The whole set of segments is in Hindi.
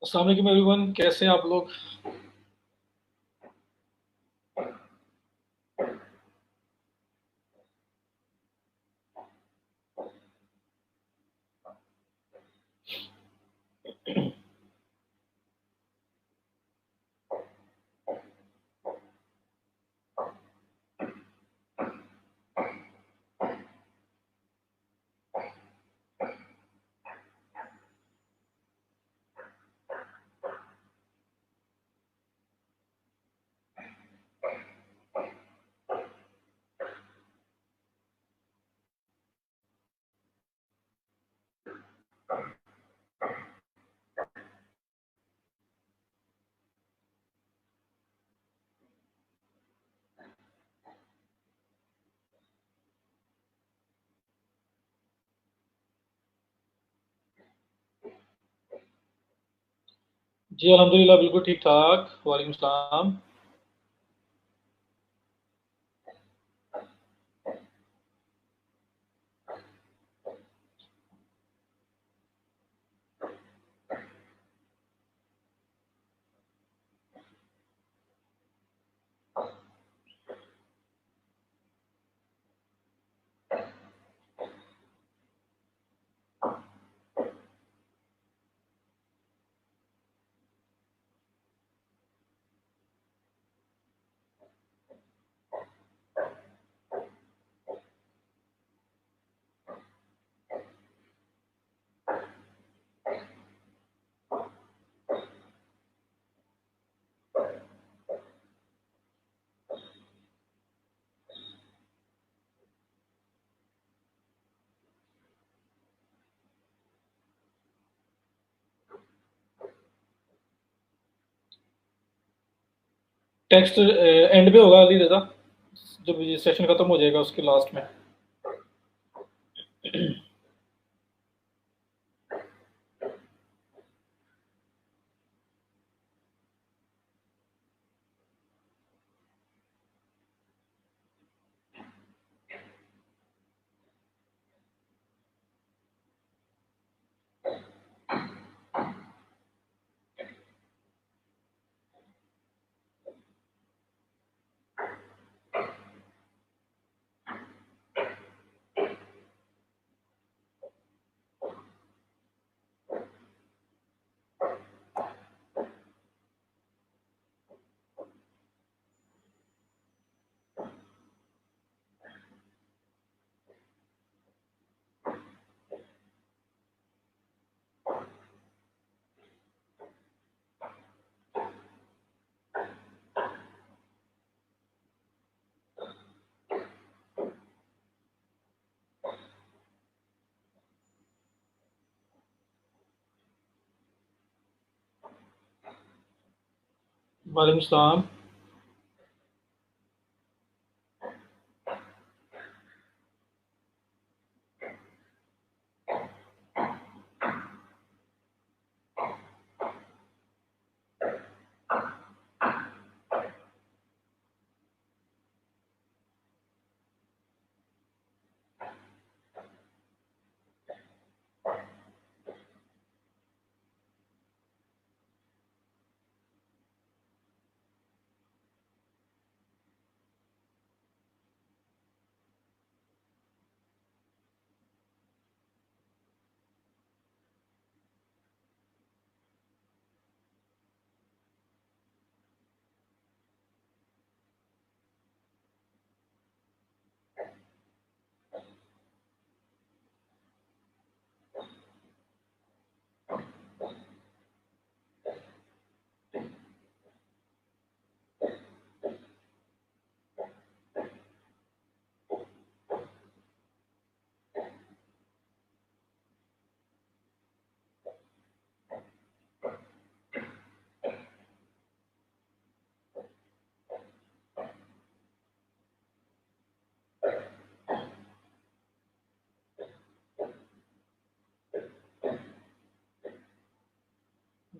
अस्सलाम वालेकुम एवरीवन, कैसे हैं आप लोग। जी अल्हम्दुलिल्लाह, बिल्कुल ठीक ठाक। वालेकुम सलाम। टेक्स्ट एंड पे होगा अली रजा, जब ये सेशन खत्म हो जाएगा उसके लास्ट में। वालेकुम सलाम।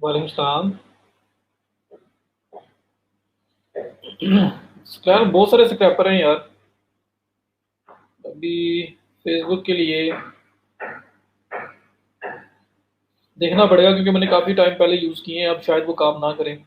वालेकुम सलाम। यार बहुत सारे स्क्रैपर हैं यार। अभी फेसबुक के लिए देखना पड़ेगा क्योंकि मैंने काफ़ी टाइम पहले यूज़ किए हैं, अब शायद वो काम ना करें।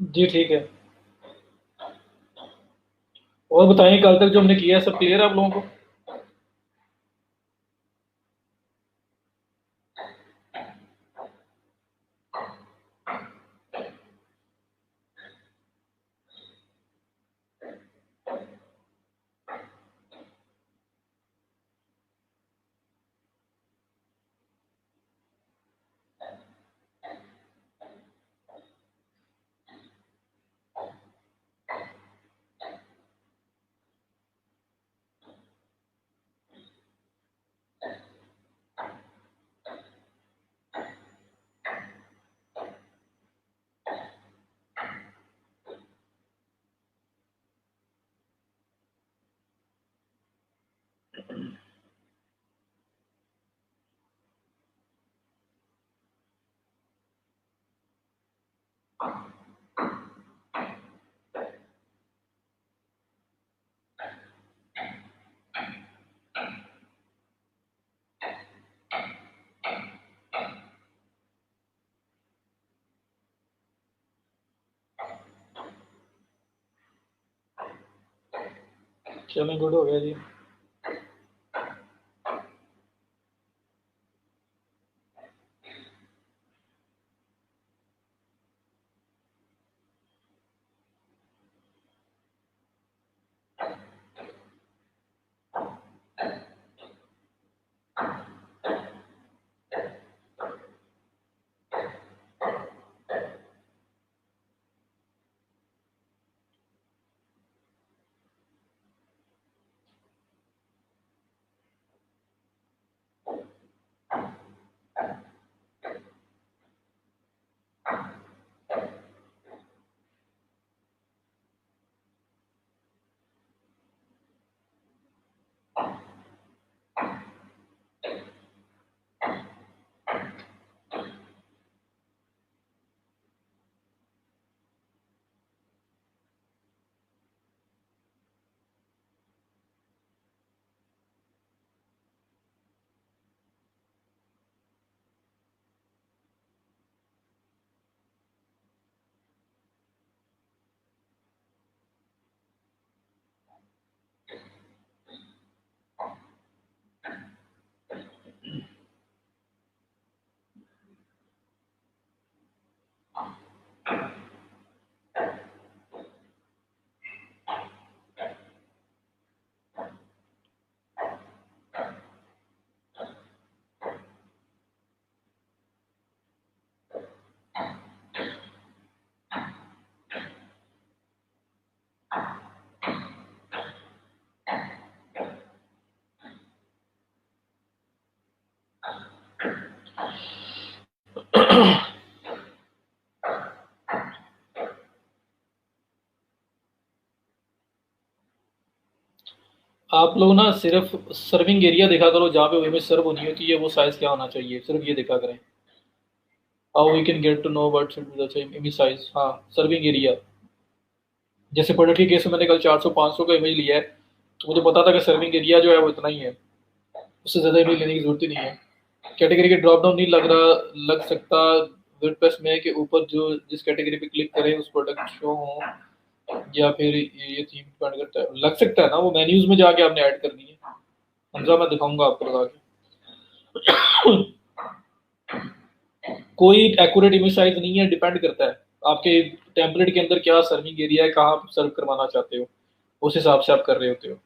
जी ठीक है। और बताइए, कल तक जो हमने किया है सब क्लियर है आप लोगों को? चलें, गुड हो गया जी। आप लोग ना सिर्फ सर्विंग एरिया देखा करो, जहाँ पे इमेज सर्व होनी होती है वो साइज क्या होना चाहिए, सिर्फ ये देखा करें। How we can get to know what should be the same image size. हाँ, सर्विंग एरिया। जैसे प्रोडक्ट के केस में मैंने कल 400-500 का इमेज लिया है, तो मुझे पता था कि सर्विंग एरिया जो है वो इतना ही है, उससे ज़्यादा इमेज लेने की जरूरत ही नहीं है। कैटेगरी के ड्रॉप डाउन नहीं लग सकता वर्डप्रेस में कि ऊपर जो जिस कैटेगरी पे क्लिक करें उस प्रोडक्ट शो हो, या फिर ये थीम डिपेंड करता है, लग सकता है ना, वो मेन्यूज में जाके आपने ऐड करनी है। हमजा मैं दिखाऊंगा आपको लगा के। कोई एक्यूरेट इमेज साइज नहीं है, डिपेंड करता है आपके टेम्पलेट के अंदर क्या सर्विंग एरिया है, कहाँ आप सर्व करवाना चाहते हो, उस हिसाब से आप कर रहे होते हो।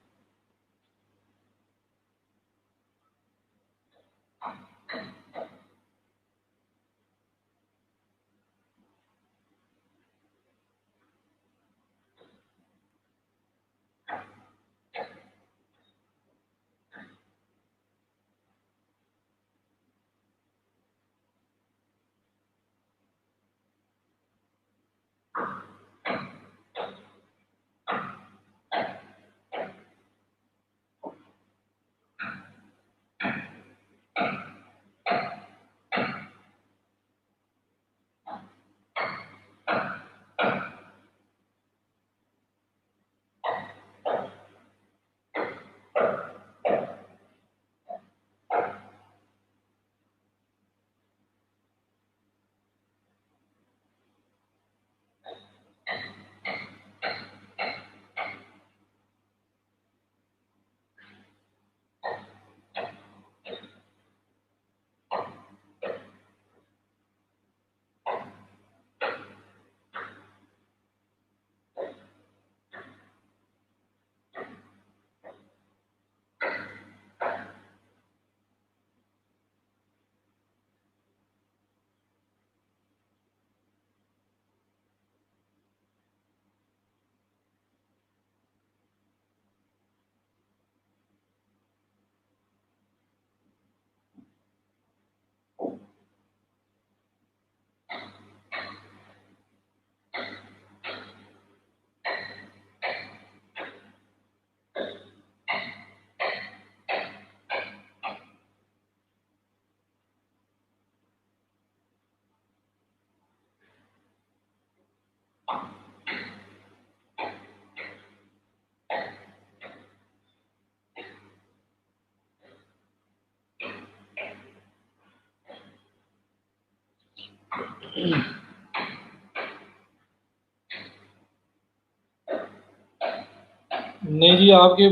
नहीं जी, आपके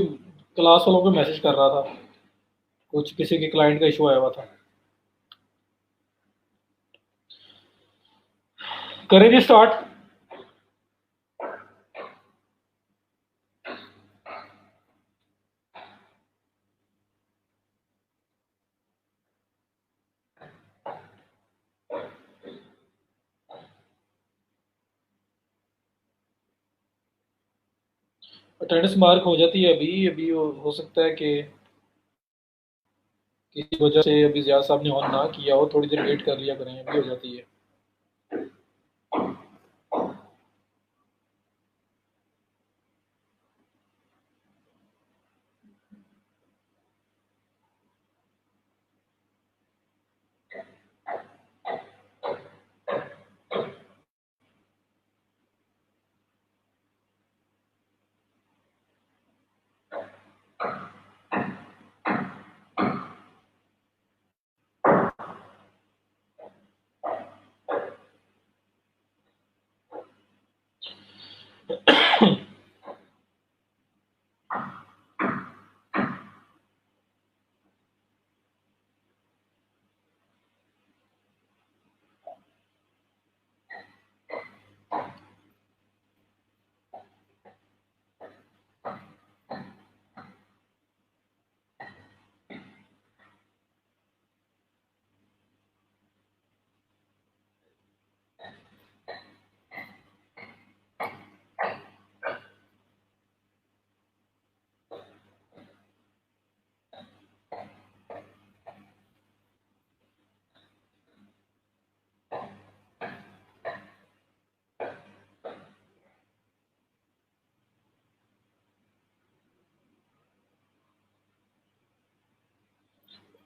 क्लास वालों को मैसेज कर रहा था, कुछ किसी के क्लाइंट का इशू आया हुआ था। करें जी स्टार्ट। अटेंडेंस मार्क हो जाती है अभी अभी, हो सकता है कि किसी वजह से अभी जियाद साहब ने ऑन ना किया हो, थोड़ी देर वेट कर लिया करें, अभी हो जाती है।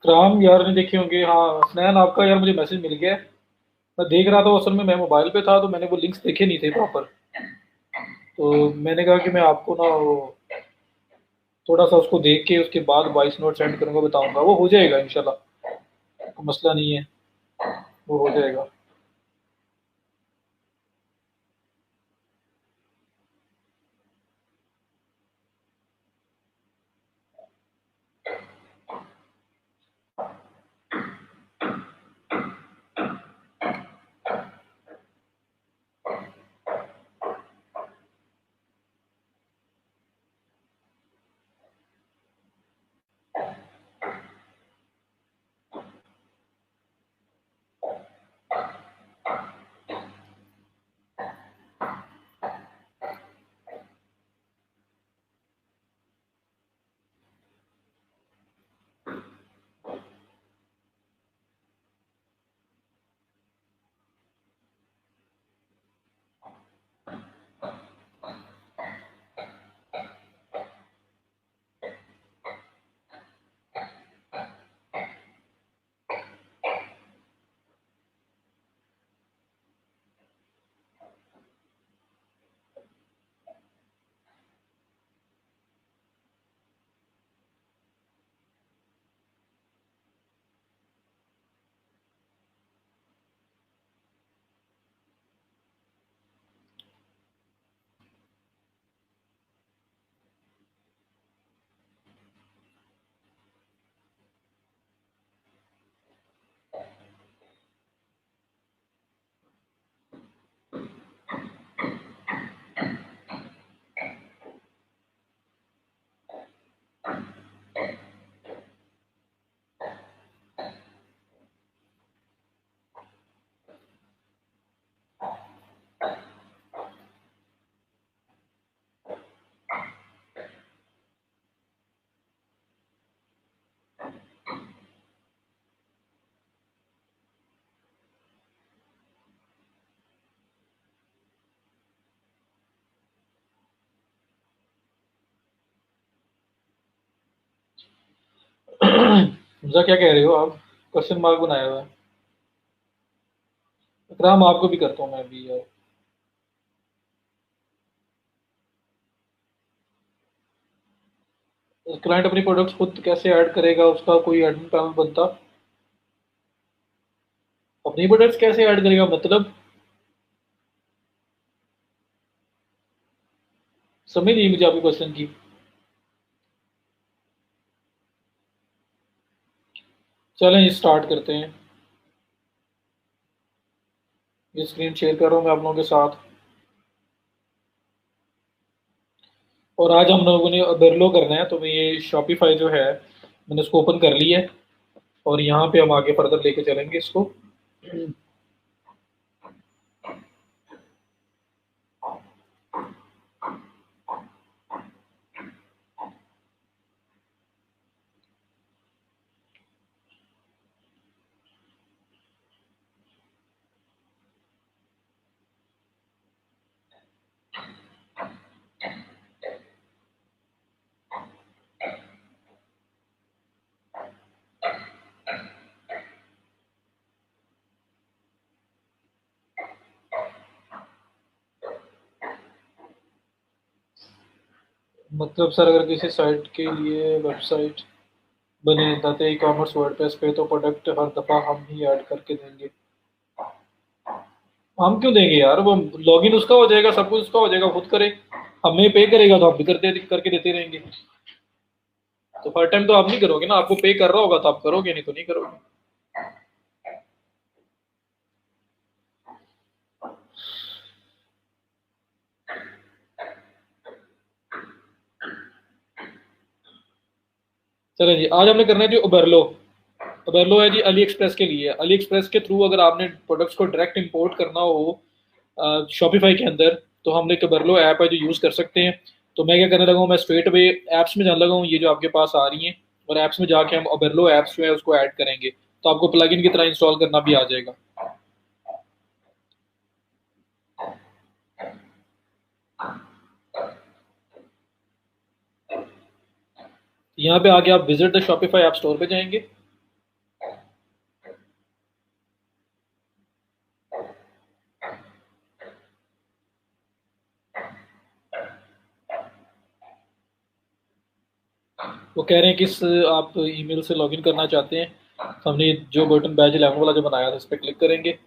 क्राम यार ने देखे होंगे, हाँ स्नैन आपका यार मुझे मैसेज मिल गया है। मैं देख रहा था, असल में मैं मोबाइल पे था तो मैंने वो लिंक्स देखे नहीं थे प्रॉपर। तो मैंने कहा कि मैं आपको ना वो थोड़ा सा उसको देख के उसके बाद वॉइस नोट सेंड करूंगा, बताऊंगा, वो हो जाएगा इंशाल्लाह, कोई मसला नहीं है, वो हो जाएगा। हमजा क्या कह रहे हो आप? क्वेश्चन मार्क बनाया हुआ है। इकराम आपको भी करता हूँ मैं भी यार। क्लाइंट अपनी प्रोडक्ट्स खुद कैसे ऐड करेगा, उसका कोई एडमिन पैनल बनता? अपनी प्रोडक्ट्स कैसे ऐड करेगा मतलब? समझ नहीं मुझे आपके क्वेश्चन की। चलें स्टार्ट करते हैं। ये स्क्रीन शेयर कर रहा हूँ मैं आप लोगों के साथ। और आज हम लोगों ने बरलो करना है, तो मैं ये शॉपिफाई जो है मैंने इसको ओपन कर लिया है। और यहाँ पे हम आगे फर्दर लेके चलेंगे इसको। मतलब सर अगर किसी साइट के लिए वेबसाइट बने दाते ई कॉमर्स वर्डप्रेस पे, तो प्रोडक्ट हर दफ़ा हम ही ऐड करके देंगे। हम क्यों देंगे यार, वो लॉगिन उसका हो जाएगा, सब कुछ उसका हो जाएगा, खुद करे। हमें पे करेगा तो हम भी करके देते रहेंगे। तो हर टाइम तो आप नहीं करोगे ना, आपको पे कर रहा होगा तो आप करोगे, नहीं तो नहीं करोगे। चलो जी, आज हमने करना है जी उबरलो। उबरलो है जी अली एक्सप्रेस के लिए। अली एक्सप्रेस के थ्रू अगर आपने प्रोडक्ट्स को डायरेक्ट इंपोर्ट करना हो शॉपिफाई के अंदर, तो हम एक उबरलो ऐप है जो यूज़ कर सकते हैं। तो मैं क्या करने लगा हूँ, मैं स्ट्रेट वे ऐप्स में जाने लगा हूँ, ये जो आपके पास आ रही हैं। और ऐप्स में जाके हम उबरलो ऐप्स जो है उसको ऐड करेंगे, तो आपको प्लगइन की तरह इंस्टॉल करना भी आ जाएगा। यहाँ पे आके आप visit the Shopify app store पे जाएंगे। वो कह रहे हैं किस आप ईमेल से लॉगिन करना चाहते हैं, तो हमने जो बटन बैच 11 वाला जो बनाया था इस पर क्लिक करेंगे।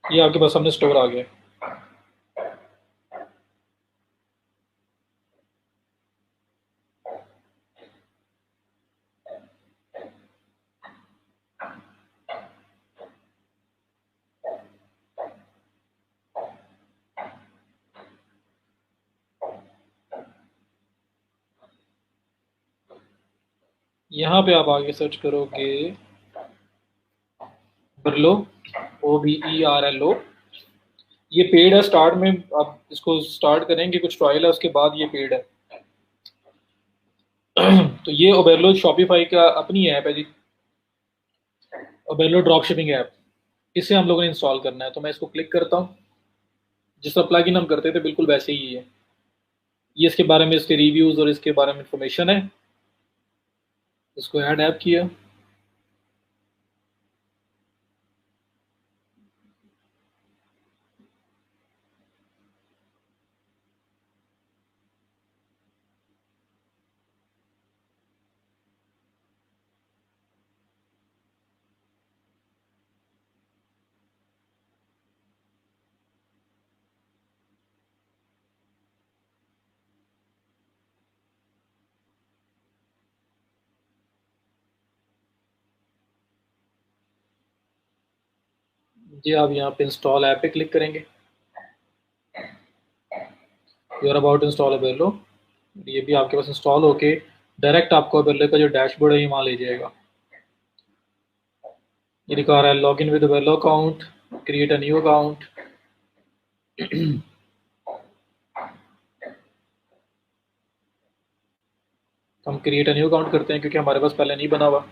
ये आपके पास सामने स्टोर आ गया। यहाँ पे आप आगे सर्च करोगे बर्लो, OBERLO। ये पेड है, स्टार्ट में आप इसको स्टार्ट करेंगे, कुछ ट्रायल है, उसके बाद ये पेड है। तो ये ओबेरलो शॉपिफाई का अपनी ऐप है जी, ओबेरलो ड्रॉप शिपिंग ऐप। इसे हम लोगों ने इंस्टॉल करना है, तो मैं इसको क्लिक करता हूँ। जिस तरह प्लगइन हम करते थे बिल्कुल वैसे ही है। ये इसके बारे में, इसके रिव्यूज़ और इसके बारे में इंफॉर्मेशन है। इसको ऐड ऐप किया। जी आप यहाँ पे इंस्टॉल ऐप पे क्लिक करेंगे। You are about install Oberlo. ये भी आपके पास इंस्टॉल होके डायरेक्ट आपको ओबेरलो का जो डैशबोर्ड है ये वहाँ ले जाएगा। ये दिखा रहा है log in with Oberlo account, create a new account. हम क्रिएट अ न्यू अकाउंट करते हैं क्योंकि हमारे पास पहले नहीं बना हुआ।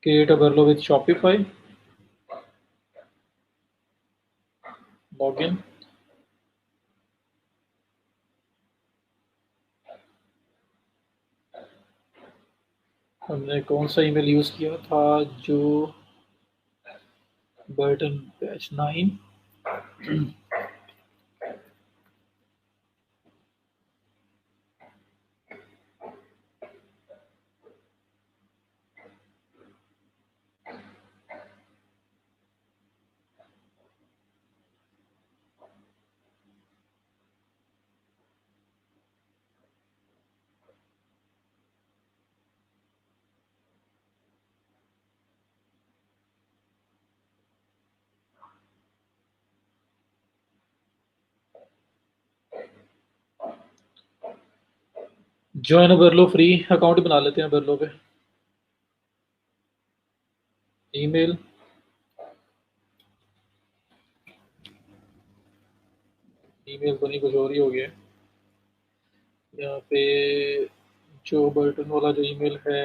Create Oberlo with Shopify, log in. हमने कौन सा ईमेल यूज़ किया था, जो button batch 9। Join Oberlo free account बना लेते हैं ओबेरलो पे। ईमेल, ईमेल तो नहीं, कुछ और ही हो गया। यहाँ पे जो बटन वाला जो ईमेल है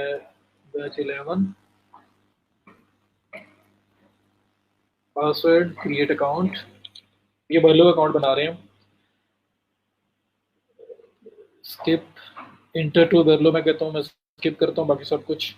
बैच 11, पासवर्ड, क्रिएट अकाउंट। ये ओबेरलो का अकाउंट बना रहे हैं। स्किप इंटर टू ओबेरलो मैं कहता हूँ, मैं स्किप करता हूँ बाकी सब कुछ।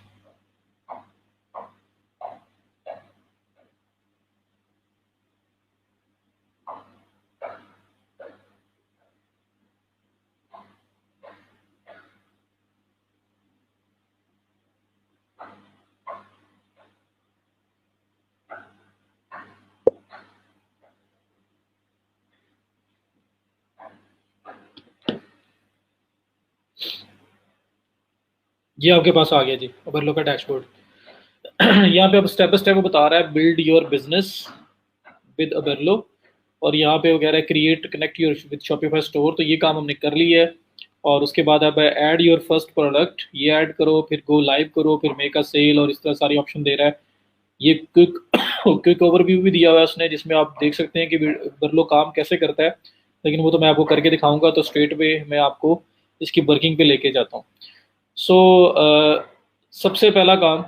ये आपके पास आ गया जी ओबेरलो का डैशबोर्ड। यहाँ पे अब स्टेप बाय स्टेप वो बता रहा है build your business with Oberlo, और यहाँ पे वो कह रहा है create connect your with Shopify store. तो ये काम हमने कर लिया है। और उसके बाद अब ऐड योर फर्स्ट प्रोडक्ट, ये ऐड करो, फिर गो लाइव करो, फिर मेक अ सेल, और इस तरह सारी ऑप्शन दे रहा है। ये क्विक क्विक ओवरव्यू भी दिया हुआ है उसने, जिसमें आप देख सकते हैं कि ओबेरलो काम कैसे करता है। लेकिन वो तो मैं आपको करके दिखाऊंगा, तो स्ट्रेट वे मैं आपको इसकी वर्किंग पे लेके जाता हूँ। सो सबसे पहला काम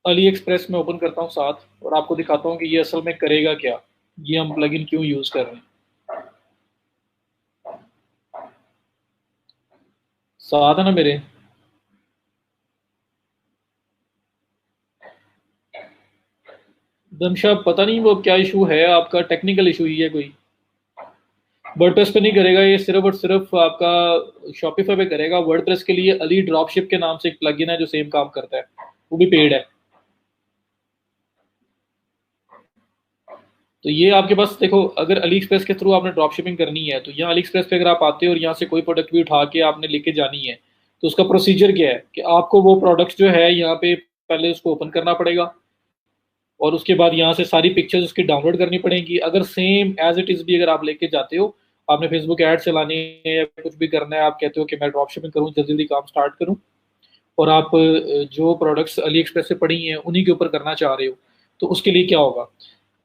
अली एक्सप्रेस में ओपन करता हूँ साथ, और आपको दिखाता हूँ कि ये असल में करेगा क्या, ये हम प्लगइन क्यों यूज़ कर रहे हैं। साथ है ना मेरे? दमशा पता नहीं वो क्या इशू है आपका, टेक्निकल इशू ही है कोई। वर्डप्रेस पे नहीं करेगा ये, सिर्फ और सिर्फ आपका शॉपिफाई पे करेगा। वर्डप्रेस के लिए अली ड्रॉपशिप के नाम से एक प्लगइन है जो सेम काम करता है, वो भी पेड है। तो ये आपके पास देखो, अगर अली एक्सप्रेस के थ्रू आपने ड्रॉप शिपिंग करनी है तो यहाँ अली एक्सप्रेस पे अगर आप आते हो और यहाँ से कोई प्रोडक्ट भी उठा के आपने लेके जानी है, तो उसका प्रोसीजर क्या है कि आपको वो प्रोडक्ट जो है यहाँ पे पहले उसको ओपन करना पड़ेगा, और उसके बाद यहाँ से सारी पिक्चर्स उसकी डाउनलोड करनी पड़ेंगी। अगर सेम एज इट इज़ भी अगर आप लेके जाते हो, आपने फेसबुक ऐड चलानी है या कुछ भी करना है, आप कहते हो कि मैं ड्रॉप शिपिंग करूँ, जल्दी जल्दी काम स्टार्ट करूँ, और आप जो प्रोडक्ट्स अली एक्सप्रेस से पड़ी हैं उन्हीं के ऊपर करना चाह रहे हो, तो उसके लिए क्या होगा,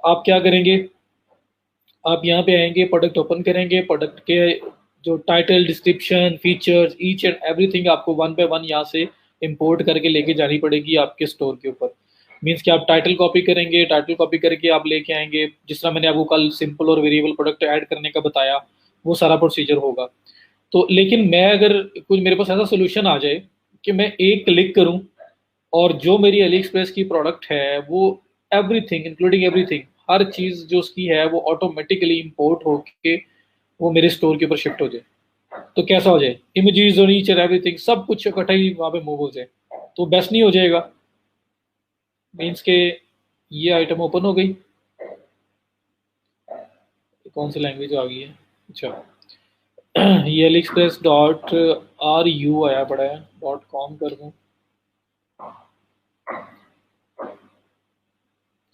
आप क्या करेंगे, आप यहाँ पे आएंगे, प्रोडक्ट ओपन करेंगे, प्रोडक्ट के जो title, description, features, each and everything आपको वन बाय वन यहाँ से इंपोर्ट करके लेके जानी पड़ेगी आपके स्टोर के ऊपर। मीन्स कि आप टाइटल कॉपी करेंगे, टाइटल कॉपी करके आप लेके आएंगे, जिस तरह मैंने आपको कल सिंपल और वेरिएबल प्रोडक्ट ऐड करने का बताया, वो सारा प्रोसीजर होगा। तो लेकिन मैं अगर कुछ मेरे पास ऐसा सोल्यूशन आ जाए कि मैं एक क्लिक करूं और जो मेरी अली एक्सप्रेस की प्रोडक्ट है वो एवरीथिंग इंक्लूडिंग एवरीथिंग, हर चीज़ जो उसकी है वो ऑटोमेटिकली इंपोर्ट होके वो मेरे स्टोर के ऊपर शिफ्ट हो जाए, तो कैसा हो जाए, इमेजेस और ईच एंड एवरीथिंग सब कुछ इकट्ठा ही वहाँ पे मूव हो जाए, तो बेस्ट नहीं हो जाएगा? मीन्स के ये आइटम ओपन हो गई, कौन सी लैंग्वेज आ गई है, अच्छा ये Ali express dot are you आया पड़ा है, डॉट कॉम कर दूँ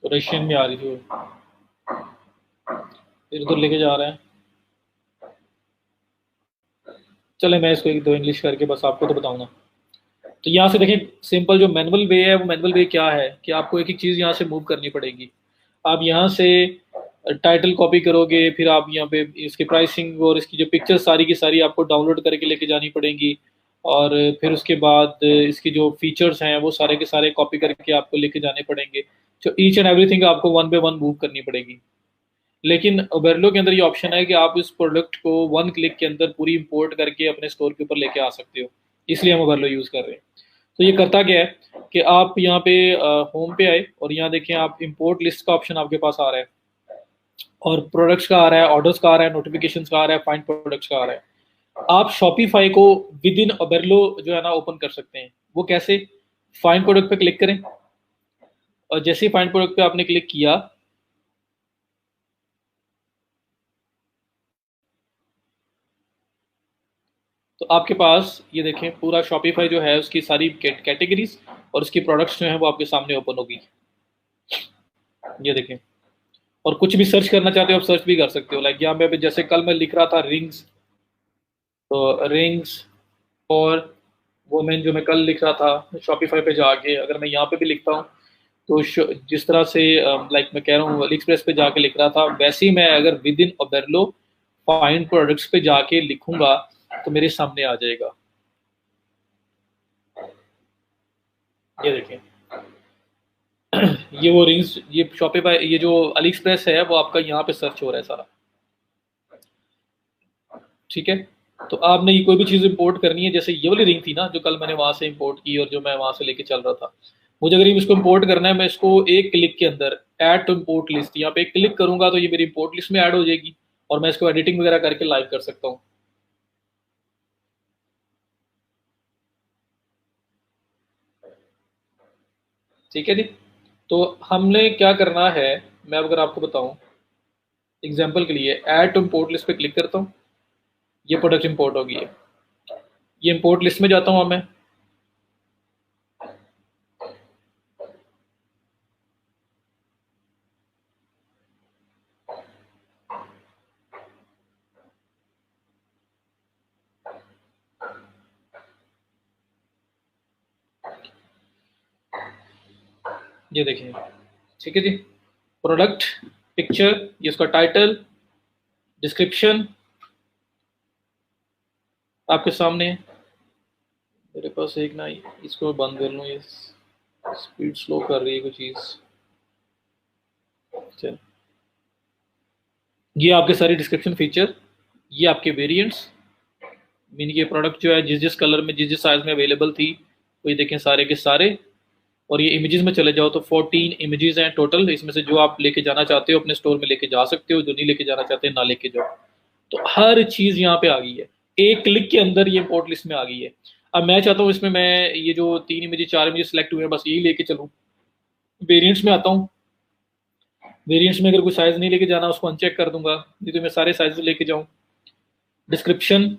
तो रशियन में आ रही थी, फिर उधर लेके जा रहे हैं। चले मैं इसको एक दो इंग्लिश करके बस आपको तो बताऊंगा। तो यहाँ से देखें, सिंपल जो मैनुअल वे है, वो मैनुअल वे क्या है कि आपको एक एक चीज़ यहाँ से मूव करनी पड़ेगी। आप यहाँ से टाइटल कॉपी करोगे, फिर आप यहाँ पे इसकी प्राइसिंग और इसकी जो पिक्चर्स सारी की सारी आपको डाउनलोड करके लेके जानी पड़ेंगी, और फिर उसके बाद इसकी जो फीचर्स हैं वो सारे के सारे कॉपी करके आपको लेके जाने पड़ेंगे, जो ईच एंड एवरीथिंग आपको वन बाय वन मूव करनी पड़ेगी। लेकिन ओबेरलो के अंदर ये ऑप्शन है कि आप इस प्रोडक्ट को वन क्लिक के अंदर पूरी इंपोर्ट करके अपने स्टोर के ऊपर लेके आ सकते हो, इसलिए हम ओबेरलो यूज़ कर रहे हैं। तो ये करता क्या है कि आप यहाँ पे होम पे आए और यहाँ देखें, आप इंपोर्ट लिस्ट का ऑप्शन आपके पास आ रहा है, और प्रोडक्ट्स का आ रहा है, ऑर्डर्स का आ रहा है, नोटिफिकेशंस का आ रहा है, फाइंड प्रोडक्ट्स का आ रहा है। आप शॉपिफाई को विद इन ओबेरलो जो है ना ओपन कर सकते हैं। वो कैसे? फाइंड प्रोडक्ट पे क्लिक करें, और जैसे ही फाइंड प्रोडक्ट पे आपने क्लिक किया, तो आपके पास ये देखें पूरा शॉपिफाई जो है उसकी सारी कैटेगरीज और उसकी प्रोडक्ट्स जो हैं वो आपके सामने ओपन होगी। ये देखें, और कुछ भी सर्च करना चाहते हो आप सर्च भी कर सकते हो। लाइक यहाँ पे जैसे कल मैं लिख रहा था रिंग्स, तो रिंग्स और वोमेन जो मैं कल लिख रहा था शॉपिफाई पे जाके, अगर मैं यहाँ पे भी लिखता हूँ तो जिस तरह से लाइक मैं कह रहा हूँ अली एक्सप्रेस पे जाके लिख रहा था, वैसे ही मैं अगर with in Oberlo find products पे जाके लिखूंगा तो मेरे सामने आ जाएगा। ये देखें, ये वो रिंग्स, ये शॉपिफाई, ये जो अली एक्सप्रेस है वो आपका यहाँ पे सर्च हो रहा है सारा, ठीक है। तो आपने ये कोई भी चीज़ इंपोर्ट करनी है, जैसे ये वाली रिंग थी ना जो कल मैंने वहां से इंपोर्ट की और जो मैं वहां से लेके चल रहा था, मुझे अगर इसको इंपोर्ट करना है, मैं इसको एक क्लिक के अंदर ऐड टू इंपोर्ट लिस्ट यहाँ पे क्लिक करूंगा तो ये मेरी इंपोर्ट लिस्ट में ऐड हो जाएगी, और मैं इसको एडिटिंग वगैरह करके लाइव कर सकता हूँ। ठीक है जी। तो हमने क्या करना है, मैं अगर आपको बताऊं एग्जाम्पल के लिए, ऐड टू इंपोर्ट लिस्ट पे क्लिक करता हूँ, ये प्रोडक्ट इंपोर्ट होगी है, ये इंपोर्ट लिस्ट में जाता हूँ मैं, ये देखिए, ठीक है जी। प्रोडक्ट, पिक्चर, ये उसका टाइटल, डिस्क्रिप्शन, आपके सामने है। मेरे पास एक ना, इसको बंद कर लूँ, ये स्पीड स्लो कर रही है कोई चीज़। चल, ये आपके सारे डिस्क्रिप्शन फीचर, ये आपके वेरिएंट्स, मीन ये प्रोडक्ट जो है जिस जिस कलर में जिस जिस साइज में अवेलेबल थी, वो ये देखें सारे के सारे। और ये इमेजेस में चले जाओ तो 14 इमेजेस हैं टोटल, इसमें से जो आप लेके जाना चाहते हो अपने स्टोर में लेके जा सकते हो, जो नहीं लेके जाना चाहते ना लेके जाओ। तो हर चीज़ यहाँ पे आ गई है, एक क्लिक के अंदर ये इम्पोर्ट लिस्ट में आ गई है। अब मैं चाहता हूँ इसमें मैं ये जो 3 इमेजेस 4 इमेजेस सेलेक्ट हुए हैं बस यही लेके चलूँ। वेरिएंट्स में आता हूँ, वेरिएंट्स में अगर कोई साइज नहीं लेके जाना उसको अनचेक कर दूंगा, नहीं तो मैं सारे साइज लेके जाऊँ। डिस्क्रिप्शन,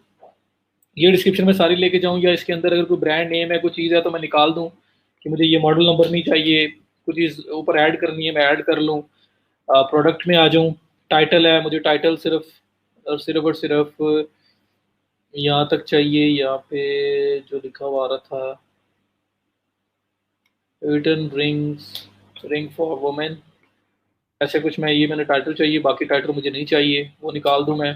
ये डिस्क्रिप्शन में सारी लेके जाऊँ, या इसके अंदर अगर कोई ब्रांड नेम है कोई चीज़ है तो मैं निकाल दूँ कि मुझे ये मॉडल नंबर नहीं चाहिए, कुछ चीज़ ऊपर ऐड करनी है मैं ऐड कर लूँ। प्रोडक्ट में आ जाऊँ, टाइटल है, मुझे टाइटल सिर्फ और सिर्फ यहाँ तक चाहिए, यहाँ पे जो लिखा हुआ आ रहा था, रिटर्न रिंग फॉर वुमेन, ऐसे कुछ मैं ये मैंने टाइटल चाहिए, बाकी टाइटल मुझे नहीं चाहिए, वो निकाल दूँ मैं।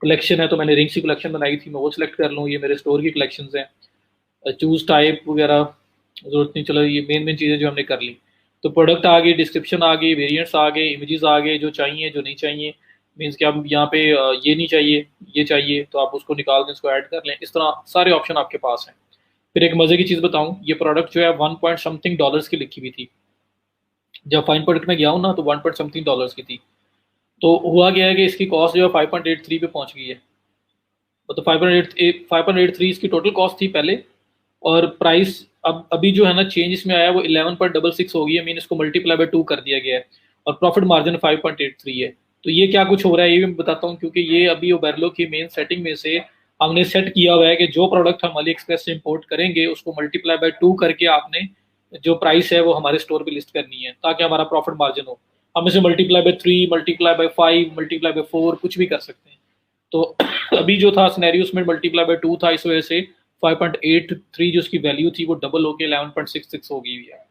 कलेक्शन है तो मैंने रिंग्स की कलेक्शन बनाई थी, मैं वो सिलेक्ट कर लूँ, ये मेरे स्टोर की कलेक्शन हैं। चूज टाइप वगैरह जरूरत नहीं, चलो ये मेन मेन चीज़ें जो हमने कर ली। तो प्रोडक्ट आ गई, डिस्क्रिप्शन आ गई, वेरिएंट्स आ गए, इमेजेस आ गए, जो चाहिए जो नहीं चाहिए, मीन्स कि आप यहाँ पे ये नहीं चाहिए ये चाहिए तो आप उसको निकाल दें, इसको ऐड कर लें, इस तरह सारे ऑप्शन आपके पास हैं। फिर एक मज़े की चीज़ बताऊँ, ये प्रोडक्ट जो है 1 पॉइंट समथिंग डॉलर्स की लिखी हुई थी, जब फाइन प्रोडक्ट में गया हूँ ना तो 1 पॉइंट समथिंग डॉलर्स की थी। तो हुआ गया है कि इसकी कॉस्ट जो है 5.83 पे पहुंच गई है, मतलब 5.83 इसकी टोटल कॉस्ट थी पहले, और प्राइस अब अभी जो है ना चेंज इसमें आया है वो 11.66 हो गई है, मीन इसको मल्टीप्लाई बाय 2 कर दिया गया है, और प्रॉफिट मार्जिन 5.83 है। तो ये क्या कुछ हो रहा है ये भी मैं बताता हूँ, क्योंकि ये अभी ओबेरलो की मेन सेटिंग में से हमने सेट किया हुआ है कि जो प्रोडक्ट हम अली एक्सप्रेस से इंपोर्ट करेंगे उसको मल्टीप्लाई बाय 2 करके आपने जो प्राइस है वो हमारे स्टोर पे लिस्ट करनी है, ताकि हमारा प्रॉफिट मार्जिन हो। हम इसे multiply by 3, multiply by 5, multiply by 4 कुछ भी कर सकते हैं। तो अभी जो था सिनेरियो उसमें मल्टीप्लाई बाय 2 था, इस वजह से 5.83 जो उसकी वैल्यू थी वो डबल होकर 11.66 हो गई हुई है।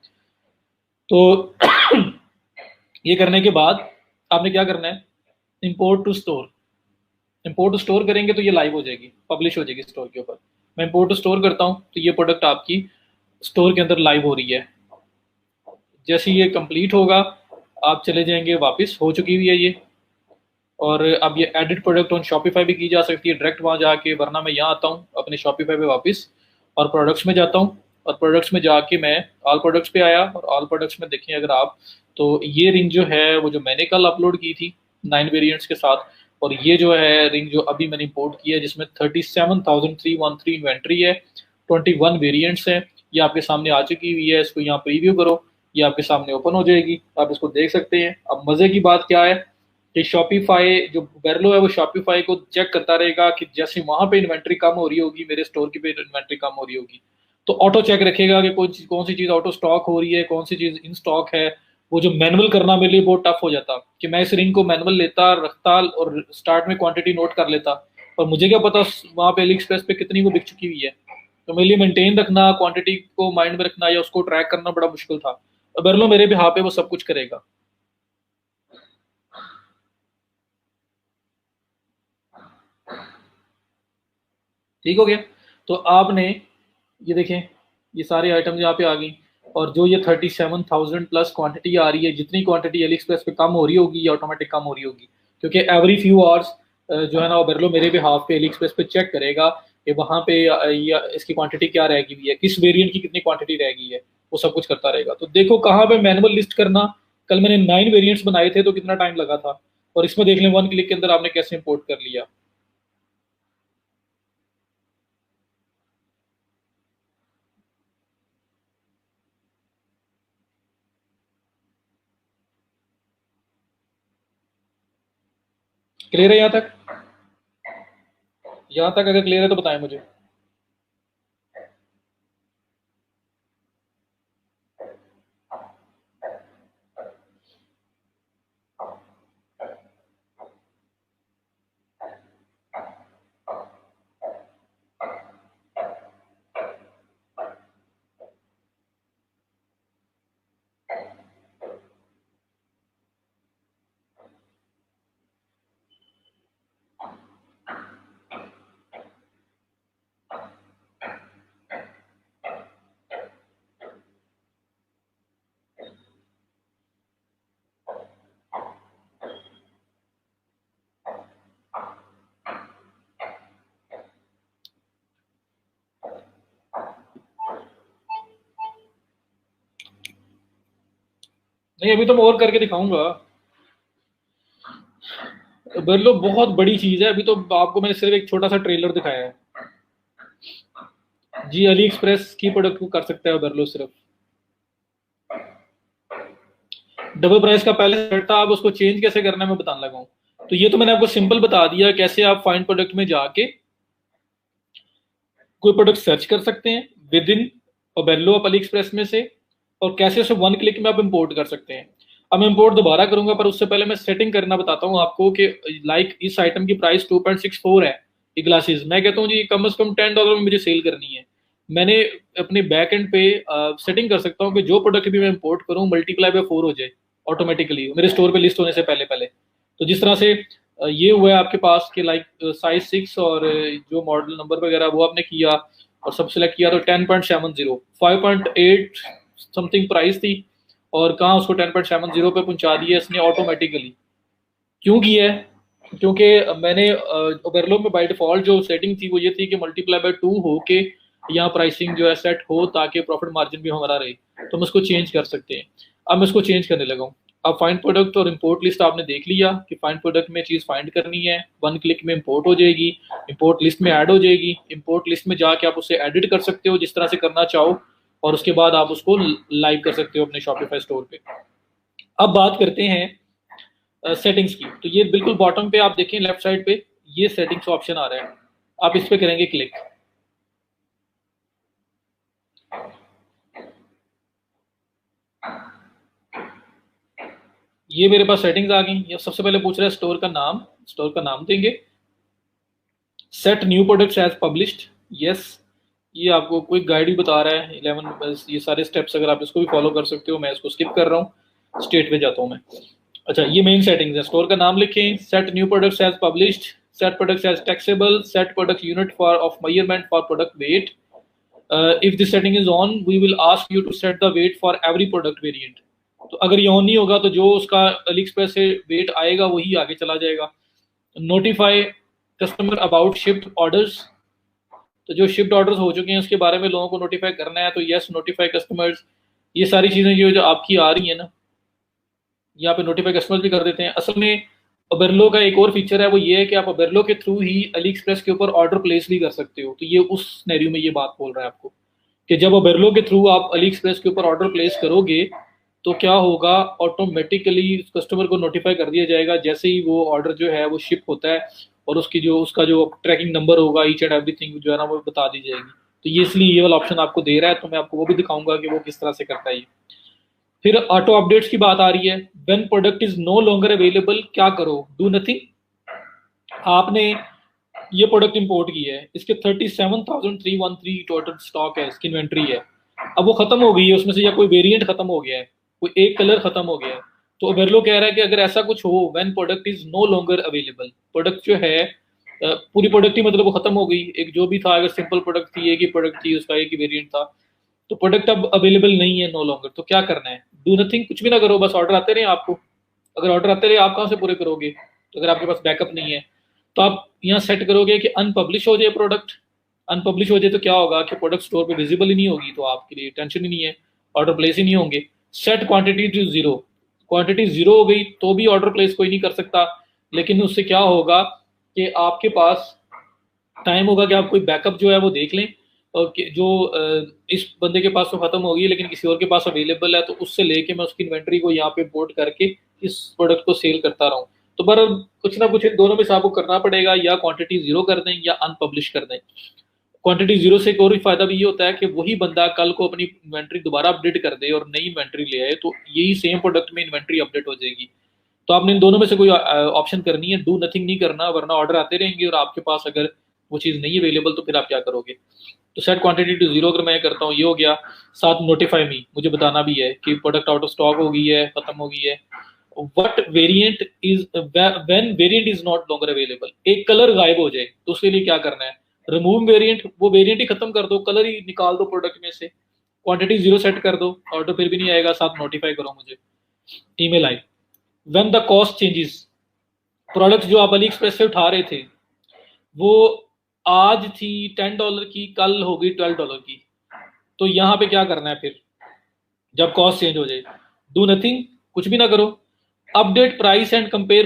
तो ये करने के बाद आपने क्या करना है, import to store. Import to store करेंगे तो ये लाइव हो जाएगी, पब्लिश हो जाएगी स्टोर के ऊपर। मैं इंपोर्ट टू स्टोर करता हूँ तो ये प्रोडक्ट आपकी स्टोर के अंदर लाइव हो रही है। जैसे ये कंप्लीट होगा आप चले जाएंगे, वापस हो चुकी हुई है ये। और अब ये एडिट प्रोडक्ट ऑन शॉपिफाई भी की जा सकती है डायरेक्ट वहाँ जाके, वरना मैं यहाँ आता हूँ अपने शॉपिफाई पे वापस और प्रोडक्ट्स में जाता हूँ, और प्रोडक्ट्स में जाके मैं ऑल प्रोडक्ट्स पे आया, और ऑल प्रोडक्ट्स में देखें अगर आप, तो ये रिंग जो है वो जो मैंने कल अपलोड की थी 9 वेरिएंट्स के साथ, और ये जो है रिंग जो अभी मैंने इंपोर्ट किया है जिसमें 37,313 इन्वेंट्री है, 21 वेरिएंट्स हैं, ये आपके सामने आ चुकी हुई है। इसको यहाँ प्रीव्यू करो, ये आपके सामने ओपन हो जाएगी, आप इसको देख सकते हैं। अब मज़े की बात क्या है कि शॉपिफाई जो वेरलो है वो शॉपिफाई को चेक करता रहेगा कि जैसे वहां पे इन्वेंट्री कम हो रही होगी, मेरे स्टोर की पे इन्वेंट्री कम हो रही होगी, तो ऑटो चेक रखेगा कि कौन सी चीज़ ऑटो स्टॉक हो रही है, कौन सी चीज़ इन स्टॉक है। वो जो मैनुअल करना मेरे लिए बहुत टफ हो जाता कि मैं इस रिंग को मैनुअल लेता रखता और स्टार्ट में क्वांटिटी नोट कर लेता, और मुझे क्या पता वहां पे अली एक्सप्रेस पे कितनी वो बिक चुकी हुई है। तो मेरे लिए मेंटेन रखना, क्वांटिटी को माइंड में रखना या उसको ट्रैक करना बड़ा मुश्किल था। वेरलो मेरे भी पे वो सब कुछ करेगा। ठीक हो गया। तो आपने ये देखें, ये सारे आइटम्स यहाँ पे आ गई, और जो ये 37,000 प्लस क्वांटिटी आ रही है, जितनी क्वांटिटी अली एक्सप्रेस पे कम हो रही होगी ये ऑटोमेटिक कम हो रही होगी, क्योंकि एवरी फ्यू आवर्स जो है ना वो बेरलो मेरे भी हाफ पे अली एक्सप्रेस पे चेक करेगा कि वहाँ पे इसकी क्वांटिटी क्या रह गई है, किस वेरिएंट की कितनी क्वांटिटी रह गई है, वो सब कुछ करता रहेगा। तो देखो कहाँ पे मैनुअल लिस्ट करना, कल मैंने 9 वेरिएंट्स बनाए थे तो कितना टाइम लगा था, और इसमें देख लें 1 क्लिक के अंदर आपने कैसे इंपोर्ट कर लिया। क्लियर है यहाँ तक? यहाँ तक अगर क्लियर है तो बताएं मुझे। नहीं, अभी तो मैं और करके दिखाऊंगा। बर्लो बहुत बड़ी चीज है, अभी तो आपको मैंने सिर्फ एक छोटा सा ट्रेलर दिखाया है। जी, अली एक्सप्रेस की प्रोडक्ट को कर सकता है बर्लो सिर्फ। डबल प्राइस का पहले सेट था, आप उसको चेंज कैसे करना है मैं बताने लगा हूँ। तो ये तो मैंने आपको सिंपल बता दिया कैसे आप फाइंड प्रोडक्ट में जाके कोई प्रोडक्ट सर्च कर सकते हैं विद इन ओबेरलो आप अली एक्सप्रेस में से, और कैसे उसे वन क्लिक में आप इंपोर्ट कर सकते हैं। अब मैं इंपोर्ट दोबारा करूंगा, पर उससे पहले मैं सेटिंग करना बताता हूँ आपको कि लाइक इस आइटम की प्राइस 2.64 है ये ग्लासेस। मैं कहता हूँ जी कम से कम $10 में मुझे सेल करनी है। मैंने अपने बैक एंड पे सेटिंग कर सकता हूँ कि जो प्रोडक्ट भी मैं इंपोर्ट करूँ मल्टीप्लाई बाय 4 हो जाए ऑटोमेटिकली मेरे स्टोर पे लिस्ट होने से पहले पहले। तो जिस तरह से ये हुआ है आपके पास कि लाइक साइज 6 और जो मॉडल नंबर वगैरह वो आपने किया और सब सिलेक्ट किया, तो 10.70 5.8 समथिंग प्राइस थी, और कहाँ उसको 10.70 पे पहुंचा दिया इसने ऑटोमेटिकली। क्यों किया है? क्योंकि मैंने ओबेरलो में बाय डिफॉल्ट जो सेटिंग थी वो ये थी कि मल्टीप्लाई बाय 2 हो के यहाँ प्राइसिंग जो है सेट हो ताकि प्रॉफिट मार्जिन भी हमारा रहे। तो हम इसको चेंज कर सकते हैं। अब मैं इसको चेंज करने लगा हूँ। अब फाइंड प्रोडक्ट और इंपोर्ट लिस्ट आपने देख लिया कि फाइंड प्रोडक्ट में चीज़ फाइंड करनी है, वन क्लिक में इंपोर्ट हो जाएगी, इंपोर्ट लिस्ट में ऐड हो जाएगी। इंपोर्ट लिस्ट में जाके आप उसे एडिट कर सकते हो जिस तरह से करना चाहो, और उसके बाद आप उसको लाइव कर सकते हो अपने शॉपिफाई स्टोर पे। अब बात करते हैं सेटिंग्स की। तो ये बिल्कुल बॉटम पे आप देखें लेफ्ट साइड पे ये सेटिंग्स ऑप्शन आ रहा है, आप इस पे करेंगे क्लिक। ये मेरे पास सेटिंग्स आ गई। ये सबसे पहले पूछ रहा है स्टोर का नाम, स्टोर का नाम देंगे। Set new products as published, yes. ये आपको कोई गाइड भी बता रहा है 11, ये सारे स्टेप्स अगर आप इसको भी फॉलो कर सकते हो। मैं इसको स्किप कर रहा हूँ, स्टेट पे जाता हूँ मैं। अच्छा, ये मेन सेटिंग्स है। स्टोर का नाम लिखें, set new products as published, set products as taxable, set product unit for off measurement for product weight. If this setting is on we will ask you to set the weight for every product variant. तो अगर ये ऑन नहीं होगा तो जो उसका अली एक्सप्रेस से वेट आएगा वही आगे चला जाएगा। Notify customer about shift orders, तो जो शिफ्ट ऑर्डर्स हो चुके हैं उसके बारे में लोगों को नोटिफाई करना है, तो यस नोटिफाई कस्टमर्स। ये सारी चीज़ें जो आपकी आ रही है ना, यहाँ पे नोटिफाई कस्टमर्स भी कर देते हैं। असल में ओबेरलो का एक और फीचर है, वो ये है कि आप ओबेरलो के थ्रू ही अली एक्सप्रेस के ऊपर ऑर्डर प्लेस भी कर सकते हो। तो ये उस सिनेरियो में ये बात बोल रहा है आपको कि जब ओबेरलो के थ्रू आप अली एक्सप्रेस के ऊपर ऑर्डर प्लेस करोगे तो क्या होगा, ऑटोमेटिकली कस्टमर को नोटिफाई कर दिया जाएगा जैसे ही वो ऑर्डर जो है वो शिप होता है, और उसकी जो उसका जो ट्रैकिंग नंबर होगा ईच एंड एवरीथिंग जो है ना वो बता दी जाएगी। तो ये इसलिए ये वाला ऑप्शन आपको दे रहा है, तो मैं आपको वो भी दिखाऊंगा कि वो किस तरह से करता है ये। फिर ऑटो अपडेट्स की बात आ रही है। When product is no longer available क्या करो, डू नथिंग। आपने ये प्रोडक्ट इंपोर्ट किया है, इसके 37,313 टोटल स्टॉक है, इसकी इन्वेंट्री है। अब वो खत्म हो गई है उसमें से, या कोई वेरिएंट खत्म हो गया है, कोई एक कलर खत्म हो गया है, तो ओबेरलो कह रहा है कि अगर ऐसा कुछ हो when product is no longer available, product जो है पूरी प्रोडक्ट ही मतलब वो खत्म हो गई, एक जो भी था, अगर सिंपल प्रोडक्ट थी, एक ही प्रोडक्ट थी, उसका एक ही वेरिएंट था, तो प्रोडक्ट अब अवेलेबल नहीं है नो लॉन्गर, तो क्या करना है, डू नथिंग, कुछ भी ना करो, बस ऑर्डर आते रहे आपको। अगर ऑर्डर आते रहे आप कहाँ से पूरे करोगे, तो अगर आपके पास बैकअप नहीं है तो आप यहाँ सेट करोगे कि अनपब्लिश हो जाए प्रोडक्ट। अनपब्लिश हो जाए तो क्या होगा कि प्रोडक्ट स्टोर पे विजिबल ही नहीं होगी, तो आपके लिए टेंशन ही नहीं है, ऑर्डर प्लेस ही नहीं होंगे। Set quantity to zero, quantity zero हो गई तो भी ऑर्डर प्लेस कोई नहीं कर सकता, लेकिन उससे क्या होगा कि आपके पास टाइम होगा कि आप कोई बैकअप जो है वो देख लें, और जो इस बंदे के पास तो खत्म होगी लेकिन किसी और के पास अवेलेबल है, तो उससे लेके मैं उसकी इन्वेंट्री को यहाँ पे इंपोर्ट करके इस प्रोडक्ट को सेल करता रहूँ। तो पर कुछ ना कुछ इन दोनों में से आपको करना पड़ेगा, या क्वांटिटी जीरो कर दें या अनपब्लिश कर दें। क्वांटिटी जीरो से एक और भी फायदा भी ये होता है कि वही बंदा कल को अपनी इन्वेंट्री दोबारा अपडेट कर दे और नई इन्वेंट्री ले आए, तो यही सेम प्रोडक्ट में इन्वेंट्री अपडेट हो जाएगी। तो आपने इन दोनों में से कोई ऑप्शन करनी है, डू नथिंग नहीं करना, वरना ऑर्डर आते रहेंगे और आपके पास अगर वो चीज़ नहीं अवेलेबल तो फिर आप क्या करोगे। तो सेट क्वांटिटी टू जीरो अगर मैं करता हूँ, ये हो गया। साथ नोटिफाई मी, मुझे बताना भी है कि प्रोडक्ट आउट ऑफ स्टॉक हो गई है, खत्म हो गई है। What variant is, when variant is not longer available, एक कलर गायब हो जाए तो उसके लिए क्या करना है, रिमूव वेरिएंट, वो वेरिएंट ही खत्म कर दो, कलर ही निकाल दो प्रोडक्ट में से, क्वांटिटी जीरो सेट कर दो, ऑर्डर फिर भी नहीं आएगा, साथ नोटिफाई करो मुझे, email I. When the cost changes, product जो आप अली एक्सप्रेस से उठा रहे थे वो आज थी $10 की, कल हो गई $12 की, तो यहाँ पे क्या करना है फिर जब कॉस्ट चेंज हो जाए, डू नथिंग, कुछ भी ना करो, update price and compare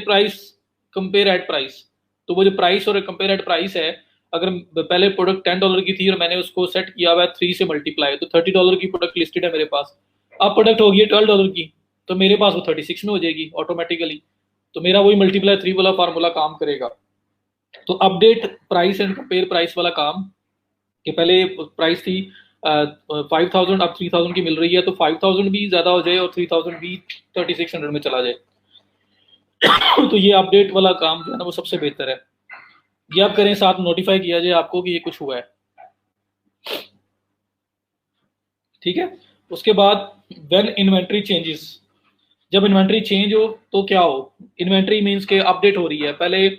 at price. तो वो जो प्राइस और कंपेयर एट प्राइस है, अगर पहले प्रोडक्ट $10 की थी और मैंने उसको सेट किया हुआ है 3 से मल्टीप्लाई, तो $30 की प्रोडक्ट लिस्टेड है मेरे पास। अब प्रोडक्ट होगी $12 की, तो मेरे पास वो 36 में हो जाएगी ऑटोमेटिकली। तो मेरा वही मल्टीप्लाई 3 वाला फार्मूला काम करेगा। तो update price and compare price वाला काम, कि पहले प्राइस थी 5000, अब 3000 की मिल रही है, तो 5000 भी ज्यादा हो जाए और 3000 भी 3600 में चला जाए। तो ये अपडेट वाला काम जो है ना वो सबसे बेहतर है, ये आप करें, साथ नोटिफाई किया जाए आपको कि ये कुछ हुआ है। ठीक है। उसके बाद व्हेन इन्वेंट्री चेंजेस, जब इन्वेंट्री चेंज हो तो क्या हो, इन्वेंट्री मींस के अपडेट हो रही है, पहले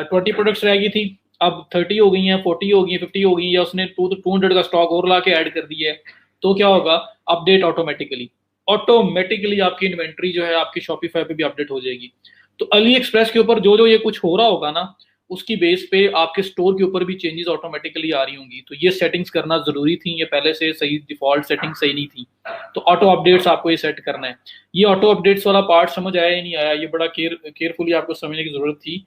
20 प्रोडक्ट्स रह गई थी, अब 30 हो गई हैं, 40 हो गई, 50 हो गई, या उसने 200 का स्टॉक और ला के ऐड कर दिया है, तो क्या होगा, अपडेट ऑटोमेटिकली आपकी इन्वेंट्री जो है आपकी शॉपिफाई पे भी अपडेट हो जाएगी। तो अली एक्सप्रेस के ऊपर जो जो ये कुछ हो रहा होगा ना, उसकी बेस पे आपके स्टोर के ऊपर भी चेंजेस ऑटोमेटिकली आ रही होंगी। तो ये सेटिंग्स करना जरूरी थी, ये पहले से सही डिफॉल्ट सेटिंग सही नहीं थी, तो ऑटो अपडेट्स आपको ये सेट करना है। ये ऑटो अपडेट्स वाला पार्ट समझ आया या नहीं आया, ये बड़ा केयरफुली आपको समझने की जरूरत थी,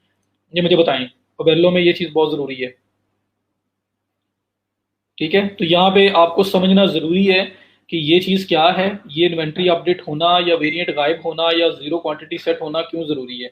ये मुझे बताएं। ओबेरलो में ये चीज बहुत जरूरी है। ठीक है, तो यहाँ पे आपको समझना जरूरी है कि ये चीज क्या है, ये इन्वेंट्री अपडेट होना या वेरिएंट गायब होना या जीरो क्वांटिटी सेट होना क्यों जरूरी है।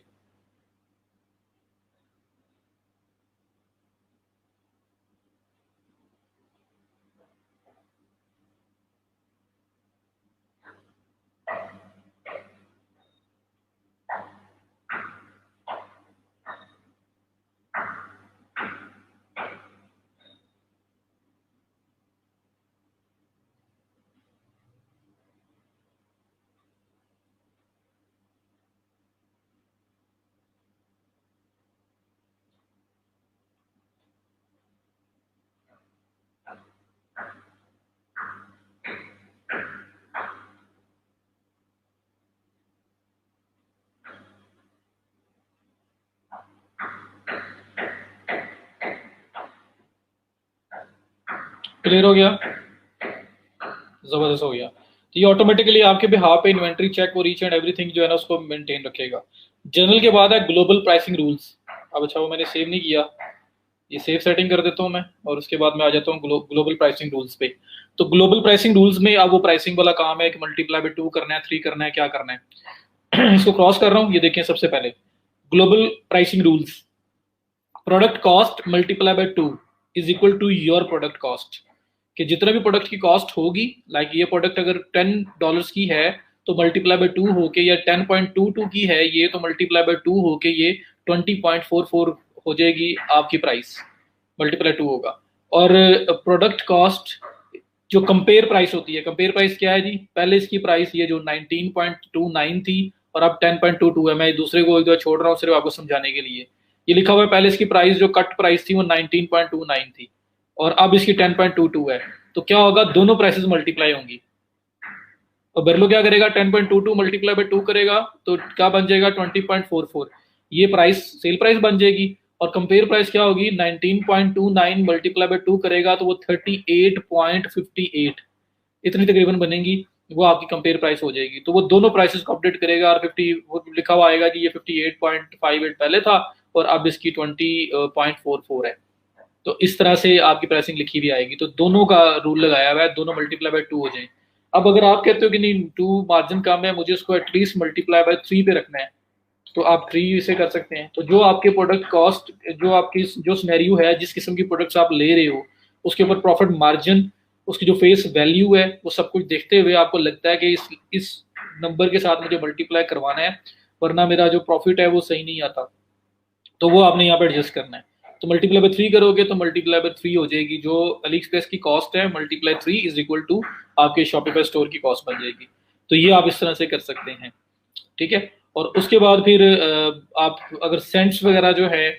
क्लियर हो गया, जबरदस्त हो गया। तो ये ऑटोमेटिकली आपके बिहाफ पे इन्वेंट्री चेक और ईच एंड एवरीथिंग जो है ना उसको मेंटेन रखेगा। जनरल के बाद है ग्लोबल प्राइसिंग रूल्स। अब अच्छा वो मैंने सेव नहीं किया, ये सेव सेटिंग कर देता हूँ मैं, और उसके बाद मैं आ जाता हूँ ग्लोबल प्राइसिंग रूल्स पे। तो ग्लोबल प्राइसिंग रूल्स में अब वो प्राइसिंग वाला काम है कि मल्टीप्लाई बाय 2 करना है, 3 करना है, क्या करना है। इसको क्रॉस कर रहा हूँ, ये देखें सबसे पहले global pricing rules, product cost multiply by 2 is equal to your product cost. कि जितना भी प्रोडक्ट की कॉस्ट होगी, लाइक ये प्रोडक्ट अगर $10 की है तो मल्टीप्लाई बाय 2 होके, या 10.22 की है ये, तो मल्टीप्लाई बाय 2 होके ये 20.44 हो जाएगी आपकी प्राइस, मल्टीप्लाई 2 होगा। और प्रोडक्ट कॉस्ट जो कंपेयर प्राइस होती है, कंपेयर प्राइस क्या है जी, पहले इसकी प्राइस ये जो 19.29 थी और अब 10.22 है, मैं दूसरे को इधर छोड़ रहा हूँ सिर्फ आपको समझाने के लिए। ये लिखा हुआ है पहले इसकी प्राइस जो कट प्राइस थी वो 19.29 थी और अब इसकी 10.22 है, तो क्या होगा, दोनों प्राइसेस मल्टीप्लाई होंगी। और बेरलो क्या करेगा, 10.22 मल्टीप्लाई बाय 2 करेगा तो क्या बन जाएगा, 20.44, ये प्राइस सेल प्राइस बन जाएगी। और कंपेयर प्राइस क्या होगी, 19.29 मल्टीप्लाई बाय 2 करेगा तो वो 38.58 इतनी तकरीबन बनेगी, वो आपकी कंपेयर प्राइस हो जाएगी। तो वो दोनों प्राइसेस को अपडेट करेगा, और 50 वो लिखा हुआ आएगा कि ये 58.58 पहले था और अब इसकी 20.44 है। तो इस तरह से आपकी प्राइसिंग लिखी हुई आएगी। तो दोनों का रूल लगाया हुआ है, दोनों मल्टीप्लाई बाय 2 हो जाए। अब अगर आप कहते हो कि नहीं 2 मार्जिन कम है, मुझे उसको एटलीस्ट मल्टीप्लाई बाय 3 पे रखना है, तो आप 3 से कर सकते हैं। तो जो आपके प्रोडक्ट कॉस्ट, जो आपकी जो सिनेरियो है, जिस किस्म की प्रोडक्ट्स आप ले रहे हो, उसके ऊपर प्रॉफिट मार्जिन, उसकी जो फेस वैल्यू है, वो सब कुछ देखते हुए आपको लगता है कि इस नंबर के साथ मुझे मल्टीप्लाई करवाना है, वरना मेरा जो प्रॉफिट है वो सही नहीं आता, तो वो आपने यहाँ पे एडजस्ट करना है। तो मल्टीप्लाई बाय 3 करोगे तो मल्टीप्लाई बाय 3 हो जाएगी, जो अली एक्सप्रेस की कॉस्ट है मल्टीप्लाई 3 इज इक्वल टू आपके शॉपिफाई स्टोर की कॉस्ट बन जाएगी। तो ये आप इस तरह से कर सकते हैं। ठीक है। और उसके बाद फिर आप अगर सेंट्स वगैरह जो है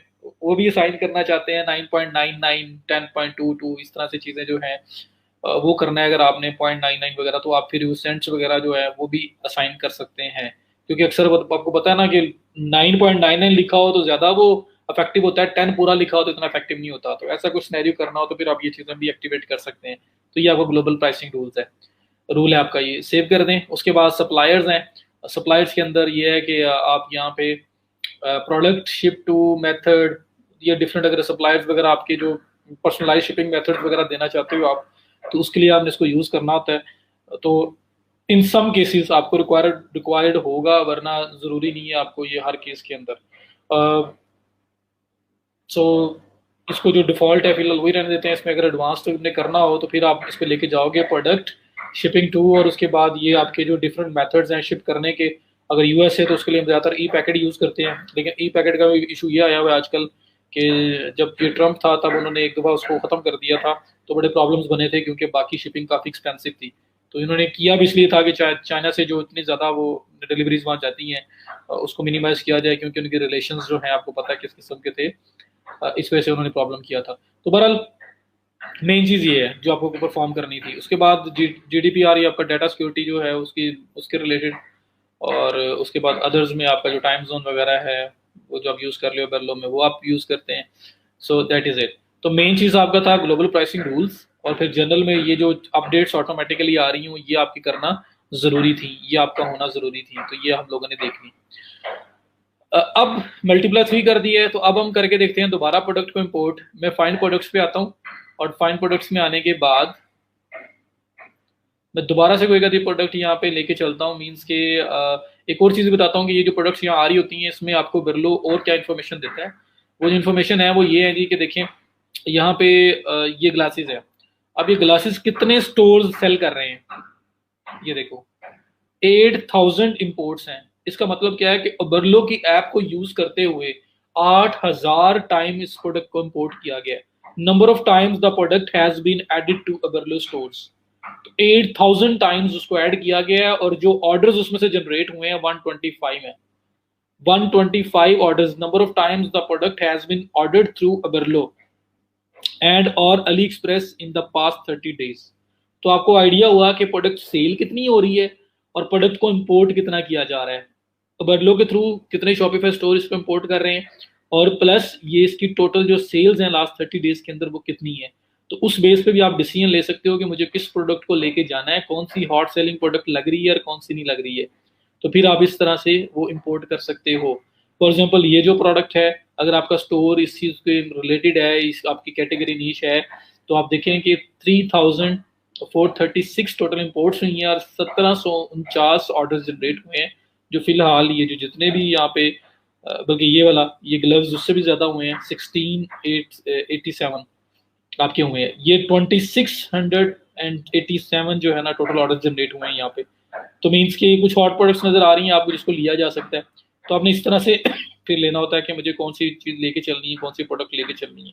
वो भी असाइन करना चाहते हैं, 9.99 10.22 इस तरह से चीज़ें जो है वो करना है अगर आपने 0.99 वगैरह, तो आप फिर सेंट्स वगैरह जो है वो भी असाइन कर सकते हैं। क्योंकि अक्सर आपको पता है ना कि 9.99 लिखा हो तो ज़्यादा वो इफेक्टिव होता है, 10 पूरा लिखा हो तो इतना इफेक्टिव नहीं होता। तो ऐसा कुछ सिनेरियो करना हो तो फिर आप ये चीज़ें भी एक्टिवेट कर सकते हैं। तो ये आपका ग्लोबल प्राइसिंग रूल है आपका, ये सेव कर दें। उसके बाद सप्लायर्स हैं, सप्लायर्स के अंदर ये है कि आप यहाँ पे प्रोडक्ट शिप टू मेथड या डिफरेंट अगर सप्लायर्स वगैरह आपके जो पर्सनलाइज शिपिंग मेथड वगैरह देना चाहते हो आप, तो उसके लिए आपने इसको यूज़ करना होता है। तो इन सम केसेस आपको रिक्वायर्ड होगा, वरना ज़रूरी नहीं है आपको ये हर केस के अंदर। सो इसको जो डिफ़ॉल्ट है फिलहाल वही रहने देते हैं। इसमें अगर एडवांस तो आपने करना हो तो फिर आप इस पर लेके जाओगे प्रोडक्ट शिपिंग टू, और उसके बाद ये आपके जो डिफरेंट मेथड्स हैं शिप करने के। अगर यूएस है तो उसके लिए हम ज़्यादातर ई पैकेट यूज़ करते हैं, लेकिन ई पैकेट का इशू ये आया हुआ है आजकल कि जब ये ट्रम्प था तब उन्होंने एक दफ़ा उसको ख़त्म कर दिया था, तो बड़े प्रॉब्लम्स बने थे क्योंकि बाकी शिपिंग काफ़ी एक्सपेंसिव थी। तो इन्होंने किया भी इसलिए था कि चाइना से जो इतनी ज़्यादा वो डिलीवरीज वहाँ जाती हैं उसको मिनिमाइज़ किया जाए, क्योंकि उनके रिलेशंस जो हैं आपको पता है किस किस्म के थे। इस वजह से उन्होंने प्रॉब्लम किया था। तो बहरहाल मेन चीज़ ये है जो आपको परफॉर्म करनी थी। उसके बाद GDPR ये आपका डाटा सिक्योरिटी जो है उसके रिलेटेड, और उसके बाद अदर्स में आपका जो टाइम जोन वगैरह है वो जो आप यूज़ कर रहे हो बेरलो में वो आप यूज़ करते हैं। So that is it. तो मेन चीज़ आपका था ग्लोबल प्राइसिंग रूल्स, और फिर जनरल में ये जो अपडेट्स ऑटोमेटिकली आ रही हूँ ये आपकी करना ज़रूरी थी, ये आपका होना ज़रूरी थी, तो ये हम लोगों ने देख ली। अब मल्टीप्लाई 3 कर दिया है, तो अब हम करके देखते हैं दोबारा प्रोडक्ट को इंपोर्ट। मैं फाइंड प्रोडक्ट्स पे आता हूँ, और फाइंड प्रोडक्ट्स में आने के बाद मैं दोबारा से कोई का प्रोडक्ट यहाँ पे लेके चलता हूँ। मीन्स के एक और चीज़ बताता हूँ कि ये जो प्रोडक्ट्स यहाँ आ रही होती हैं इसमें आपको बिरलो और क्या इन्फॉर्मेशन देता है। वो जो इन्फॉर्मेशन है वो ये है जी कि देखें यहाँ पे ये ग्लासेस है। अब ये ग्लासेस कितने स्टोर्स सेल कर रहे हैं, ये देखो 8000 इंपोर्ट्स हैं। इसका मतलब क्या है कि बिरलो की ऐप को यूज करते हुए 8000 टाइम इस प्रोडक्ट को इंपोर्ट किया गया है। Number of times the product has been added to Birlo stores, तो 8000 टाइम्स उसको ऐड किया गया है, और जो ऑर्डर्स उसमें से जनरेट हुए हैं 125 है। 125 orders, number of times the product has been ordered through Birlo and और AliExpress in the past 30 days. तो आपको आइडिया हुआ कि प्रोडक्ट सेल कितनी हो रही है और प्रोडक्ट को इंपोर्ट कितना किया जा रहा है। बिरलो के थ्रू कितने शॉपिफाई स्टोर इसको इंपोर्ट कर रहे हैं, और प्लस ये इसकी टोटल जो सेल्स हैं लास्ट 30 डेज के अंदर वो कितनी है। तो उस बेस पे भी आप डिसीजन ले सकते हो कि मुझे किस प्रोडक्ट को लेके जाना है, कौन सी हॉट सेलिंग प्रोडक्ट लग रही है और कौन सी नहीं लग रही है। तो फिर आप इस तरह से वो इंपोर्ट कर सकते हो। फॉर एग्जाम्पल ये जो प्रोडक्ट है, अगर आपका स्टोर इस चीज़ के रिलेटेड है, इस आपकी कैटेगरी नीश है, तो आप देखें कि 3436 टोटल इंपोर्ट्स हुई हैं और 1749 ऑर्डर जनरेट हुए हैं। जो फिलहाल ये जो जितने भी यहाँ पे बल्कि ये वाला ये ग्लव्स उससे भी ज़्यादा हुए हैं, 1687 आपके हुए हैं। ये 2687 जो है ना टोटल ऑर्डर जनरेट हुए हैं यहाँ पे। तो मीन्स कि कुछ हॉट प्रोडक्ट्स नज़र आ रही हैं आपको जिसको लिया जा सकता है। तो आपने इस तरह से फिर लेना होता है कि मुझे कौन सी चीज़ लेके चलनी है, कौन सी प्रोडक्ट लेके चलनी है,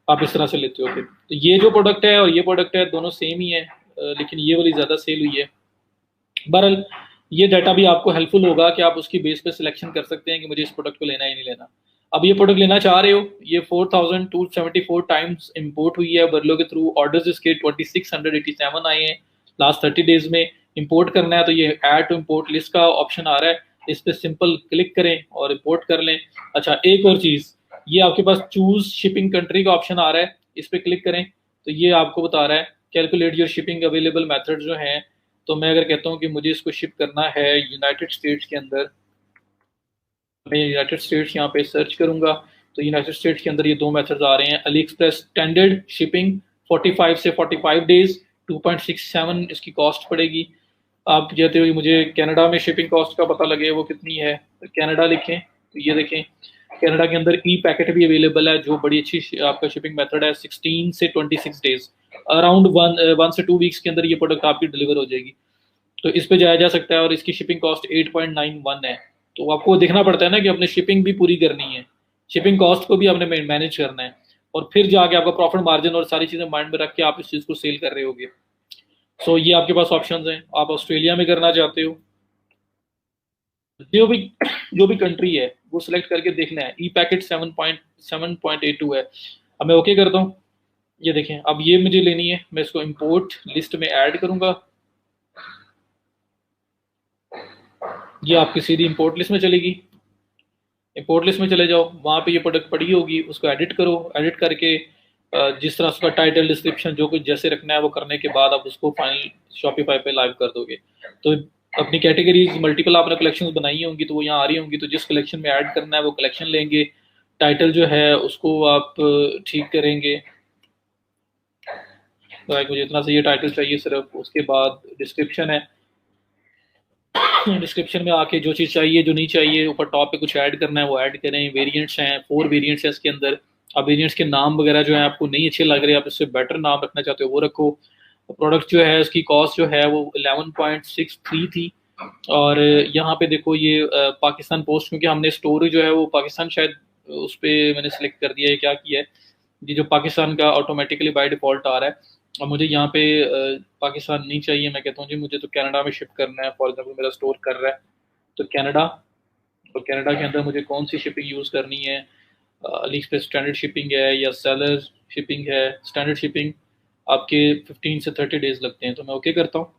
आप इस तरह से लेते हो फिर। तो ये जो प्रोडक्ट है और ये प्रोडक्ट है दोनों सेम ही है, लेकिन ये वाली ज़्यादा सेल हुई है। बहरहाल ये डाटा भी आपको हेल्पफुल होगा कि आप उसकी बेस पे सिलेक्शन कर सकते हैं कि मुझे इस प्रोडक्ट को लेना ही नहीं लेना। अब ये प्रोडक्ट लेना चाह रहे हो, ये 4274 टाइम्स इंपोर्ट हुई है बिरलो के थ्रू। ऑर्डर्स इसके 2687 आए हैं लास्ट 30 डेज में। इंपोर्ट करना है तो ये ऐड टू इंपोर्ट लिस्ट का ऑप्शन आ रहा है, इस पर सिंपल क्लिक करें और इंपोर्ट कर लें। अच्छा, एक और चीज़, ये आपके पास चूज शिपिंग कंट्री का ऑप्शन आ रहा है, इस पर क्लिक करें तो ये आपको बता रहा है calculate your shipping available method जो हैं। तो मैं अगर कहता हूँ कि मुझे इसको शिप करना है यूनाइटेड स्टेट्स के अंदर, मैं यूनाइटेड स्टेट्स यहाँ पे सर्च करूंगा तो यूनाइटेड स्टेट्स के अंदर ये दो मेथड्स आ रहे हैं। अली एक्सप्रेस स्टैंडर्ड शिपिंग 45 से 45 डेज 2.67 इसकी कॉस्ट पड़ेगी। आप कहते हो मुझे कनाडा में शिपिंग कॉस्ट का पता लगे वो कितनी है, तो कनाडा लिखें तो ये देखें कनाडा के अंदर ई पैकेट भी अवेलेबल है जो बड़ी अच्छी आपका शिपिंग मेथड है। 16 से 26 डेज, अराउंड 1 से 2 वीक्स के अंदर ये प्रोडक्ट आपकी डिलीवर हो जाएगी। तो इस पे जाया जा सकता है, और इसकी शिपिंग कॉस्ट 8.91 है। तो आपको देखना पड़ता है ना कि अपने शिपिंग भी पूरी करनी है, शिपिंग कॉस्ट को भी आपने मैनेज करना है, और फिर जाके आपका प्रॉफिट मार्जिन और सारी चीज़ें माइंड में रख के आप इस चीज़ को सेल कर रहे होगे। सो ये आपके पास ऑप्शंस हैं। आप ऑस्ट्रेलिया में करना चाहते हो, जो भी कंट्री है वो सिलेक्ट करके देखना है। ई पैकेट 7.82 है। अब मैं ओके करता हूँ। ये देखें अब ये मुझे लेनी है, मैं इसको इंपोर्ट लिस्ट में ऐड करूंगा। ये आपकी सीधी इंपोर्ट लिस्ट में चलेगी। इंपोर्ट लिस्ट में चले जाओ, वहाँ पे ये प्रोडक्ट पड़ी होगी, उसको एडिट करो। एडिट करके जिस तरह उसका टाइटल डिस्क्रिप्शन जो कुछ जैसे रखना है वो करने के बाद आप उसको फाइनल शॉपिफाई पे लाइव कर दोगे। तो अपनी कैटेगरीज मल्टीपल आपने कलेक्शंस बनाई होंगी तो वो यहाँ आ रही होंगी, तो जिस कलेक्शन में ऐड करना है वो कलेक्शन लेंगे। टाइटल जो है उसको आप ठीक करेंगे, तो मुझे इतना सा ये टाइटल चाहिए सिर्फ। उसके बाद डिस्क्रिप्शन है, डिस्क्रिप्शन में आके जो चीज़ चाहिए जो नहीं चाहिए ऊपर टॉप पे कुछ ऐड करना है वो ऐड करें। वेरिएंट्स हैं, 4 वेरिएंट्स हैं इसके अंदर। अब वेरिएंट्स के नाम वगैरह जो है आपको नहीं अच्छे लग रहे, आप इससे बेटर नाम रखना चाहते हो वो रखो। प्रोडक्ट जो है उसकी कॉस्ट जो है वो 11.63 थी। और यहाँ पे देखो ये पाकिस्तान पोस्ट, क्योंकि हमने स्टोर जो है वो पाकिस्तान शायद उस पर मैंने सेलेक्ट कर दिया है, क्या किया है ये जो पाकिस्तान का ऑटोमेटिकली बाय डिफ़ॉल्ट आ रहा है। और मुझे यहाँ पे पाकिस्तान नहीं चाहिए, मैं कहता हूँ जी मुझे तो कनाडा में शिफ्ट करना है। फॉर एग्जांपल मेरा स्टोर कर रहा है तो कनाडा, और कनाडा के अंदर मुझे कौन सी शिपिंग यूज़ करनी है, अली एक्सप्रेस स्टैंडर्ड शिपिंग है या सेलर शिपिंग है। स्टैंडर्ड शिपिंग आपके 15 से 30 डेज लगते हैं, तो मैं ओके करता हूँ।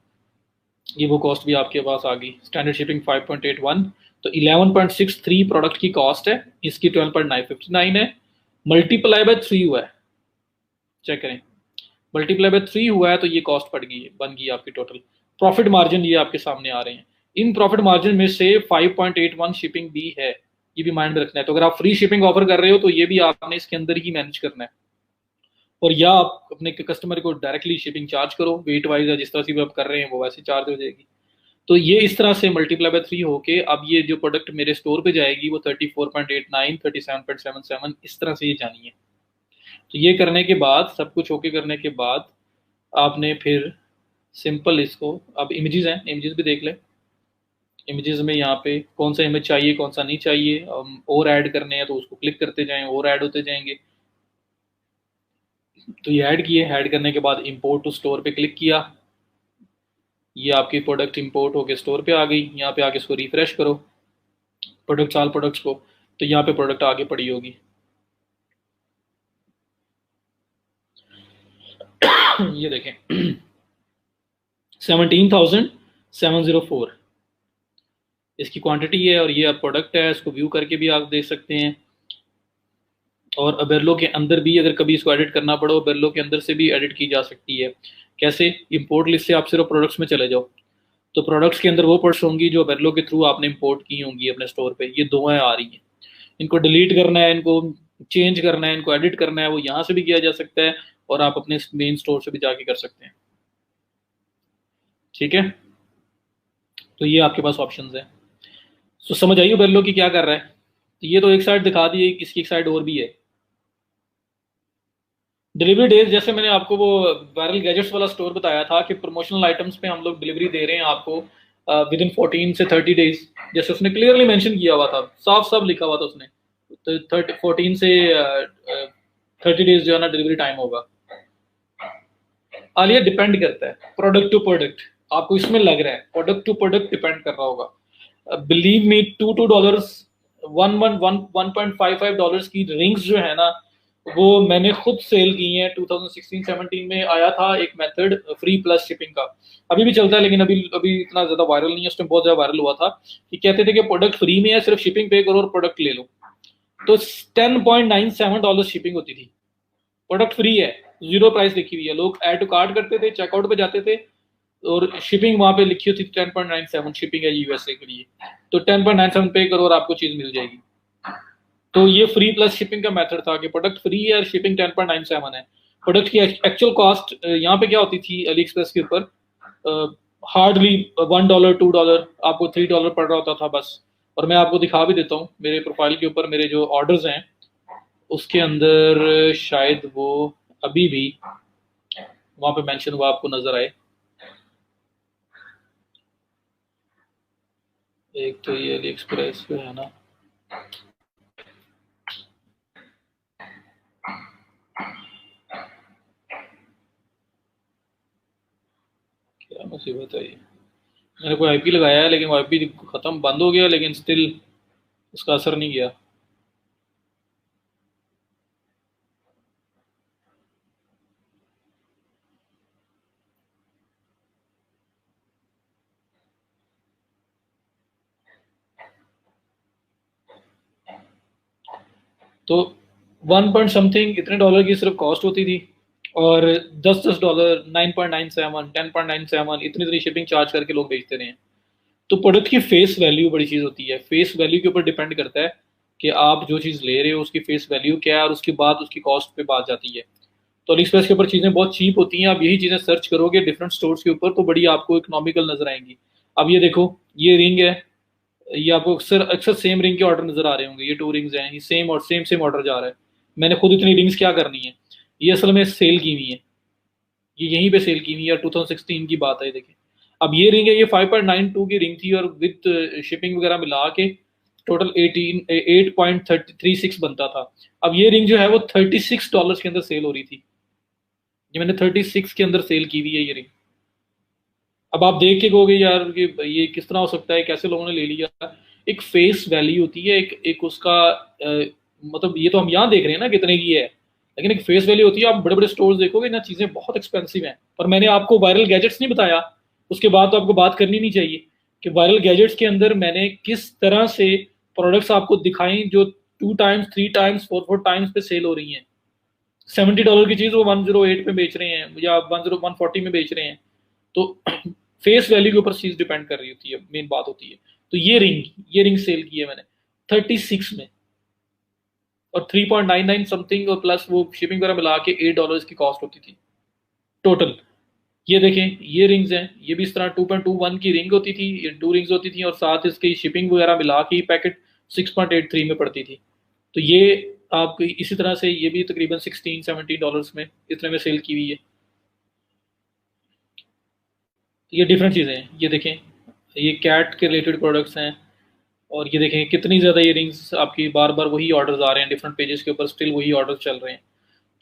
ये वो कॉस्ट भी आपके पास आ गई, स्टैंडर्ड शिपिंग 5.81, तो 11.63 प्रोडक्ट की कॉस्ट है, इसकी 12.959 है। मल्टीप्लाई बाय 3 हुआ है, चेक करें, मल्टीप्लाई बाय 3 हुआ है तो ये कॉस्ट पड़ गई है, बन गई आपकी टोटल। प्रॉफिट मार्जिन ये आपके सामने आ रहे हैं। इन प्रॉफिट मार्जिन में से 5.81 शिपिंग भी है, ये भी माइंड में रखना है। तो अगर आप फ्री शिपिंग ऑफर कर रहे हो तो ये भी आपने इसके अंदर ही मैनेज करना है। और या आप अपने कस्टमर को डायरेक्टली शिपिंग चार्ज करो, वेट वाइज या जिस तरह से भी आप कर रहे हैं वो वैसे चार्ज हो जाएगी। तो ये इस तरह से मल्टीप्लाई बाय 3 होके अब ये जो प्रोडक्ट मेरे स्टोर पे जाएगी वो 34.89, 37.77 इस तरह से ये जानी है। तो ये करने के बाद, सब कुछ ओके करने के बाद, आपने फिर सिंपल इसको, अब इमेजेस हैं, इमेजेस भी देख लें। इमेजेस में यहाँ पे कौन सा इमेज चाहिए कौन सा नहीं चाहिए, और ऐड करने हैं तो उसको क्लिक करते जाएं, और ऐड होते जाएंगे। तो ये ऐड किए, ऐड करने के बाद इंपोर्ट टू स्टोर पे क्लिक किया, ये आपकी प्रोडक्ट इंपोर्ट होके स्टोर पे आ गई। यहाँ पे आके इसको रिफ्रेश करो प्रोडक्ट्स, ऑल प्रोडक्ट्स को, तो यहाँ पे प्रोडक्ट आगे पड़ी होगी। ये देखें 17,704 इसकी क्वांटिटी है, और ये अब प्रोडक्ट है, इसको व्यू करके भी आप देख सकते हैं। और अबेरलो के अंदर भी अगर कभी इसको एडिट करना पड़ो, अबेरलो के अंदर से भी एडिट की जा सकती है। कैसे? इंपोर्ट लिस्ट से आप सिर्फ प्रोडक्ट्स में चले जाओ, तो प्रोडक्ट्स के अंदर वो प्रोडक्ट्स होंगी जो अबेरलो के थ्रू आपने इंपोर्ट की होंगी अपने स्टोर पे। ये दो आ रही हैं, इनको डिलीट करना है, इनको चेंज करना है, इनको एडिट करना है, वो यहाँ से भी किया जा सकता है और आप अपने मेन स्टोर से भी जाके कर सकते हैं। ठीक है, तो ये आपके पास ऑप्शंस हैं। तो समझ आइए अबेरलो की क्या कर रहा है। तो ये तो एक साइड दिखा दी है, इसकी एक साइड और भी है। डिलीवरी डेज, जैसे मैंने आपको वो वायरल गैजेट्स वाला स्टोर बताया था कि प्रमोशनल आइटम्स पे हम लोग डिलीवरी दे रहे हैं आपको विद इन 14 से 30 डेज, जैसे उसने क्लियरली मेंशन किया हुआ था, साफ साफ लिखा हुआ था उसने, तो 14 से 30 डेज जो है ना डिलीवरी टाइम होगा। आलिया डिपेंड करता है प्रोडक्ट टू प्रोडक्ट, आपको इसमें लग रहा है प्रोडक्ट टू प्रोडक्ट डिपेंड कर रहा होगा। बिलीव मी, $2 $1.55 की रिंग्स जो है ना वो मैंने खुद सेल की हैं। 2016-17 में आया था एक मेथड फ्री प्लस शिपिंग का, अभी भी चलता है लेकिन अभी अभी इतना ज्यादा वायरल नहीं है, उस टाइम बहुत ज्यादा वायरल हुआ था कि कहते थे कि प्रोडक्ट फ्री में है, सिर्फ शिपिंग पे करो और प्रोडक्ट ले लो। तो $10.97 शिपिंग होती थी, प्रोडक्ट फ्री है, जीरो प्राइस लिखी हुई है, लोग ऐड टू कार्ट करते थे, चेकआउट पे जाते थे और शिपिंग वहां पे लिखी होती थी 10.97 शिपिंग है यूएसए के लिए, तो 10.97 पे करो और आपको चीज मिल जाएगी। तो ये फ्री प्लस शिपिंग का मेथड था कि प्रोडक्ट फ्री है और शिपिंग 10.97 है। प्रोडक्ट की एक्चुअल कॉस्ट यहाँ पे क्या होती थी अली एक्सप्रेस के ऊपर, हार्डली $1 $2 आपको $3 पड़ रहा होता था बस। और मैं आपको दिखा भी देता हूँ मेरे प्रोफाइल के ऊपर, मेरे जो ऑर्डर्स हैं उसके अंदर शायद वो अभी भी वहां पे मेंशन हुआ आपको नजर आए। एक तो ये अली एक्सप्रेस पे है ना, क्या मुसीबत है ये, मैंने कोई आईपी लगाया है लेकिन वो आईपी खत्म बंद हो गया, लेकिन स्टिल उसका असर नहीं गया। तो 1 पॉइंट समथिंग इतने डॉलर की सिर्फ कॉस्ट होती थी, और $10 $9.97 $10.97 इतनी इतनी शिपिंग चार्ज करके लोग बेचते रहे हैं। तो प्रोडक्ट की फेस वैल्यू बड़ी चीज़ होती है। फेस वैल्यू के ऊपर डिपेंड करता है कि आप जो चीज़ ले रहे हो उसकी फेस वैल्यू क्या है, और उसके बाद उसकी कॉस्ट पे बात जाती है। तो अली एक्सप्रेस के ऊपर चीज़ें बहुत चीप होती हैं। आप यही चीज़ें सर्च करोगे डिफरेंट स्टोर्स के ऊपर तो बड़ी आपको इकोनॉमिकल नजर आएंगी। अब ये देखो, ये रिंग है, ये आपको अक्सर अक्सर सेम रिंग के ऑर्डर नजर आ रहे होंगे। ये 2 रिंग्स हैं, ये सेम और सेम ऑर्डर जा रहा है। मैंने खुद इतनी रिंग्स क्या करनी है, ये असल में सेल की हुई है, ये यहीं पे सेल की हुई है। 2016 की बात है, देखिए। अब ये रिंग है, ये 5.92 की रिंग थी, और विद शिपिंग वगैरह मिला के टोटल 8.36 बनता था। अब ये रिंग जो है वो $36 के अंदर सेल हो रही थी। ये मैंने 36 के अंदर सेल की हुई है ये रिंग। अब आप देख के कहोगे यार कि ये किस तरह हो सकता है, कैसे लोगों ने ले लिया। एक फेस वैल्यू होती है, एक एक उसका मतलब ये तो हम यहाँ देख रहे हैं ना कितने की है, लेकिन एक फेस वैल्यू होती है। आप बड़े बड़े स्टोर्स देखोगे ना, चीजें बहुत एक्सपेंसिव हैं। पर मैंने आपको वायरल गैजेट्स नहीं बताया, उसके बाद तो आपको बात करनी नहीं चाहिए कि वायरल गैजेट्स के अंदर मैंने किस तरह से प्रोडक्ट्स आपको दिखाई जो 2 टाइम्स 3 टाइम्स 4 टाइम्स पे सेल हो रही हैं। $70 की चीज वो 108 में बेच रहे हैं, या 140 में बेच रहे हैं। तो फेस वैल्यू के ऊपर चीज डिपेंड कर रही होती है, मेन बात होती है। तो ये रिंग सेल की है मैंने 36 में, और 3.99 समथिंग, और प्लस वो शिपिंग वगैरह मिला के $8 की कॉस्ट होती थी टोटल। ये देखें, ये रिंग्स हैं, ये भी इस तरह 2.21 की रिंग होती थी, ये 2 रिंग्स होती थी, और साथ इसकी शिपिंग वगैरह मिला के पैकेट 6.83 में पड़ती थी। तो ये आपको इसी तरह से ये भी तकरीबन $16-17 में इतने में सेल की हुई है। ये डिफरेंट चीज़ें हैं, ये देखें, ये कैट के रिलेटेड प्रोडक्ट्स हैं। और ये देखें कितनी ज़्यादा ये रिंग्स आपकी बार बार वही ऑर्डर्स आ रहे हैं डिफरेंट पेजेस के ऊपर, स्टिल वही ऑर्डर चल रहे हैं।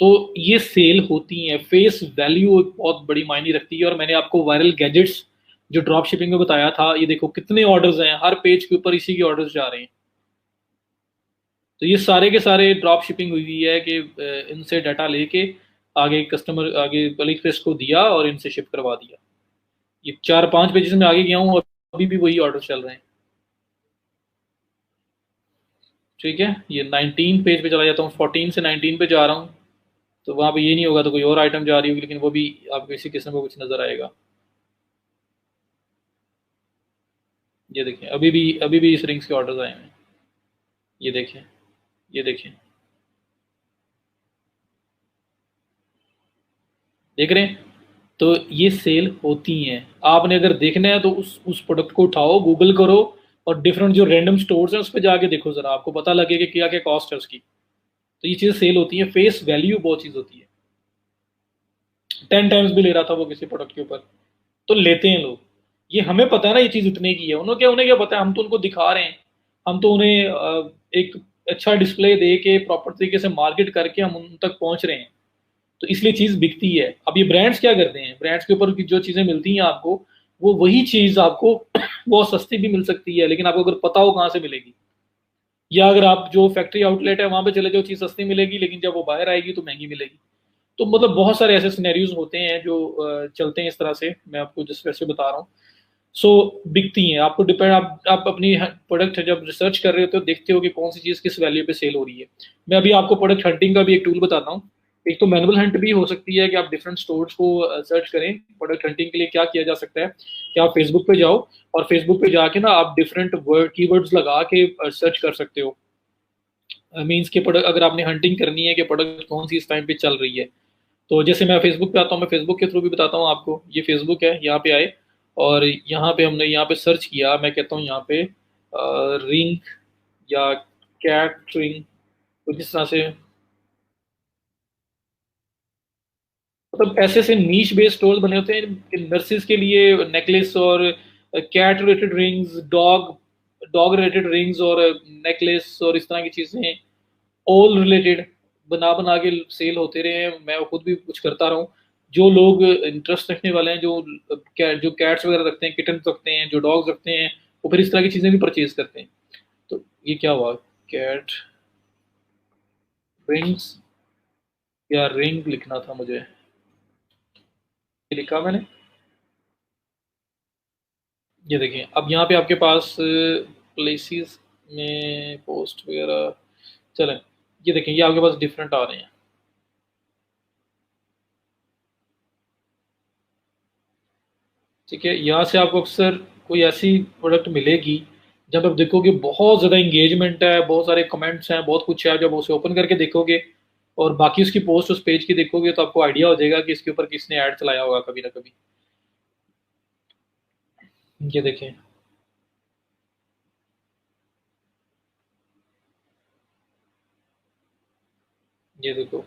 तो ये सेल होती हैं। फेस वैल्यू एक बहुत बड़ी मायने रखती है। और मैंने आपको वायरल गैजेट्स जो ड्रॉप शिपिंग में बताया था, ये देखो कितने ऑर्डर्स हैं, हर पेज के ऊपर इसी के ऑर्डर्स जा रहे हैं। तो ये सारे के सारे ड्रॉप शिपिंग हुई है कि इनसे डाटा लेके आगे कस्टमर आगे अली एक्सप्रेस को दिया और इनसे शिप करवा दिया। ये 4-5 पेजेस में आगे गया हूँ और अभी भी वही ऑर्डर चल रहे हैं। ठीक है, ये 19 पेज पे चला जाता हूँ, 14 से 19 पे जा रहा हूँ। तो वहाँ पे ये नहीं होगा तो कोई और आइटम जा रही होगी, लेकिन वो भी आपको इसी किस्म का कुछ नजर आएगा। ये देखें, अभी भी इस रिंग्स के ऑर्डर्स आए हैं। ये देखें, ये देखें, देख रहे हैं। तो ये सेल होती हैं। आपने अगर देखना है तो उस प्रोडक्ट को उठाओ, गूगल करो, और डिफरेंट जो रैंडम स्टोर्स हैं उस पर जाके देखो, जरा आपको पता लगे कि क्या क्या कॉस्ट है उसकी। तो ये चीज़ सेल होती है। फेस वैल्यू बहुत चीज़ होती है। 10 टाइम्स भी ले रहा था वो किसी प्रोडक्ट के ऊपर, तो लेते हैं लोग। ये हमें पता है ना ये चीज़ इतने की है, उन्हें क्या पता है, हम तो उनको दिखा रहे हैं। हम तो उन्हें एक अच्छा डिस्प्ले दे के प्रॉपर तरीके से मार्केट करके हम उन तक पहुंच रहे हैं। तो इसलिए चीज बिकती है। अब ये ब्रांड्स क्या करते हैं, ब्रांड्स के ऊपर की जो चीजें मिलती हैं आपको, वो वही चीज आपको बहुत सस्ती भी मिल सकती है, लेकिन आपको अगर पता हो कहाँ से मिलेगी। या अगर आप जो फैक्ट्री आउटलेट है वहां पे चले जाओ, चीज सस्ती मिलेगी, लेकिन जब वो बाहर आएगी तो महंगी मिलेगी। तो मतलब बहुत सारे ऐसे सिनेरियोज होते हैं जो चलते हैं इस तरह से, मैं आपको जिस वैसे बता रहा हूँ। सो बिकती हैं। आपको डिपेंड, आप अपनी प्रोडक्ट जब रिसर्च कर रहे होते हो देखते हो कि कौन सी चीज़ किस वैल्यू पे सेल हो रही है। मैं अभी आपको प्रोडक्ट हंटिंग का भी एक टूल बताता हूँ। एक तो मैनुअल हंट भी हो सकती है कि आप डिफरेंट स्टोर्स को सर्च करें। प्रोडक्ट हंटिंग के लिए क्या किया जा सकता है कि आप फेसबुक पे जाओ, और फेसबुक पे जाके ना आप डिफरेंट वर्ड कीवर्ड्स लगा के सर्च कर सकते हो। मीन्स के प्रोडक्ट अगर आपने हंटिंग करनी है कि प्रोडक्ट कौन सी इस टाइम पे चल रही है। तो जैसे मैं फेसबुक पे आता हूँ, मैं फेसबुक के थ्रू भी बताता हूँ आपको। ये फेसबुक है, यहाँ पे आए, और यहाँ पे हमने यहाँ पे सर्च किया। मैं कहता हूँ यहाँ पे रिंग या कैट रिंग, कुछ इस तरह से। मतलब ऐसे ऐसे नीच बेस्ड स्टोर्स बने होते हैं नर्सिस के लिए, नेकलेस और cat related rings, dog dog related rings और नेकलेस और इस तरह की चीजें, ऑल रिलेटेड बना बना के सेल होते रहे हैं। मैं खुद भी कुछ करता रहा हूँ। जो लोग इंटरेस्ट रखने वाले हैं, जो कैट्स वगैरह रखते हैं, किटन रखते हैं, जो डॉग्स रखते हैं, वो फिर इस तरह की चीजें भी परचेज करते हैं। तो ये क्या हुआ, कैट रिंग्स, या रिंग लिखना था मुझे, ये लिखा मैंने। ये देखिए, अब यहाँ पे आपके पास प्लेसेस में पोस्ट वगैरह चलें। ये देखें, ये आपके पास डिफरेंट आ रहे हैं। ठीक है, यहाँ से आपको अक्सर कोई ऐसी प्रोडक्ट मिलेगी जब आप देखोगे बहुत ज़्यादा इंगेजमेंट है, बहुत सारे कमेंट्स हैं, बहुत कुछ है, जब उसे ओपन करके देखोगे और बाकी उसकी पोस्ट उस पेज की देखोगे तो आपको आइडिया हो जाएगा कि इसके ऊपर किसने ऐड चलाया होगा कभी ना कभी। ये देखें, ये देखो।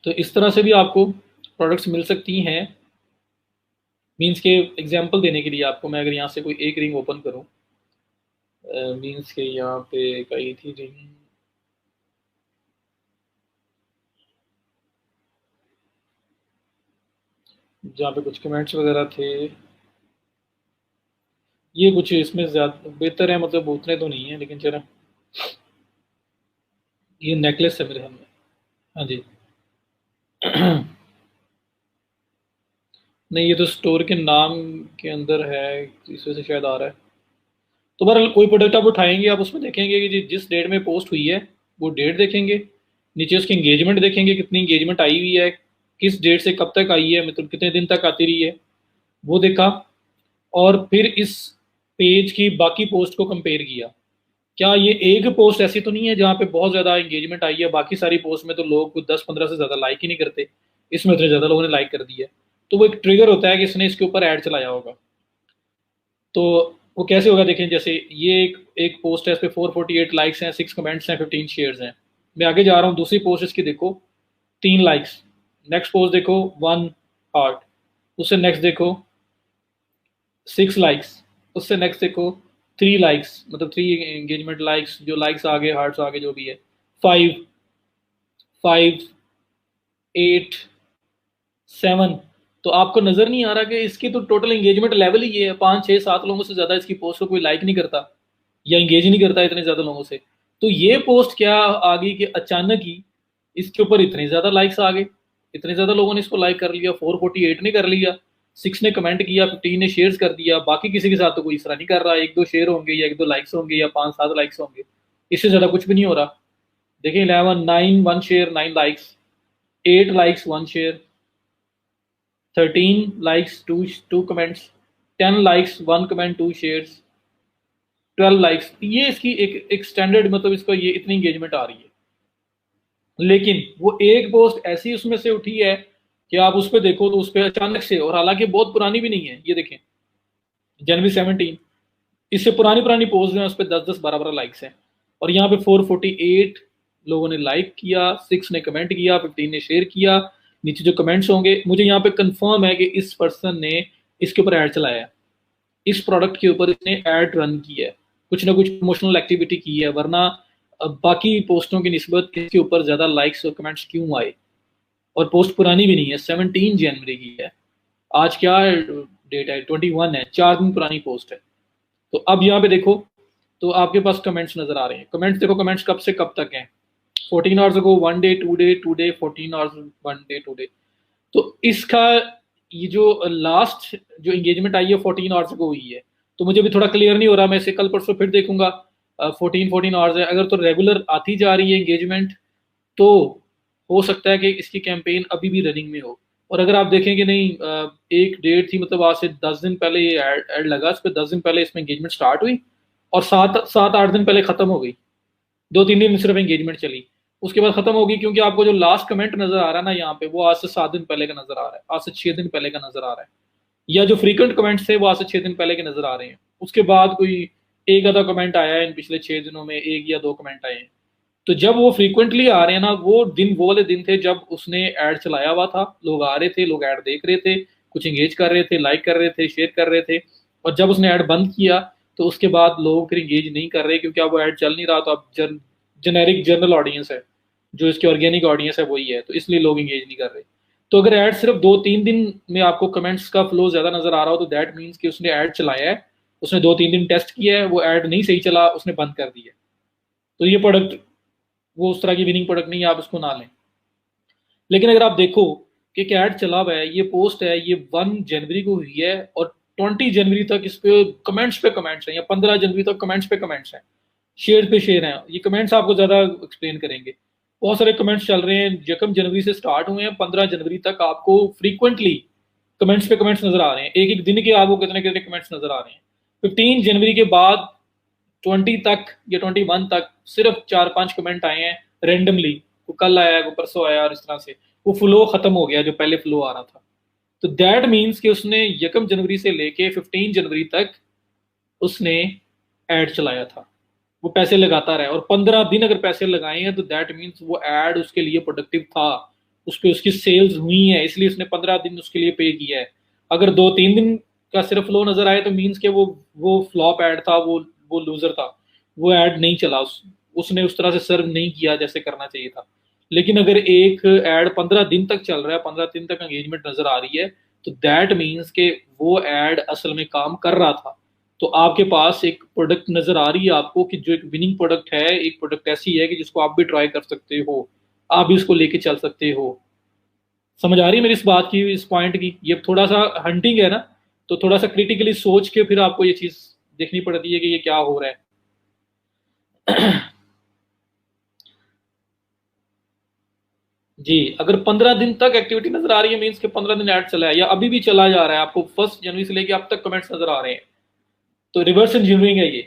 तो इस तरह से भी आपको प्रोडक्ट्स मिल सकती हैं। मीन्स के एग्जांपल देने के लिए आपको मैं अगर यहाँ से कोई एक रिंग ओपन करूँ, मीन्स के यहाँ पे कई थी रिंग, जहाँ पे कुछ कमेंट्स वगैरह थे, ये कुछ इसमें ज़्यादा बेहतर है, मतलब उतने तो नहीं है लेकिन चलो। ये नेकलेस है मेरे हाथ में। हाँ जी। नहीं, ये तो स्टोर के नाम के अंदर है, इस वजह से शायद आ रहा है। तो बहरहाल कोई प्रोडक्ट आप उठाएंगे, आप उसमें देखेंगे कि जिस डेट में पोस्ट हुई है वो डेट देखेंगे, नीचे उसकी इंगेजमेंट देखेंगे, कितनी इंगेजमेंट आई हुई है, किस डेट से कब तक आई है, मतलब कितने दिन तक आती रही है, वो देखा। और फिर इस पेज की बाकी पोस्ट को कंपेयर किया। क्या ये एक पोस्ट ऐसी तो नहीं है जहाँ पे बहुत ज़्यादा इंगेजमेंट आई है, बाकी सारी पोस्ट में तो लोग कुछ 10-15 से ज़्यादा लाइक ही नहीं करते, इसमें इतने ज़्यादा लोगों ने लाइक कर दिया। तो वो एक ट्रिगर होता है कि इसने इसके ऊपर ऐड चलाया होगा। तो वो कैसे होगा देखें, जैसे ये एक पोस्ट है, इस पर 448 लाइक्स हैं, 6 कमेंट्स हैं, 15 शेयर्स हैं। मैं आगे जा रहा हूँ, दूसरी पोस्ट इसकी देखो, 3 लाइक्स। नेक्स्ट पोस्ट देखो, 1 हार्ट। उससे नेक्स्ट देखो 6 लाइक्स। उससे नेक्स्ट देखो 3 लाइक्स, मतलब 3 एंगेजमेंट लाइक्स, जो लाइक्स आगे हार्ट्स आगे जो भी है, 5, 5, 8, 7। तो आपको नजर नहीं आ रहा कि इसकी तो टोटल एंगेजमेंट लेवल ही ये है, 5, 6, 7 लोगों से ज्यादा इसकी पोस्ट को कोई लाइक नहीं करता या एंगेज नहीं करता इतने ज्यादा लोगों से। तो ये पोस्ट क्या आ गई कि अचानक ही इसके ऊपर इतने ज्यादा लाइक्स आ गए, इतने ज्यादा लोगों ने इसको लाइक कर लिया, 448 ने कर लिया, 6 ने कमेंट किया, 15 ने शेयर कर दिया, बाकी किसी के साथ तो कोई इस तरह नहीं कर रहा, 1-2 शेयर होंगे या 1-2 लाइक्स होंगे या 5-7 लाइक्स होंगे, इससे ज्यादा कुछ भी नहीं हो रहा। देखिए 11, 9, 1 share, 9 likes, 8 likes, 1 share, 13 likes, 2 comments, 10 likes, 1 comment, 2 shares, 12 likes. ये इसकी एक स्टैंडर्ड, मतलब इसका ये इतनी एंगेजमेंट आ रही है। लेकिन वो एक पोस्ट ऐसी उसमें से उठी है कि आप उस पर देखो तो उस पर अचानक से, और हालांकि बहुत पुरानी भी नहीं है, ये देखें जनवरी 17, इससे पुरानी पुरानी पोस्ट जो है उस पर 10-10, 12-12 लाइक्स हैं। और यहाँ पे 448 लोगों ने लाइक किया, 6 ने कमेंट किया, 15 ने शेयर किया। नीचे जो कमेंट्स होंगे, मुझे यहाँ पे कंफर्म है कि इस पर्सन ने इसके ऊपर ऐड चलाया है, इस प्रोडक्ट के ऊपर इसने ऐड रन की है, कुछ ना कुछ प्रमोशनल एक्टिविटी की है, वरना बाकी पोस्टों की निस्बत इसके ऊपर ज्यादा लाइक्स और कमेंट्स क्यों आए। और पोस्ट पुरानी भी नहीं है, 17 जनवरी की है। आज क्या डेट है, 21 है, 4 दिन पुरानी पोस्ट है। तो अब यहाँ पे देखो, तो आपके पास कमेंट्स नजर आ रहे हैं, कमेंट्स देखो, कमेंट्स कब से कब तक हैं, 14 hours ago, 1 day, 2 day, 2 day, 14 hours, 1 day, 2 day. तो इसका ये जो लास्ट जो एंगेजमेंट आई है 14 आवर्स को हुई है। तो मुझे भी थोड़ा क्लियर नहीं हो रहा, मैं इसे कल परसों फिर देखूंगा। 14 आवर्स है, अगर तो रेगुलर आती जा रही है एंगेजमेंट, तो हो सकता है कि इसकी कैंपेन अभी भी रनिंग में हो। और अगर आप देखें कि नहीं, एक डेट थी, मतलब आज से 10 दिन पहले ये ऐड लगा, इस पर 10 दिन पहले इसमें एंगेजमेंट स्टार्ट हुई और 7-8 दिन पहले खत्म हो गई, 2-3 दिन सिर्फ एंगेजमेंट चली, उसके बाद खत्म होगी। क्योंकि आपको जो लास्ट कमेंट नजर आ रहा है ना यहाँ पे, वो आज से 7 दिन पहले का नजर आ रहा है, आज से 6 दिन पहले का नजर आ रहा है। या जो फ्रीक्वेंट कमेंट्स थे वो आज से 6 दिन पहले के नजर आ रहे हैं। उसके बाद कोई एक आधा कमेंट आया है इन पिछले 6 दिनों में, 1 या 2 कमेंट आए हैं। तो जब वो फ्रीक्वेंटली आ रहे हैं ना, वो दिन वो वाले दिन थे जब उसने ऐड चलाया हुआ था, लोग आ रहे थे, लोग ऐड देख रहे थे, कुछ एंगेज कर रहे थे, लाइक कर रहे थे, शेयर कर रहे थे। और जब उसने ऐड बंद किया तो उसके बाद लोग फिर एंगेज नहीं कर रहे, क्योंकि अब वो ऐड चल नहीं रहा। तो अब जेनेरिक जनरल ऑडियंस है, जो इसकी ऑर्गेनिक ऑडियंस है वही है, तो इसलिए लोग एंगेज नहीं कर रहे। तो अगर ऐड सिर्फ 2-3 दिन में आपको कमेंट्स का फ्लो ज्यादा नजर आ रहा हो, तो दैट मीन्स कि उसने ऐड चलाया है, उसने 2-3 दिन टेस्ट किया है, वो ऐड नहीं सही चला, उसने बंद कर दिया। तो ये प्रोडक्ट वो उस तरह की विनिंग प्रोडक्ट नहीं है, आप इसको ना लें। लेकिन अगर आप देखो कि क्या ऐड चला हुआ है, ये पोस्ट है, ये 1 जनवरी को हुई है और 20 जनवरी तक इस पे कमेंट्स हैं, या 15 जनवरी तक कमेंट्स पे कमेंट्स हैं, शेयर पे शेयर हैं। ये कमेंट्स आपको ज्यादा एक्सप्लेन करेंगे। बहुत सारे कमेंट्स चल रहे हैं, यकम जनवरी से स्टार्ट हुए हैं, 15 जनवरी तक आपको फ्रीक्वेंटली कमेंट्स पे कमेंट्स नजर आ रहे हैं। एक एक दिन के आपको कितने कितने कमेंट्स नजर आ रहे हैं। 15 जनवरी के बाद 20 तक या 21 तक सिर्फ 4-5 कमेंट आए हैं रेंडमली। वो कल आया, वो परसों आया, और इस तरह से वो फ्लो खत्म हो गया जो पहले फ्लो आ रहा था। तो दैट मीन्स कि उसने यकम जनवरी से लेके 15 जनवरी तक उसने एड चलाया था, वो पैसे लगाता रहा, और 15 दिन अगर पैसे लगाए हैं तो दैट मीन्स वो एड उसके लिए प्रोडक्टिव था, उस पर उसकी सेल्स हुई है, इसलिए उसने 15 दिन उसके लिए पे किया है। अगर 2-3 दिन का सिर्फ फ्लो नजर आए तो मीन्स के वो फ्लॉप एड था, वो लूजर था, वो एड नहीं चला, उसने उस तरह से सर्व नहीं किया जैसे करना चाहिए था। लेकिन अगर एक एड 15 दिन तक चल रहा है, 15 दिन तक एंगेजमेंट नजर आ रही है, तो दैट मीन्स के वो एड असल में काम कर रहा था। तो आपके पास एक प्रोडक्ट नजर आ रही है आपको कि जो एक विनिंग प्रोडक्ट है, एक प्रोडक्ट ऐसी है कि जिसको आप भी ट्राई कर सकते हो, आप भी उसको लेके चल सकते हो। समझ आ रही है मेरी इस बात की, इस पॉइंट की? ये थोड़ा सा हंटिंग है ना, तो थोड़ा सा क्रिटिकली सोच के फिर आपको ये चीज देखनी पड़ती है कि ये क्या हो रहा है। जी, अगर 15 दिन तक एक्टिविटी नजर आ रही है मीन्स के 15 दिन ऐड चला है या अभी भी चला जा रहा है, आपको 1 जनवरी से लेके अब तक कमेंट्स नजर आ रहे हैं, तो रिवर्स इंजीनियरिंग है ये।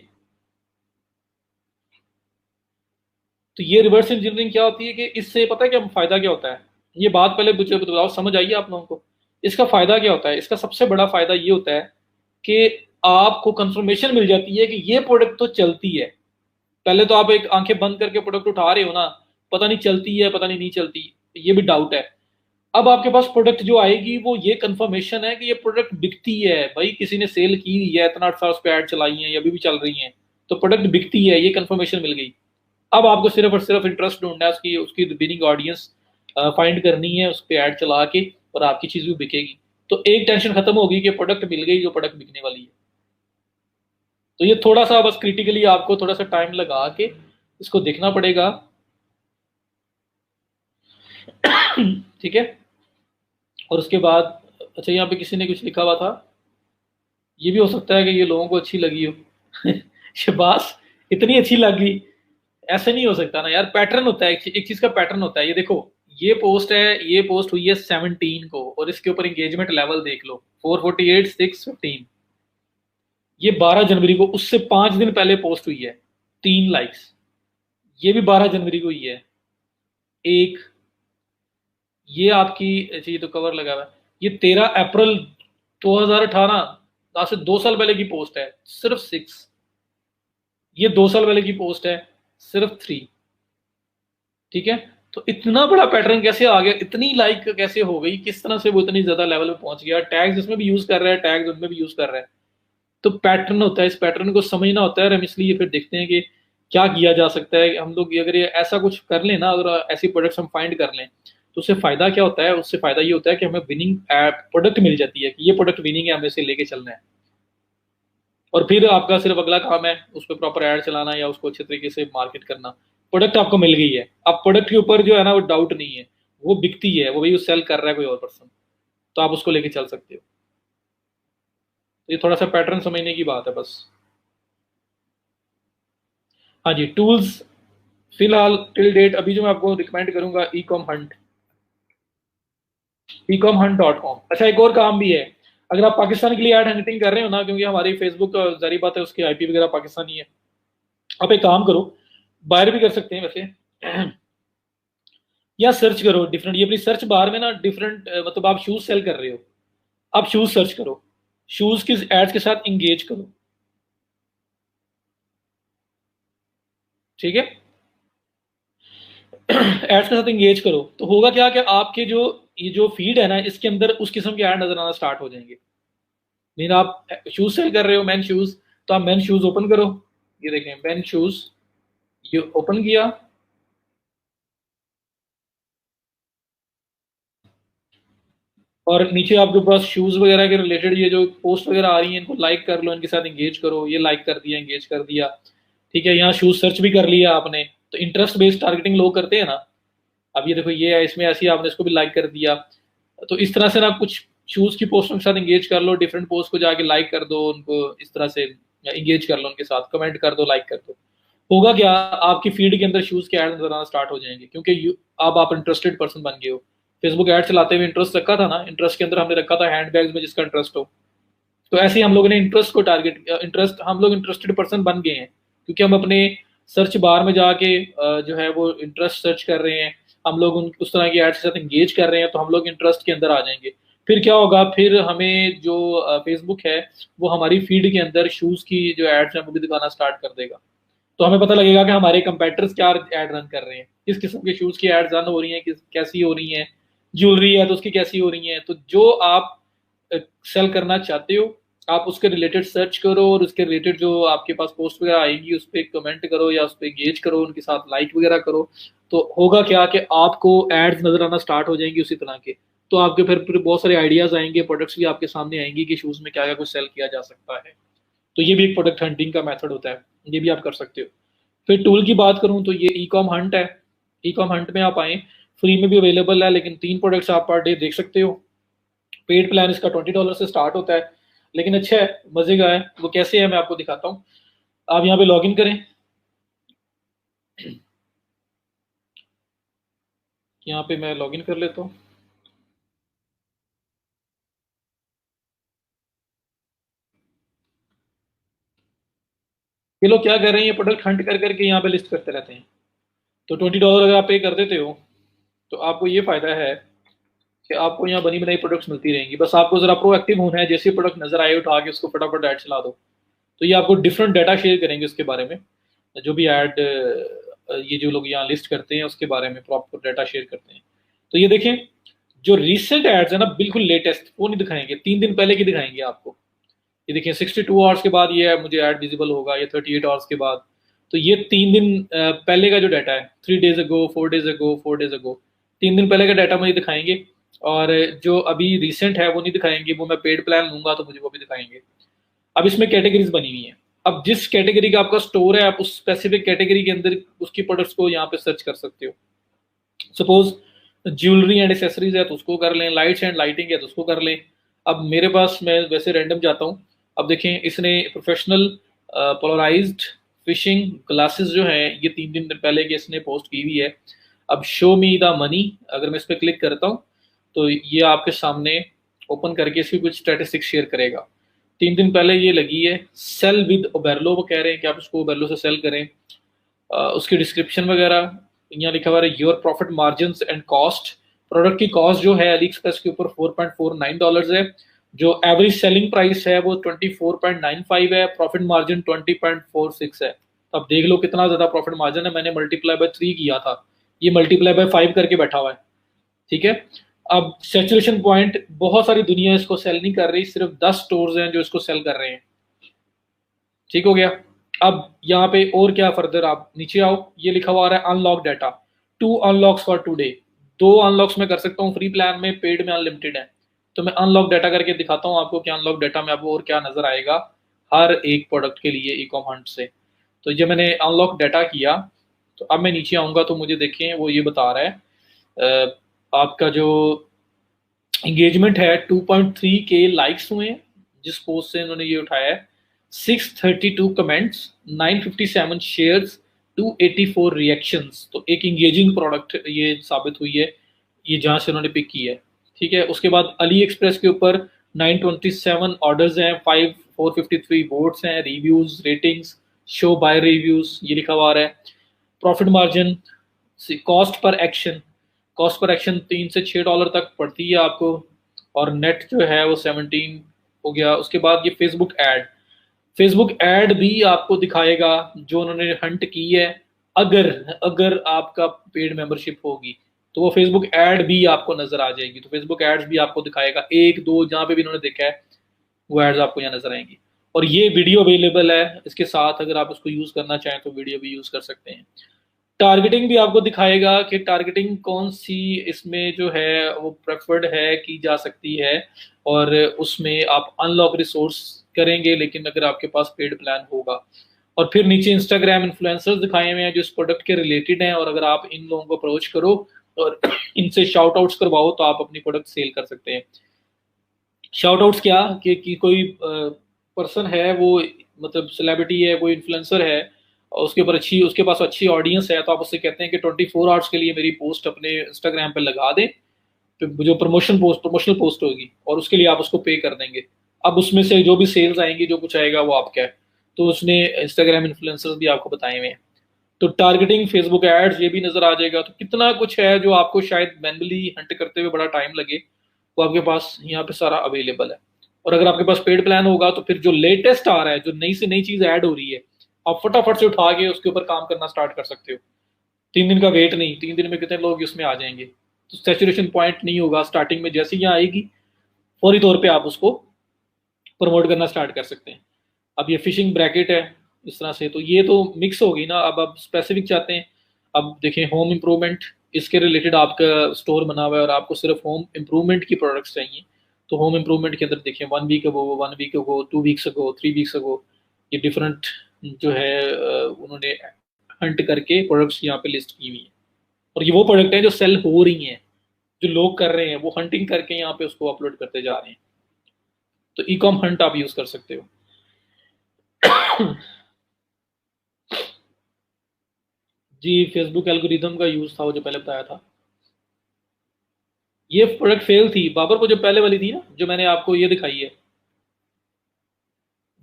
तो ये रिवर्स इंजीनियरिंग क्या होती है कि इससे पता है क्या फायदा क्या होता है? ये बात पहले मुझे बताओ, समझ आइए आप लोगों को। इसका फायदा क्या होता है? इसका सबसे बड़ा फायदा ये होता है कि आपको कंफर्मेशन मिल जाती है कि ये प्रोडक्ट तो चलती है। पहले तो आप एक आंखें बंद करके प्रोडक्ट उठा रहे हो ना, पता नहीं चलती है, पता नहीं चलती, ये भी डाउट है। अब आपके पास प्रोडक्ट जो आएगी वो ये कंफर्मेशन है कि ये प्रोडक्ट बिकती है, भाई किसी ने सेल की है, इतना अच्छा उस पर ऐड चलाई है, या अभी भी चल रही है, तो प्रोडक्ट बिकती है, ये कंफर्मेशन मिल गई। अब आपको सिर्फ और सिर्फ इंटरेस्ट ढूंढना है, उसकी उसकी बिनिंग ऑडियंस फाइंड करनी है, उस पर ऐड चला के, और आपकी चीज भी बिकेगी। तो एक टेंशन खत्म होगी कि प्रोडक्ट मिल गई, जो प्रोडक्ट बिकने वाली है। तो ये थोड़ा सा बस क्रिटिकली आपको थोड़ा सा टाइम लगा के इसको देखना पड़ेगा। ठीक है। और उसके बाद अच्छा, यहाँ पे किसी ने कुछ लिखा हुआ था, ये भी हो सकता है कि ये लोगों को अच्छी लगी हो। शबाश, इतनी अच्छी लगी? ऐसे नहीं हो सकता ना यार, पैटर्न होता है, एक चीज का पैटर्न होता है। ये देखो, ये पोस्ट है, ये पोस्ट हुई है 17 को, और इसके ऊपर एंगेजमेंट लेवल देख लो 448, 615। ये 12 जनवरी को, उससे 5 दिन पहले पोस्ट हुई है, 3 लाइक्स। ये भी 12 जनवरी को हुई है, एक। ये आपकी अच्छा, ये तो कवर लगा हुआ है, ये 13 अप्रैल 2018, आज से 2 साल पहले की पोस्ट है, सिर्फ 6। ये 2 साल पहले की पोस्ट है, सिर्फ 3। ठीक है। तो इतना बड़ा पैटर्न कैसे आ गया, इतनी लाइक कैसे हो गई, किस तरह से वो इतनी ज्यादा लेवल पे पहुंच गया? टैग्स इसमें भी यूज कर रहा है, टैग्स उनमें भी यूज कर रहा है। तो पैटर्न होता है, इस पैटर्न को समझना होता है, और हम इसलिए फिर देखते हैं कि क्या किया जा सकता है। हम लोग अगर ये ऐसा कुछ कर लें ना, अगर ऐसी प्रोडक्ट्स हम फाइंड कर लें, तो उससे फायदा क्या होता है? उससे फायदा ये होता है कि हमें विनिंग प्रोडक्ट मिल जाती है, कि ये प्रोडक्ट विनिंग है, हमें इसे लेके चलना है। और फिर आपका सिर्फ अगला काम है उस पर प्रॉपर ऐड चलाना, या उसको अच्छे तरीके से मार्केट करना। प्रोडक्ट आपको मिल गई है, अब प्रोडक्ट के ऊपर जो है ना, वो डाउट नहीं है, वो बिकती है, वो भाई सेल कर रहा है कोई और पर्सन, तो आप उसको लेके चल सकते हो। तो ये थोड़ा सा पैटर्न समझने की बात है बस। हाँ जी, टूल्स फिलहाल टिल डेट अभी जो मैं आपको रिकमेंड करूंगा, ecomhunt.com। अच्छा, एक और काम भी है, अगर आप पाकिस्तान के लिए एड हंटिंग कर रहे हो ना, क्योंकि हमारी फेसबुक जारी बात है, उसकी आईपी वगैरह पाकिस्तानी है, आप एक काम करो, बाहर भी कर सकते हैं वैसे। या सर्च करो डिफरेंट, ये अपनी सर्च बार में ना डिफरेंट, मतलब आप शूज सेल कर रहे हो, आप शूज सर्च करो, शूज की एड्स के साथ इंगेज करो। ठीक है। एड्स के साथ इंगेज करो, तो होगा क्या कि आपके जो ये जो फीड है ना, इसके अंदर उस किस्म के ऐड नजर आना स्टार्ट हो जाएंगे। मीन आप शूज सेल कर रहे हो, मैन शूज, तो आप मैन शूज ओपन करो, ये देखें मैन शूज, ये ओपन किया, और नीचे आपके पास शूज वगैरह के रिलेटेड ये जो पोस्ट वगैरह आ रही हैं, इनको लाइक कर लो, इनके साथ इंगेज करो। ये लाइक कर दिया, इंगेज कर दिया। ठीक है, यहाँ शूज सर्च भी कर लिया आपने, तो इंटरेस्ट बेस्ड टारगेटिंग लोग करते हैं ना। अब ये देखो, ये है, इसमें ऐसी आपने इसको भी लाइक कर दिया। तो इस तरह से ना कुछ शूज की पोस्टों के साथ इंगेज कर लो, डिफरेंट पोस्ट को जाके लाइक कर दो, उनको इस तरह से इंगेज कर लो, उनके साथ कमेंट कर दो, लाइक कर दो। होगा क्या, आपकी फीड के अंदर शूज के ऐड नजर आना स्टार्ट हो जाएंगे, क्योंकि अब आप इंटरेस्टेड पर्सन बन गए हो। फेसबुक ऐड चलाते हुए इंटरेस्ट रखा था ना, इंटरेस्ट के अंदर हमने रखा था हैंड बैग्स में जिसका इंटरेस्ट हो। तो ऐसे ही हम लोगों ने इंटरेस्ट को टारगेट, इंटरेस्ट, हम लोग इंटरेस्टेड पर्सन बन गए हैं, क्योंकि हम अपने सर्च बार में जाके जो है वो इंटरेस्ट सर्च कर रहे हैं, हम लोग उस तरह की एड्स के साथ इंगेज कर रहे हैं, तो हम लोग इंटरेस्ट के अंदर आ जाएंगे। फिर क्या होगा, फिर हमें जो फेसबुक है वो हमारी फीड के अंदर शूज की जो एड्स हैं वो भी दिखाना स्टार्ट कर देगा। तो हमें पता लगेगा कि हमारे कंपेटर्स क्या एड रन कर रहे हैं, किस किस्म के शूज की एड रन हो रही हैं, किस कैसी हो रही हैं। ज्वेलरी है तो उसकी कैसी हो रही है। तो जो आप सेल करना चाहते हो, आप उसके रिलेटेड सर्च करो, और उसके रिलेटेड जो आपके पास पोस्ट वगैरह आएंगी उस पर कमेंट करो या उस पर गेज करो, उनके साथ लाइक वगैरह करो। तो होगा क्या कि आपको एड्स नजर आना स्टार्ट हो जाएंगी उसी तरह के। तो आपके फिर बहुत सारे आइडियाज आएंगे, प्रोडक्ट्स भी आपके सामने आएंगी कि शूज में क्या क्या कुछ सेल किया जा सकता है। तो ये भी एक प्रोडक्ट हंटिंग का मेथड होता है, ये भी आप कर सकते हो। फिर टूल की बात करूं तो ये ई कॉम हंट है। ई कॉम हंट में आप आए, फ्री में भी अवेलेबल है, लेकिन 3 प्रोडक्ट्स आप पर डे देख सकते हो। पेड प्लान इसका $20 से स्टार्ट होता है, लेकिन अच्छा है, मजे का है। वो कैसे है मैं आपको दिखाता हूँ। आप यहाँ पे लॉग इन करें, यहाँ पे मैं लॉग इन कर लेता हूँ। ये लोग क्या कर रहे हैं, ये प्रोडक्ट हंट कर करके यहाँ पे लिस्ट करते रहते हैं। तो $20 अगर आप पे कर देते हो तो आपको ये फायदा है कि आपको यहाँ बनी बनाई प्रोडक्ट्स मिलती रहेंगी। बस आपको जरा प्रोएक्टिव होना है, जैसे प्रोडक्ट नजर आए उठा के उसको फटाफट ऐड चला दो। तो ये आपको डिफरेंट डाटा शेयर करेंगे उसके बारे में, जो भी ऐड ये जो लोग यहाँ लिस्ट करते हैं उसके बारे में प्रॉपर डाटा शेयर करते हैं। तो ये देखें, जो रिसेंट एड्स है ना, बिल्कुल लेटेस्ट वो नहीं दिखाएंगे, 3 दिन पहले की दिखाएंगे आपको। ये देखिए 62 आवर्स के बाद ये मुझे ऐड विजिबल होगा, या 38 आवर्स के बाद। तो ये 3 दिन पहले का जो डाटा है, 3 days अगो, 4 days अगो, 4 days अगो, 3 दिन पहले का डाटा मुझे दिखाएंगे। और जो अभी रिसेंट है वो नहीं दिखाएंगे, वो मैं पेड प्लान लूंगा तो मुझे वो भी दिखाएंगे। अब इसमें कैटेगरीज बनी हुई है। अब जिस कैटेगरी का आपका स्टोर है, आप उस स्पेसिफिक कैटेगरी के अंदर उसकी प्रोडक्ट्स को यहाँ पे सर्च कर सकते हो। सपोज ज्वेलरी एंड एसेसरीज है तो उसको कर लें, लाइट्स एंड लाइटिंग है तो उसको कर लें। अब मेरे पास, मैं वैसे रैंडम जाता हूँ। अब देखें, इसने प्रोफेशनल पोलराइज्ड फिशिंग ग्लासेस जो हैं ये 3 दिन पहले की इसने पोस्ट की हुई है। अब शो मी द मनी, अगर मैं इस पर क्लिक करता हूँ तो ये आपके सामने ओपन करके इसकी कुछ स्टैटिस्टिक्स शेयर करेगा। 3 दिन पहले ये लगी है, सेल विद ओबेरलो, वो कह रहे हैं कि आप उसको ओबेरलो से सेल करें। उसकी डिस्क्रिप्शन वगैरह यहाँ लिखा हुआ है, your profit margin and cost. Product की कॉस्ट जो है अली एक्सप्रेस के ऊपर $4.49 है। जो एवरेज सेलिंग प्राइस है वो 24.95 है, प्रॉफिट मार्जिन 20.46 है। तो अब देख लो कितना ज्यादा प्रॉफिट मार्जिन है, मैंने मल्टीप्लाई बाय 3 किया था, ये मल्टीप्लाई बाय 5 करके बैठा हुआ है। ठीक है। अब सेचुरेशन पॉइंट, बहुत सारी दुनिया इसको सेल नहीं कर रही, सिर्फ 10 स्टोर्स हैं जो इसको सेल कर रहे हैं। ठीक हो गया। अब यहाँ पे और क्या फर्दर, आप नीचे आओ, ये लिखा हुआ आ रहा है unlock data, 2 unlocks for today. 2 unlocks मैं कर सकता हूँ फ्री प्लान में, पेड में अनलिमिटेड है। तो मैं अनलॉक डाटा करके दिखाता हूँ आपको कि अनलॉक डाटा में आपको और क्या नजर आएगा हर एक प्रोडक्ट के लिए ई कॉम हंट से। तो जब मैंने अनलॉक डाटा किया तो अब मैं नीचे आऊंगा तो मुझे देखें वो ये बता रहा है आपका जो इंगेजमेंट है 2.3 के लाइक्स हुए हैं जिस पोस्ट से इन्होंने ये उठाया है, 632 कमेंट्स, 957 शेयर्स, 284 रिएक्शंस। तो एक इंगेजिंग प्रोडक्ट ये साबित हुई है, ये जहां से उन्होंने पिक की है। ठीक है। उसके बाद अली एक्सप्रेस के ऊपर 927 ऑर्डर्स हैं, 453 वोट्स हैं, reviews, ratings, show by reviews ये लिखा हुआ है। Profit margin, cost per action, cost per action $3 से $6 तक पड़ती है आपको, और नेट जो है वो 17 हो गया। उसके बाद ये फेसबुक ऐड, फेसबुक ऐड भी आपको दिखाएगा जो उन्होंने हंट की है। अगर अगर आपका पेड मेंबरशिप होगी तो वो फेसबुक ऐड भी आपको नजर आ जाएगी। तो फेसबुक एड्स भी आपको दिखाएगा, एक दो जहां पे भी इन्होंने देखा है वो एड्स आपको यहाँ नजर आएंगी। और ये वीडियो अवेलेबल है इसके साथ, अगर आप उसको यूज करना चाहें तो वीडियो भी यूज कर सकते हैं। टारगेटिंग भी आपको दिखाएगा कि टारगेटिंग कौन सी इसमें जो है वो प्रेफर्ड है की जा सकती है, और उसमें आप अनलॉक रिसोर्स करेंगे लेकिन अगर आपके पास पेड प्लान होगा। और फिर नीचे इंस्टाग्राम इन्फ्लुएंसर्स दिखाए हुए हैं जो इस प्रोडक्ट के रिलेटेड हैं, और अगर आप इन लोगों को अप्रोच करो और इनसे शाउट आउट्स करवाओ तो आप अपनी प्रोडक्ट सेल कर सकते हैं। शाउट आउट्स क्या कि कोई पर्सन है, वो मतलब सेलिब्रिटी है, कोई इन्फ्लुएंसर है, और उसके पास अच्छी ऑडियंस है, तो आप उससे कहते हैं कि 24 आवर्स के लिए मेरी पोस्ट अपने इंस्टाग्राम पे लगा दें, तो जो प्रमोशनल पोस्ट होगी, और उसके लिए आप उसको पे कर देंगे। अब उसमें से जो भी सेल्स आएंगी, जो कुछ आएगा वो आपका है। तो उसने इंस्टाग्राम इन्फ्लुएंसर्स भी आपको बताए हुए हैं, तो टारगेटिंग, फेसबुक एड्स, ये भी नजर आ जाएगा। तो कितना कुछ है जो आपको शायद मैनुअली हंट करते हुए बड़ा टाइम लगे, वो आपके पास यहाँ पे सारा अवेलेबल है। और अगर आपके पास पेड प्लान होगा, तो फिर जो लेटेस्ट आ रहा है, जो नई से नई चीज ऐड हो रही है, आप फटाफट से उठा के उसके ऊपर काम करना स्टार्ट कर सकते हो। 3 दिन का वेट नहीं, 3 दिन में कितने लोग उसमें आ जाएंगे। तो सेचुरेशन पॉइंट नहीं होगा स्टार्टिंग में, जैसे ही यहाँ आएगी फौरी तौर पे आप उसको प्रमोट करना स्टार्ट कर सकते हैं। अब ये फिशिंग ब्रैकेट है इस तरह से, तो ये तो मिक्स होगी ना। अब आप स्पेसिफिक चाहते हैं, अब देखें होम इम्प्रूवमेंट, इसके रिलेटेड आपका स्टोर बना हुआ है और आपको सिर्फ होम इम्प्रूवमेंट की प्रोडक्ट्स चाहिए, तो होम इम्प्रूवमेंट के अंदर देखें 1 week ago, 1 week ago, 2 weeks ago, 3 weeks ago, ये डिफरेंट जो है उन्होंने हंट करके प्रोडक्ट्स यहाँ पे लिस्ट की हुई है। और ये वो प्रोडक्ट है जो सेल हो रही हैं, जो लोग कर रहे हैं, वो हंटिंग करके यहाँ पे उसको अपलोड करते जा रहे हैं। तो ई कॉम हंट आप यूज कर सकते हो। जी, फेसबुक एल्गोरिदम का यूज था, वो जो पहले बताया था। ये प्रोडक्ट फेल थी बाबर को, जो पहले वाली थी ना, जो मैंने आपको ये दिखाई है,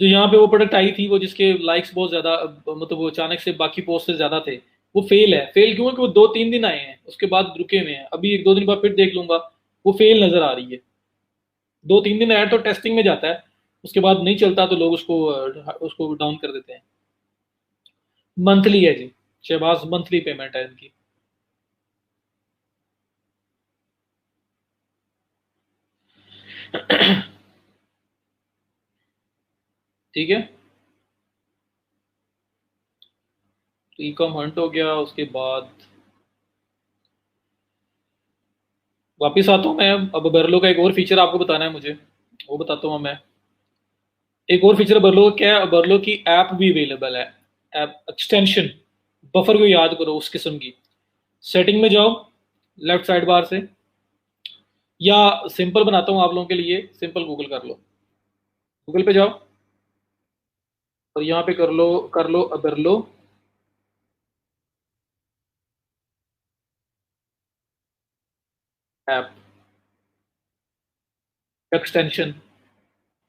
जो यहाँ पे वो प्रोडक्ट आई थी, वो जिसके लाइक्स बहुत ज्यादा, मतलब वो अचानक से बाकी पोस्ट से ज्यादा थे, वो फेल है। फेल क्यों है कि वो 2-3 दिन आए हैं, उसके बाद रुके हुए हैं, अभी 1-2 दिन बाद फिर देख लूंगा, वो फेल नजर आ रही है। 2-3 दिन ऐड तो टेस्टिंग में जाता है, उसके बाद नहीं चलता तो लोग उसको उसको डाउन कर देते हैं। मंथली है जी, शहबाज, मंथली पेमेंट है इनकी। ठीक है, तो ई कॉम हंट हो गया। उसके बाद वापिस आता हूँ मैं। अब बर्लो का एक और फीचर आपको बताना है मुझे, वो बताता हूँ मैं। एक और फीचर बर्लो का क्या है, बर्लो की ऐप भी अवेलेबल है, ऐप एक्सटेंशन। बफर को याद करो उस किस्म की। सेटिंग में जाओ, लेफ्ट साइड बार से, या सिंपल बनाता हूँ आप लोगों के लिए, सिंपल गूगल कर लो। गूगल पे जाओ और यहाँ पे कर लो बर्लो ऐप एक्सटेंशन,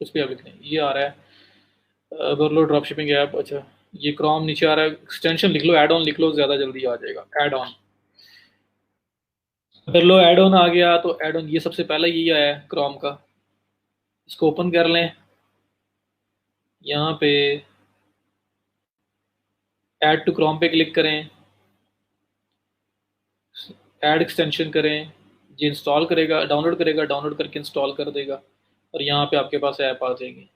उस पर आप लिख लें, ये आ रहा है बर्लो ड्रॉप शिपिंग ऐप। अच्छा, ये क्रोम नीचे आ रहा है, एक्सटेंशन लिख लो, एड ऑन लिख लो, ज्यादा जल्दी आ जाएगा। Add on, Birlo add on आ गया। तो एड ऑन ये सबसे पहले यही आया है क्रोम का, इसको ओपन कर लें। यहाँ पे ऐड टू क्रोम पे क्लिक करें, ऐड एक्सटेंशन करें, ये इंस्टॉल करेगा, डाउनलोड करेगा, डाउनलोड करके इंस्टॉल कर देगा, और यहाँ पे आपके पास ऐप आ जाएगी।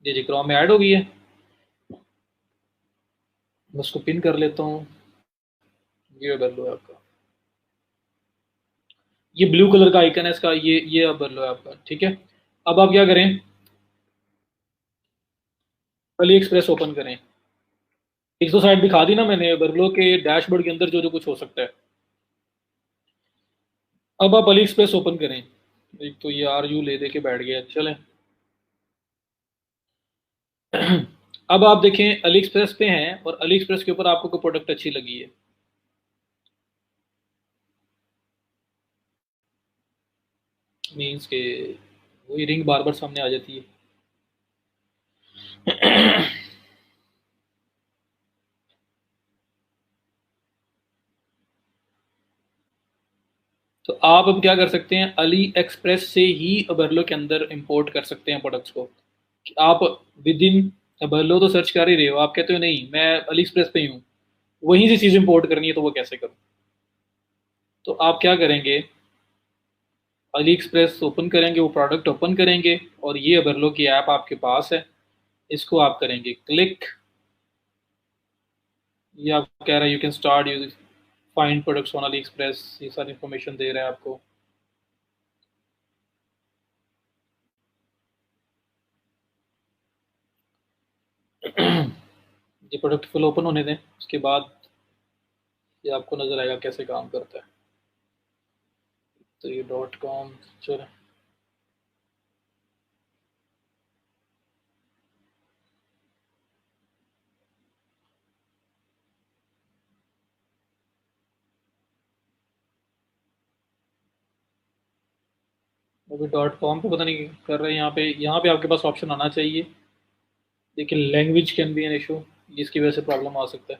जी क्रोम में ऐड हो गई है। मैं उसको पिन कर लेता हूँ। ये कर लो आपका, ये ब्लू कलर का आइकन है इसका, ये अब कर लो आपका। ठीक है, अब आप क्या करें, अली एक्सप्रेस ओपन करें। एक दो साइड दिखा दी ना मैंने, बर्गलो के डैशबोर्ड के अंदर जो जो कुछ हो सकता है। अब आप अली एक्सप्रेस ओपन करें। एक तो ये आर यू ले दे के बैठ गया, चलें। अब आप देखें अली एक्सप्रेस पे हैं, और अली एक्सप्रेस के ऊपर आपको कोई प्रोडक्ट अच्छी लगी है, मीन्स के वही रिंग बार बार सामने आ जाती है। तो आप अब क्या कर सकते हैं, अली एक्सप्रेस से ही अबरलो के अंदर इंपोर्ट कर सकते हैं प्रोडक्ट्स को। आप विद इन अबरलो तो सर्च कर ही रहे हो, आप कहते हो नहीं मैं अली एक्सप्रेस पे ही हूँ, वहीं से चीज़ इंपोर्ट करनी है, तो वो कैसे करूँ। तो आप क्या करेंगे, अली एक्सप्रेस ओपन करेंगे, वो प्रोडक्ट ओपन करेंगे, और ये अबरलो की ऐप आपके पास है, इसको आप करेंगे क्लिक। ये आप कह रहा है you can start use find products on Ali express, ये सारी इंफॉर्मेशन दे रहा है आपको। ये प्रोडक्ट फुल ओपन होने दें, उसके बाद ये आपको नजर आएगा कैसे काम करता है। तो ये .com, चलो अभी .com पे पता नहीं कर रहे हैं। यहाँ पे आपके पास ऑप्शन आना चाहिए, लेकिन language can be an issue, जिसकी वजह से प्रॉब्लम आ सकता है।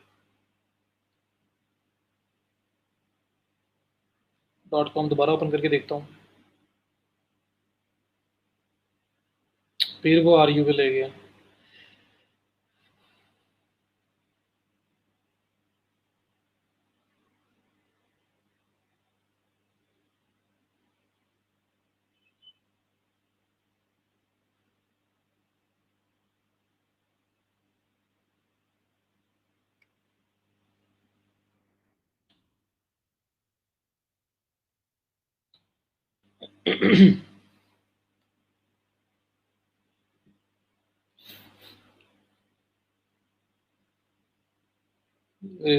.com दोबारा ओपन करके देखता हूँ, फिर वो RU पे ले गया।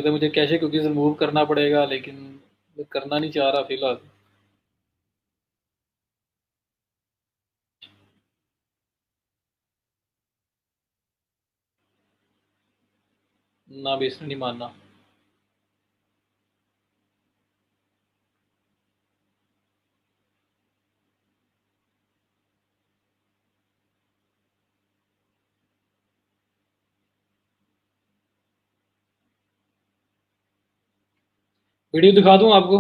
तो मुझे कैशे कुकीज रिमूव करना पड़ेगा, लेकिन मैं करना नहीं चाह रहा फिलहाल। ना भी इसने नहीं मानना। वीडियो दिखा दूं आपको?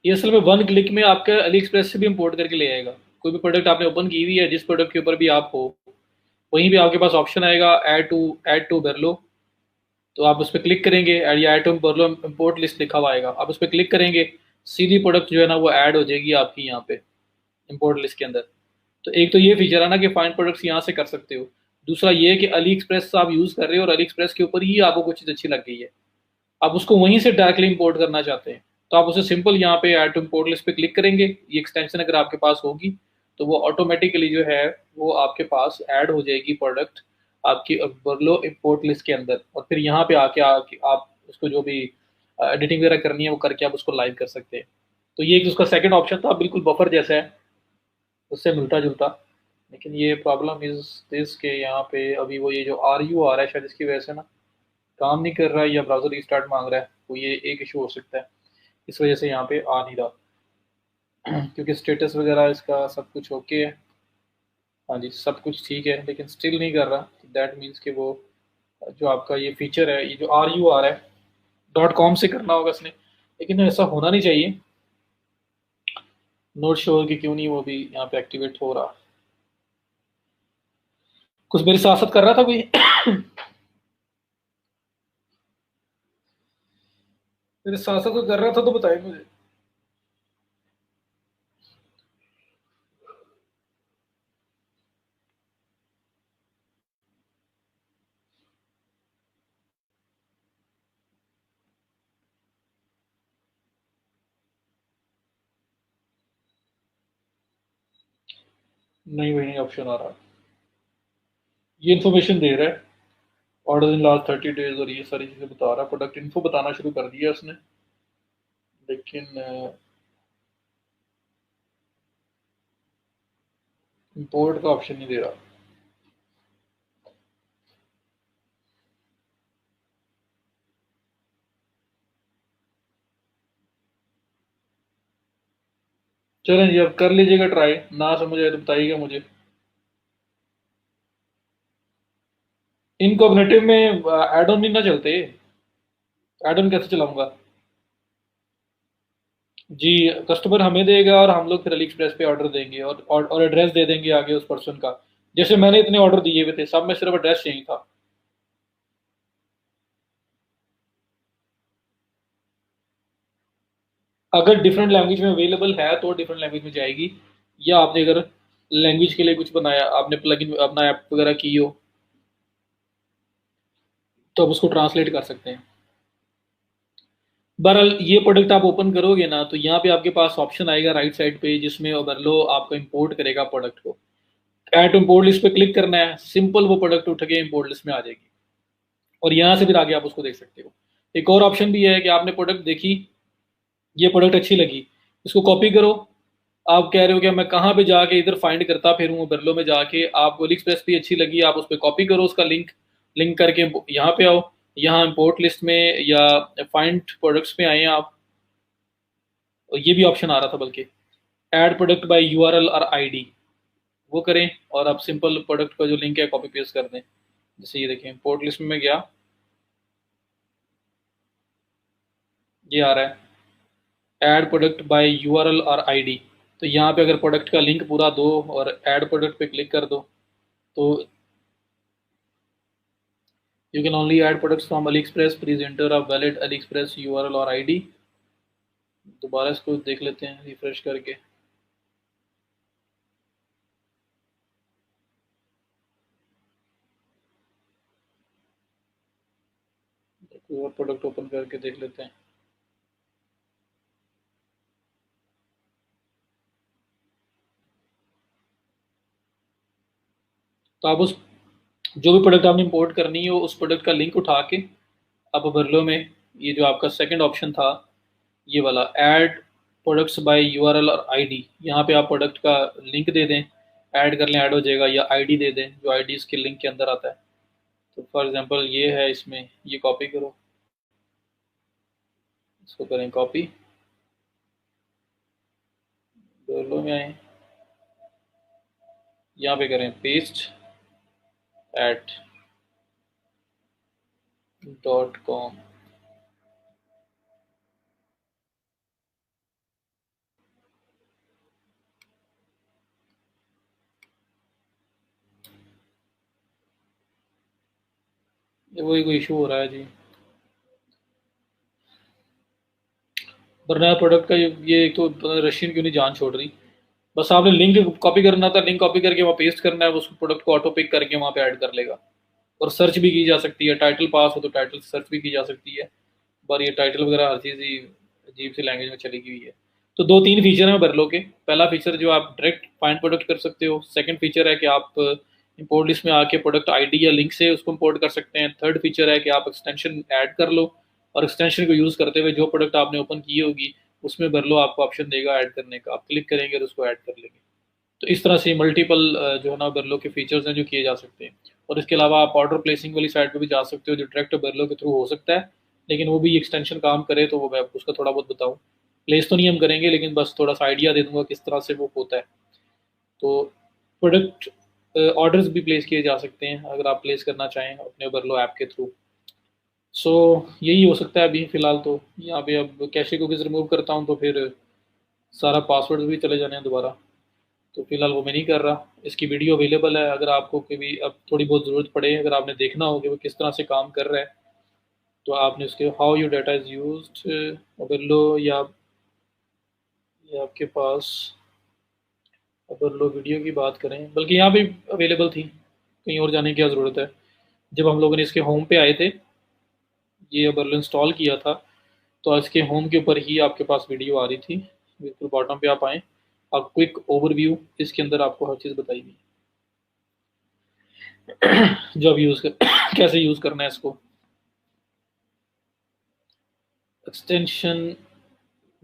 ये असल में वन क्लिक में आपका अली एक्सप्रेस से भी इंपोर्ट करके ले आएगा। कोई भी प्रोडक्ट आपने ओपन की हुई है, जिस प्रोडक्ट के ऊपर भी आप हो, वहीं भी आपके पास ऑप्शन आएगा ऐड टू बेरलो। तो आप उस पर क्लिक करेंगे, या ऐड टू बेरलो इंपोर्ट लिस्ट लिखा हुआ आएगा, आप उस पर क्लिक करेंगे, सीधी प्रोडक्ट जो है ना वो ऐड हो जाएगी आपकी यहाँ पे इंपोर्ट लिस्ट के अंदर। तो एक तो ये फीचर है ना कि फाइंड प्रोडक्ट्स यहाँ से कर सकते हो। दूसरा ये कि अली एक्सप्रेस आप यूज़ कर रहे हो और अली एक्सप्रेस के ऊपर ही आपको कुछ चीज़ अच्छी लग गई है, आप उसको वहीं से डायरेक्टली इंपोर्ट करना चाहते हैं, तो आप उसे सिंपल यहाँ पे ऐड टू इंपोर्ट लिस्ट पे क्लिक करेंगे। ये एक्सटेंशन अगर आपके पास होगी तो वो ऑटोमेटिकली जो है वो आपके पास ऐड हो जाएगी प्रोडक्ट आपकी बर्लो इंपोर्ट लिस्ट के अंदर। और फिर यहाँ पे आके आप उसको जो भी एडिटिंग वगैरह करनी है वो करके आप उसको लाइव कर सकते हैं। तो ये एक उसका सेकंड ऑप्शन था, बिल्कुल बफर जैसा है, उससे मिलता जुलता। लेकिन ये प्रॉब्लम इज दिस के यहाँ पे अभी वो ये जो RU आ रहा है शायद इसकी वजह से ना काम नहीं कर रहा है, या ब्राउजर रिस्टार्ट मांग रहा है, तो ये एक इशू हो सकता है, इस वजह से यहाँ पे आ नहीं रहा। क्योंकि स्टेटस वगैरह इसका सब कुछ ओके है, हाँ जी सब कुछ ठीक है, लेकिन स्टिल नहीं कर रहा। दैट मीन्स कि वो जो आपका ये फीचर है, ये जो RU आ रहा है, .com से करना होगा इसने, लेकिन ऐसा होना नहीं चाहिए। नोट श्योर कि क्यों नहीं वो भी यहाँ पे एक्टिवेट हो रहा। कुछ मेरे साथ साथ कर रहा था कोई? मेरे साथ साथ कोई कर रहा था तो बताए मुझे। नहीं, वही नहीं ऑप्शन आ रहा। ये इन्फॉर्मेशन दे रहा है ऑर्डर इन लास्ट 30 डेज, और ये सारी चीज़ें बता रहा है, प्रोडक्ट इन्फो बताना शुरू कर दिया उसने, लेकिन इंपोर्ट का ऑप्शन नहीं दे रहा। चलें जी, अब कर लीजिएगा ट्राई, ना समझ आए तो बताइएगा मुझे। इनकॉग्निटिव में एड ऑन नहीं ना चलते, एड ऑन कैसे चलाऊंगा? जी, कस्टमर हमें देगा और हम लोग फिर अली एक्सप्रेस पे ऑर्डर देंगे, और एड्रेस दे देंगे आगे उस पर्सन का। जैसे मैंने इतने ऑर्डर दिए हुए थे, सब में सिर्फ एड्रेस चाहिए था। अगर डिफरेंट लैंग्वेज में अवेलेबल है तो डिफरेंट लैंग्वेज में जाएगी, या आपने अगर लैंग्वेज के लिए कुछ बनाया, आपने प्लगइन अपना ऐप वगैरह की हो, तो आप उसको ट्रांसलेट कर सकते हैं। बहरहाल ये प्रोडक्ट आप ओपन करोगे ना, तो यहाँ पे आपके पास ऑप्शन आएगा राइट साइड पे, जिसमें ओवरलो आपको इंपोर्ट करेगा प्रोडक्ट को। ऐड टू इंपोर्ट लिस्ट पे क्लिक करना है, सिंपल वो प्रोडक्ट उठ के इंपोर्ट लिस्ट में आ जाएगी, और यहाँ से फिर आगे आप उसको देख सकते हो। एक और ऑप्शन भी है कि आपने प्रोडक्ट देखी, ये प्रोडक्ट अच्छी लगी, इसको कॉपी करो। आप कह रहे हो कि मैं कहाँ पे जाके इधर फाइंड करता फिरूँ, बर्लो में जाके आपको अली एक्सप्रेस भी अच्छी लगी, आप उस पर कॉपी करो उसका लिंक, लिंक करके यहाँ पे आओ, यहाँ इंपोर्ट लिस्ट में या फाइंड प्रोडक्ट्स में आए आप, और ये भी ऑप्शन आ रहा था बल्कि, ऐड प्रोडक्ट बाय यूआरएल और आईडी, वो करें और आप सिंपल प्रोडक्ट का जो लिंक है कॉपी पेस्ट कर दें। जैसे ये देखें, इंपोर्ट लिस्ट में गया, ये आ रहा है ऐड प्रोडक्ट बाय यूआरएल और आईडी। तो यहाँ पे अगर प्रोडक्ट का लिंक पूरा दो और ऐड प्रोडक्ट पे क्लिक कर दो तो you can only add products from Ali express, please enter a valid Ali express URL और आईडी। दोबारा इसको देख लेते हैं रिफ्रेश करके। कोई और प्रोडक्ट ओपन करके देख लेते हैं। तो आप उस जो भी प्रोडक्ट आपने इंपोर्ट करनी है उस प्रोडक्ट का लिंक उठा के आप बर्लो में, ये जो आपका सेकंड ऑप्शन था ये वाला ऐड प्रोडक्ट्स बाय यूआरएल और आईडी, यहाँ पे आप प्रोडक्ट का लिंक दे दें, ऐड कर लें, ऐड हो जाएगा, या आईडी दे दें जो आईडी इसके लिंक के अंदर आता है। तो फॉर एग्जांपल ये है, इसमें ये कॉपी करो, इसको करें कॉपी, बर्लो में आए, यहाँ पे करें पेस्ट @.com। वही कोई इशू हो रहा है जी, वरना प्रोडक्ट का ये एक तो रशियन क्यों नहीं जान छोड़ रही। बस आपने लिंक कॉपी करना था, लिंक कॉपी करके वहाँ पेस्ट करना है, उस प्रोडक्ट को ऑटो पिक करके वहाँ पे ऐड कर लेगा। और सर्च भी की जा सकती है, टाइटल पास हो तो टाइटल सर्च भी की जा सकती है, पर ये टाइटल वगैरह हर चीज़ ही अजीब सी लैंग्वेज में चली गई है। तो दो तीन फीचर हैं बर्लो के। पहला फीचर जो आप डायरेक्ट फाइंड प्रोडक्ट कर सकते हो। सेकंड फीचर है कि आप इंपोर्ट लिस्ट में आके प्रोडक्ट आईडी या लिंक से उसको इंपोर्ट कर सकते हैं। थर्ड फीचर है कि आप एक्सटेंशन ऐड कर लो और एक्सटेंशन को यूज़ करते हुए जो प्रोडक्ट आपने ओपन की होगी उसमें बर्लो आपको ऑप्शन देगा ऐड करने का, आप क्लिक करेंगे और उसको ऐड कर लेंगे। तो इस तरह से मल्टीपल जो है ना बर्लो के फीचर्स हैं जो किए जा सकते हैं। और इसके अलावा आप ऑर्डर प्लेसिंग वाली साइड पे भी जा सकते हो जो डायरेक्ट बर्लो के थ्रू हो सकता है, लेकिन वो भी एक्सटेंशन काम करे तो वो मैं आपको उसका थोड़ा बहुत बताऊँ। प्लेस तो नहीं हम करेंगे लेकिन बस थोड़ा सा आइडिया दे दूंगा किस तरह से वो होता है। तो प्रोडक्ट ऑर्डर्स भी प्लेस किए जा सकते हैं अगर आप प्लेस करना चाहें अपने बर्लो ऐप के थ्रू। सो यही हो सकता है अभी फ़िलहाल। तो यहाँ पे अब कैशे कुकीज़ रिमूव करता हूँ तो फिर सारा पासवर्ड भी चले जाने हैं दोबारा, तो फिलहाल वो मैं नहीं कर रहा। इसकी वीडियो अवेलेबल है, अगर आपको कभी अब थोड़ी बहुत ज़रूरत पड़े, अगर आपने देखना हो कि वो किस तरह से काम कर रहा है, तो आपने उसके how your data is used अगर लो, या आपके पास अगर लो वीडियो की बात करें, बल्कि यहाँ पे अवेलेबल थी, कहीं और जाने की क्या ज़रूरत है। जब हम लोगों ने इसके होम पे आए थे, ये अबरलो इंस्टॉल किया था, तो इसके होम के ऊपर ही आपके पास वीडियो आ रही थी, बिल्कुल बॉटम पे आप आएँ, आप क्विक ओवरव्यू, इसके अंदर आपको हर चीज़ बताई गई जब यूज़ कर कैसे यूज़ करना है इसको। एक्सटेंशन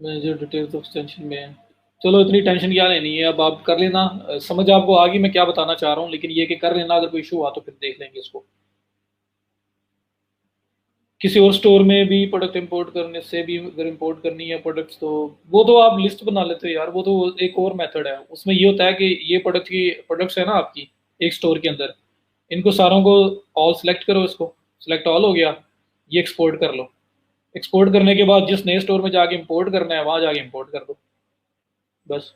में जो डिटेल्स एक्सटेंशन में, चलो इतनी टेंशन क्या लेनी है, अब आप कर लेना, समझ आपको आ गई मैं क्या बताना चाह रहा हूँ, लेकिन ये कि कर लेना, अगर कोई इशू हुआ तो फिर देख लेंगे इसको। किसी और स्टोर में भी प्रोडक्ट इंपोर्ट करने से भी अगर इंपोर्ट करनी है प्रोडक्ट्स, तो वो तो आप लिस्ट बना लेते हो यार, वो तो एक और मेथड है। उसमें ये होता है कि ये प्रोडक्ट्स है ना आपकी एक स्टोर के अंदर, इनको सारों को ऑल सेलेक्ट करो, इसको सेलेक्ट ऑल हो गया, ये एक्सपोर्ट कर लो। एक्सपोर्ट करने के बाद जिस नए स्टोर में जाके इंपोर्ट करना है वहां जाके इंपोर्ट कर दो बस।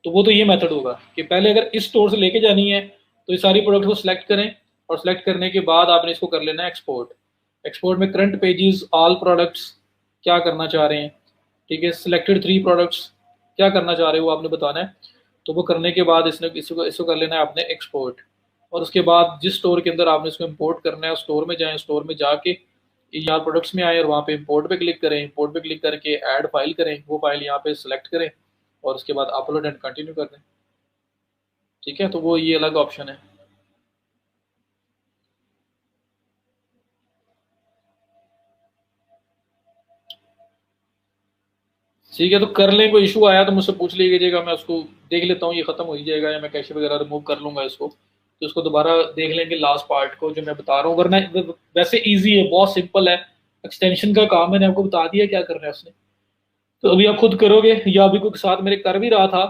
तो वो तो ये मेथड होगा कि पहले अगर इस स्टोर से लेके जानी है तो ये सारी प्रोडक्ट को सिलेक्ट करें, और सिलेक्ट करने के बाद आपने इसको कर लेना है एक्सपोर्ट। एक्सपोर्ट में करंट पेजेस ऑल प्रोडक्ट्स क्या करना चाह रहे हैं, ठीक है, सिलेक्टेड 3 प्रोडक्ट्स क्या करना चाह रहे हो वो आपने बताना है। तो वो करने के बाद इसको कर लेना है आपने एक्सपोर्ट। और उसके बाद जिस स्टोर के अंदर आपने इसको इंपोर्ट करना है उस स्टोर में जाएं, स्टोर में जाके यहाँ प्रोडक्ट्स में आए और वहाँ पे इंपोर्ट पे क्लिक करें, इंपोर्ट पे क्लिक करके ऐड फाइल करें, वो फाइल यहाँ पे सिलेक्ट करें और उसके बाद अपलोड एंड कंटिन्यू कर दें। ठीक है, तो वो ये अलग ऑप्शन है। ठीक है, तो कर लें, कोई इशू आया तो मुझसे पूछ लीजिएगा, मैं उसको देख लेता हूँ, ये खत्म हो ही जाएगा या मैं कैशे वगैरह रिमूव कर लूँगा इसको, तो उसको दोबारा देख लेंगे लास्ट पार्ट को जो मैं बता रहा हूँ। वरना वैसे ईजी है, बहुत सिंपल है, एक्सटेंशन का काम मैंने आपको बता दिया क्या करना है उसने। तो अभी आप खुद करोगे या अभी कोई साथ मेरे कर भी रहा था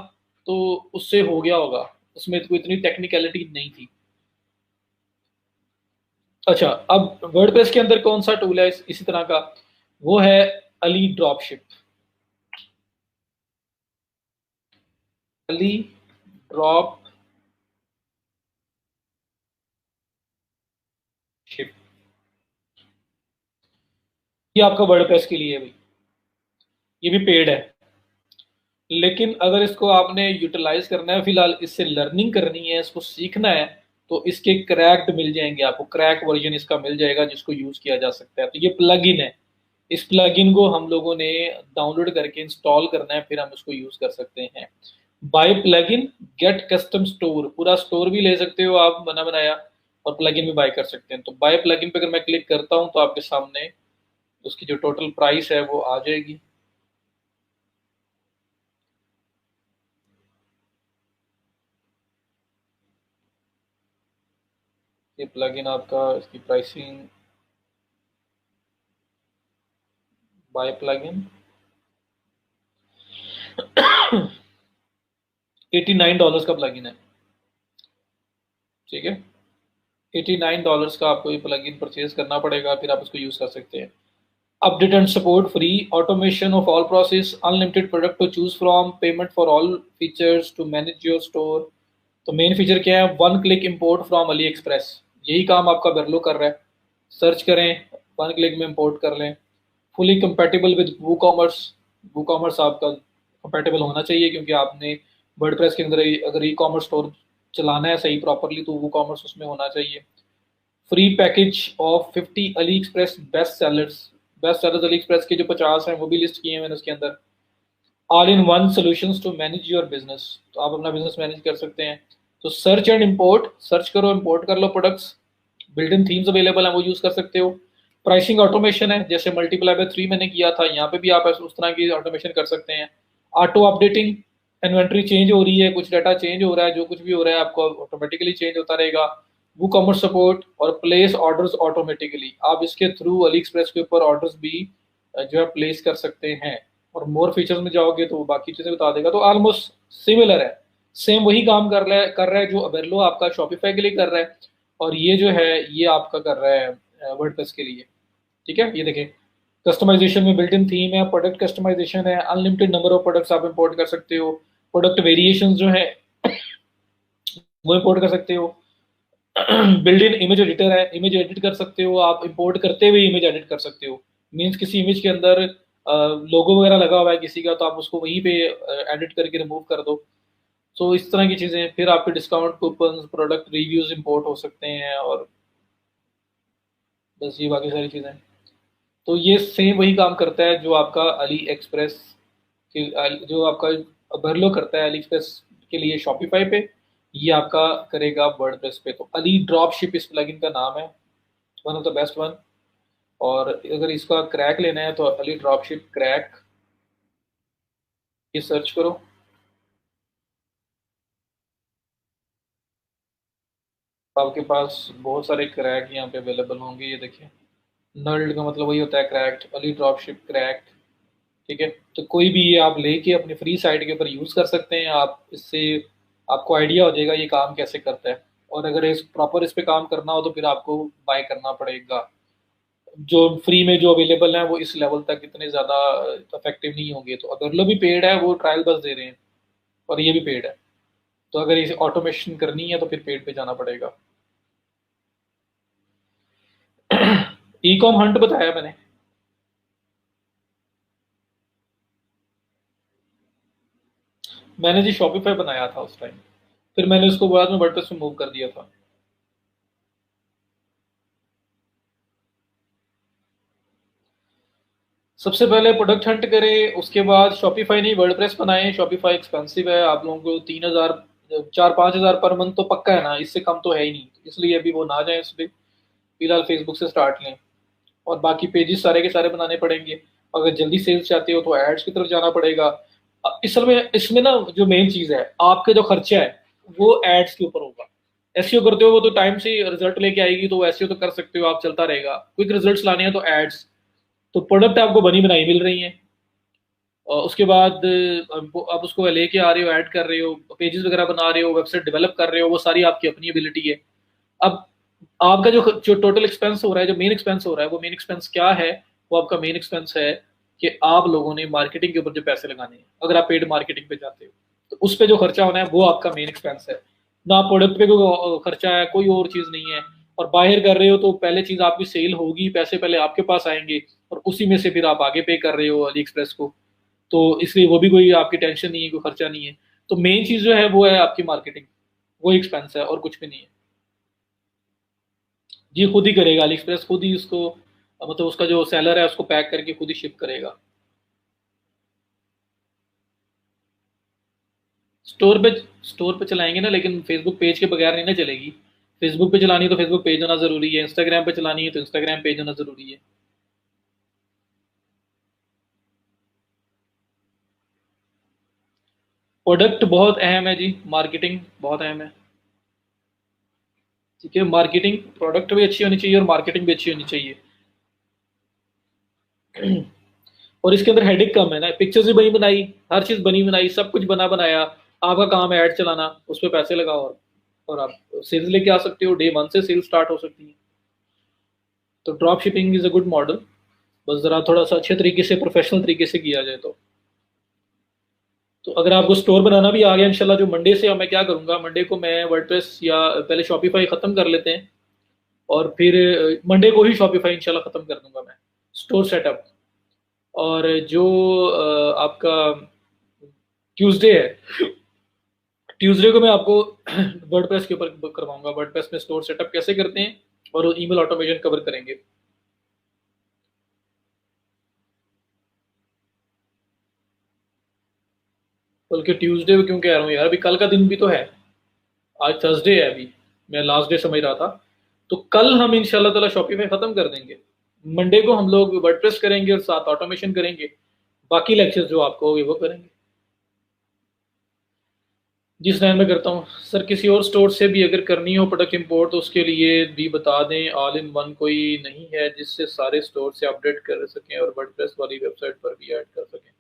तो उससे हो गया होगा, उसमें कोई इतनी टेक्निकलिटी नहीं थी। अच्छा, अब वर्डप्रेस के अंदर कौन सा टूल है इसी तरह का, वो है Ali dropship. Ali drop ship, ये आपका वर्डप्रेस के लिए है भाई, ये भी पेड है। लेकिन अगर इसको आपने यूटिलाइज करना है, फिलहाल इससे लर्निंग करनी है, इसको सीखना है, तो इसके क्रैक्ड मिल जाएंगे आपको, क्रैक वर्जन इसका मिल जाएगा जिसको यूज किया जा सकता है। तो ये प्लगइन है, इस प्लगइन को हम लोगों ने डाउनलोड करके इंस्टॉल करना है, फिर हम उसको यूज कर सकते हैं। Buy plugin get custom store, पूरा स्टोर भी ले सकते हो आप बना बनाया, और प्लगइन भी बाय कर सकते हैं। तो बाय प्लगइन पे अगर मैं क्लिक करता हूं तो आपके सामने उसकी जो टोटल प्राइस है वो आ जाएगी। ये प्लगइन आपका, इसकी प्राइसिंग बाय प्लगइन $89 का प्लगइन है, ठीक है। $89 का आपको ये प्लगइन परचेज करना पड़ेगा, फिर आप इसको यूज कर सकते हैं। Update and support free, automation of all process, unlimited product to choose from, payment for all features to manage your store. तो मेन फीचर क्या है, one click import from AliExpress, यही काम आपका बेरलो कर रहा है। सर्च करें, वन क्लिक में इंपोर्ट कर लें। Fully compatible with WooCommerce, WooCommerce आपका कंपेटेबल होना चाहिए, क्योंकि आपने वर्डप्रेस के अंदर अगर ई कॉमर्स स्टोर चलाना है सही प्रॉपरली तो वू कॉमर्स उसमें होना चाहिए। Free package of 50 Ali express best sellers, best sellers Ali express के जो 50 हैं वो भी लिस्ट किए हैं मैंने उसके अंदर। All in one solutions to manage your business, तो आप अपना बिजनेस मैनेज कर सकते हैं। तो सर्च एंड इंपोर्ट, सर्च करो इंपोर्ट कर लो products, built in themes available हैं वो यूज कर सकते हो। प्राइसिंग ऑटोमेशन है, जैसे मल्टीप्लाई बाय 3 मैंने किया था, यहाँ पे भी आप उस तरह की ऑटोमेशन कर सकते हैं। ऑटो अपडेटिंग, इन्वेंट्री चेंज हो रही है, कुछ डाटा चेंज हो रहा है, जो कुछ भी हो रहा है आपको ऑटोमेटिकली चेंज होता रहेगा। वो कॉमर्स सपोर्ट और प्लेस ऑर्डर्स ऑटोमेटिकली, आप इसके थ्रू अली एक्सप्रेस के ऊपर ऑर्डर्स भी जो है प्लेस कर सकते हैं। और मोर फीचर्स में जाओगे तो बाकी चीजें बता देगा। तो ऑलमोस्ट सिमिलर है, सेम वही काम कर रहा है जो अबेरलो आपका शॉपिफाई के लिए कर रहा है, और ये जो है ये आपका कर रहा है वर्डप्रेस के लिए, ठीक है। ये देखें, कस्टमाइजेशन में बिल्ट इन थीम है, प्रोडक्ट कस्टमाइजेशन है, अनलिमिटेड नंबर ऑफ प्रोडक्ट्स आप इंपोर्ट कर सकते हो, प्रोडक्ट वेरिएशंस जो है वो इंपोर्ट कर सकते हो। बिल्ड इन इमेज एडिटर है, इमेज एडिट कर सकते हो आप, इंपोर्ट करते हुए इमेज एडिट कर सकते हो। मीन्स किसी इमेज के अंदर लोगो वगैरह लगा हुआ है किसी का, तो आप उसको वहीं पे एडिट करके रिमूव कर दो। सो इस तरह की चीज़ें, फिर आपके discount coupon, product reviews import हो सकते हैं, और बस ये बाकी सारी चीज़ें। तो ये सेम वही काम करता है जो आपका अली एक्सप्रेस के, जो आपका बर्लो करता है अली एक्सप्रेस के लिए शॉपिफाई पे, ये आपका करेगा वर्डप्रेस पे। तो अली ड्रॉप शिप इस प्लगइन का नाम है, one of the best one. और अगर इसका क्रैक लेना है तो अली ड्रॉप शिप क्रैक, ये सर्च करो। आपके पास बहुत सारे क्रैक यहाँ पे अवेलेबल होंगे, ये देखिए। नल्ड का मतलब वही होता है cracked, Ali drop ship cracked, ठीक है। तो कोई भी ये आप लेके अपनी फ्री साइट के ऊपर यूज़ कर सकते हैं आप, इससे आपको आइडिया हो जाएगा ये काम कैसे करता है। और अगर इस प्रॉपर इस पे काम करना हो तो फिर आपको बाय करना पड़ेगा। जो फ्री में जो अवेलेबल है वो इस लेवल तक इतने ज़्यादा इफेक्टिव नहीं होंगे। तो अगर लो भी पेड है, वो ट्रायल बस दे रहे हैं, और ये भी पेड है। तो अगर इसे ऑटोमेशन करनी है तो फिर पेड पे जाना पड़ेगा। ई कॉम हंट बताया मैंने, मैंने जी शॉपिफाई बनाया था उस टाइम, फिर मैंने उसको बाद में वर्डप्रेस में मूव कर दिया था। सबसे पहले प्रोडक्ट हंट करें, उसके बाद शॉपिफाई नहीं वर्डप्रेस बनाएं। शॉपिफाई एक्सपेंसिव है, आप लोगों को 3,000 4-5 हज़ार पर मंथ तो पक्का है ना, इससे कम तो है ही नहीं, इसलिए अभी वो ना जाए इस पर, फिलहाल फेसबुक से स्टार्ट लें। और बाकी पेजेस सारे के सारे बनाने पड़ेंगे। अगर जल्दी सेल्स चाहते हो तो एड्स की तरफ जाना पड़ेगा। इसल में इसमें ना जो मेन चीज़ है, आपका जो खर्चा है वो एड्स के ऊपर होगा। एसईओ करते हो वो तो टाइम से रिजल्ट लेके आएगी, तो एसईओ तो कर सकते हो आप, चलता रहेगा। क्विक रिजल्ट्स लाने हैं तो एड्स, तो प्रोडक्ट आपको बनी बनाई मिल रही है, और उसके बाद आप उसको लेके आ रहे हो, ऐड कर रहे हो, पेजेस वगैरह बना रहे हो, वेबसाइट डेवलप कर रहे हो, वो सारी आपकी अपनी एबिलिटी है। अब आपका जो टोटल एक्सपेंस हो रहा है, जो मेन एक्सपेंस हो रहा है, वो मेन एक्सपेंस क्या है? वो आपका मेन एक्सपेंस है कि आप लोगों ने मार्केटिंग के ऊपर जो पैसे लगाने हैं, अगर आप पेड मार्केटिंग पे जाते हो तो उस पर जो खर्चा होना है वो आपका मेन एक्सपेंस है। ना प्रोडक्ट पे कोई खर्चा है, कोई और चीज़ नहीं है। और बाहर कर रहे हो तो पहले चीज़ आपकी सेल होगी, पैसे पहले आपके पास आएंगे, और उसी में से फिर आप आगे पे कर रहे हो अली एक्सप्रेस को। तो इसलिए वो भी कोई आपकी टेंशन नहीं है, कोई खर्चा नहीं है। तो मेन चीज़ जो है वो है आपकी मार्केटिंग, वो एक्सपेंस है और कुछ भी नहीं है। जी खुद ही करेगा, अली एक्सप्रेस खुद ही उसको, मतलब उसका जो सेलर है उसको पैक करके खुद ही शिप करेगा। स्टोर पे स्टोर पे चलाएंगे ना, लेकिन फेसबुक पेज के बगैर नहीं ना चलेगी। फेसबुक पे चलानी है तो फेसबुक पेज होना जरूरी है, इंस्टाग्राम पे चलानी है तो इंस्टाग्राम पेज होना जरूरी है। प्रोडक्ट बहुत अहम है जी, मार्केटिंग बहुत अहम है। ठीक है, मार्केटिंग, प्रोडक्ट भी अच्छी होनी चाहिए और मार्केटिंग भी अच्छी होनी चाहिए। और इसके अंदर हेडिक कम है ना, पिक्चर्स भी बनी बनाई, हर चीज बनी बनाई, सब कुछ बना बनाया। आपका काम है ऐड चलाना, उस पर पैसे लगाओ, और आप सेल्स लेके आ सकते हो, डे 1 से सेल्स स्टार्ट हो सकती है। तो drop shipping is a good model, बस ज़रा थोड़ा सा अच्छे तरीके से, प्रोफेशनल तरीके से किया जाए तो अगर आपको स्टोर बनाना भी आ गया इंशाल्लाह, जो मंडे से, मैं क्या करूँगा, मंडे को मैं वर्डप्रेस या पहले शॉपिफाई ख़त्म कर लेते हैं, और फिर मंडे को ही शॉपिफाई इंशाल्लाह ख़त्म कर दूंगा मैं, स्टोर सेटअप। और जो आपका ट्यूसडे है, ट्यूसडे को मैं आपको वर्डप्रेस के ऊपर करवाऊंगा, वर्डप्रेस में स्टोर सेटअप कैसे करते हैं, और ईमेल ऑटोमेशन कवर करेंगे। बल्कि ट्यूसडे क्यों कह रहा हूँ यार, अभी कल का दिन भी तो है, आज थर्सडे है अभी, मैं लास्ट डे समझ रहा था। तो कल हम इंशाल्लाह ताला शॉपिफाई खत्म कर देंगे, मंडे को हम लोग वर्डप्रेस करेंगे और साथ ऑटोमेशन करेंगे, बाकी लेक्चर्स जो आपको होंगे वो करेंगे। जिस टाइम में करता हूँ सर, किसी और स्टोर से भी अगर करनी हो प्रोडक्ट इंपोर्ट तो उसके लिए भी बता दें, ऑल इन वन कोई नहीं है जिससे सारे स्टोर से अपडेट कर सकें और वर्डप्रेस वाली वेबसाइट पर भी ऐड कर सकें।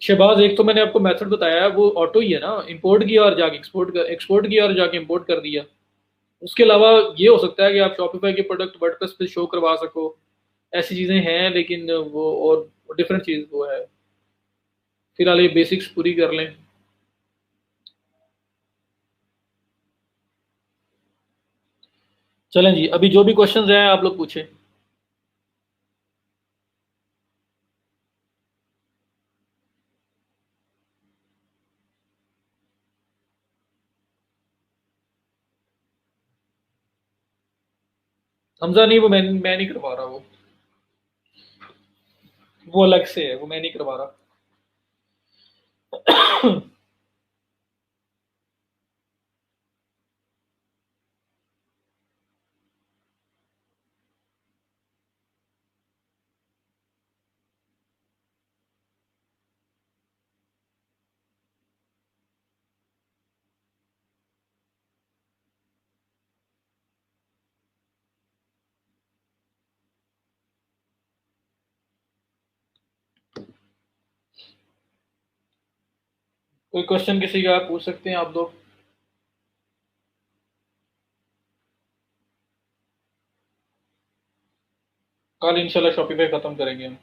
शहबाज, एक तो मैंने आपको मेथड बताया है, वो ऑटो ही है ना, इंपोर्ट किया और जाके एक्सपोर्ट किया और जाके इंपोर्ट कर दिया। उसके अलावा ये हो सकता है कि आप शॉपिफाई के प्रोडक्ट वर्डप्रेस पे शो करवा सको, ऐसी चीज़ें हैं, लेकिन वो और डिफरेंट चीज़ वो है। फिलहाल ये बेसिक्स पूरी कर लें। चलें जी, अभी जो भी क्वेश्चंस हैं आप लोग पूछें। हमजा नहीं, वो मैं नहीं करवा रहा, वो अलग से है, वो मैं नहीं करवा रहा। कोई क्वेश्चन किसी का पूछ सकते हैं आप लोग। कल इंशाल्लाह शॉपिफाई खत्म करेंगे हम।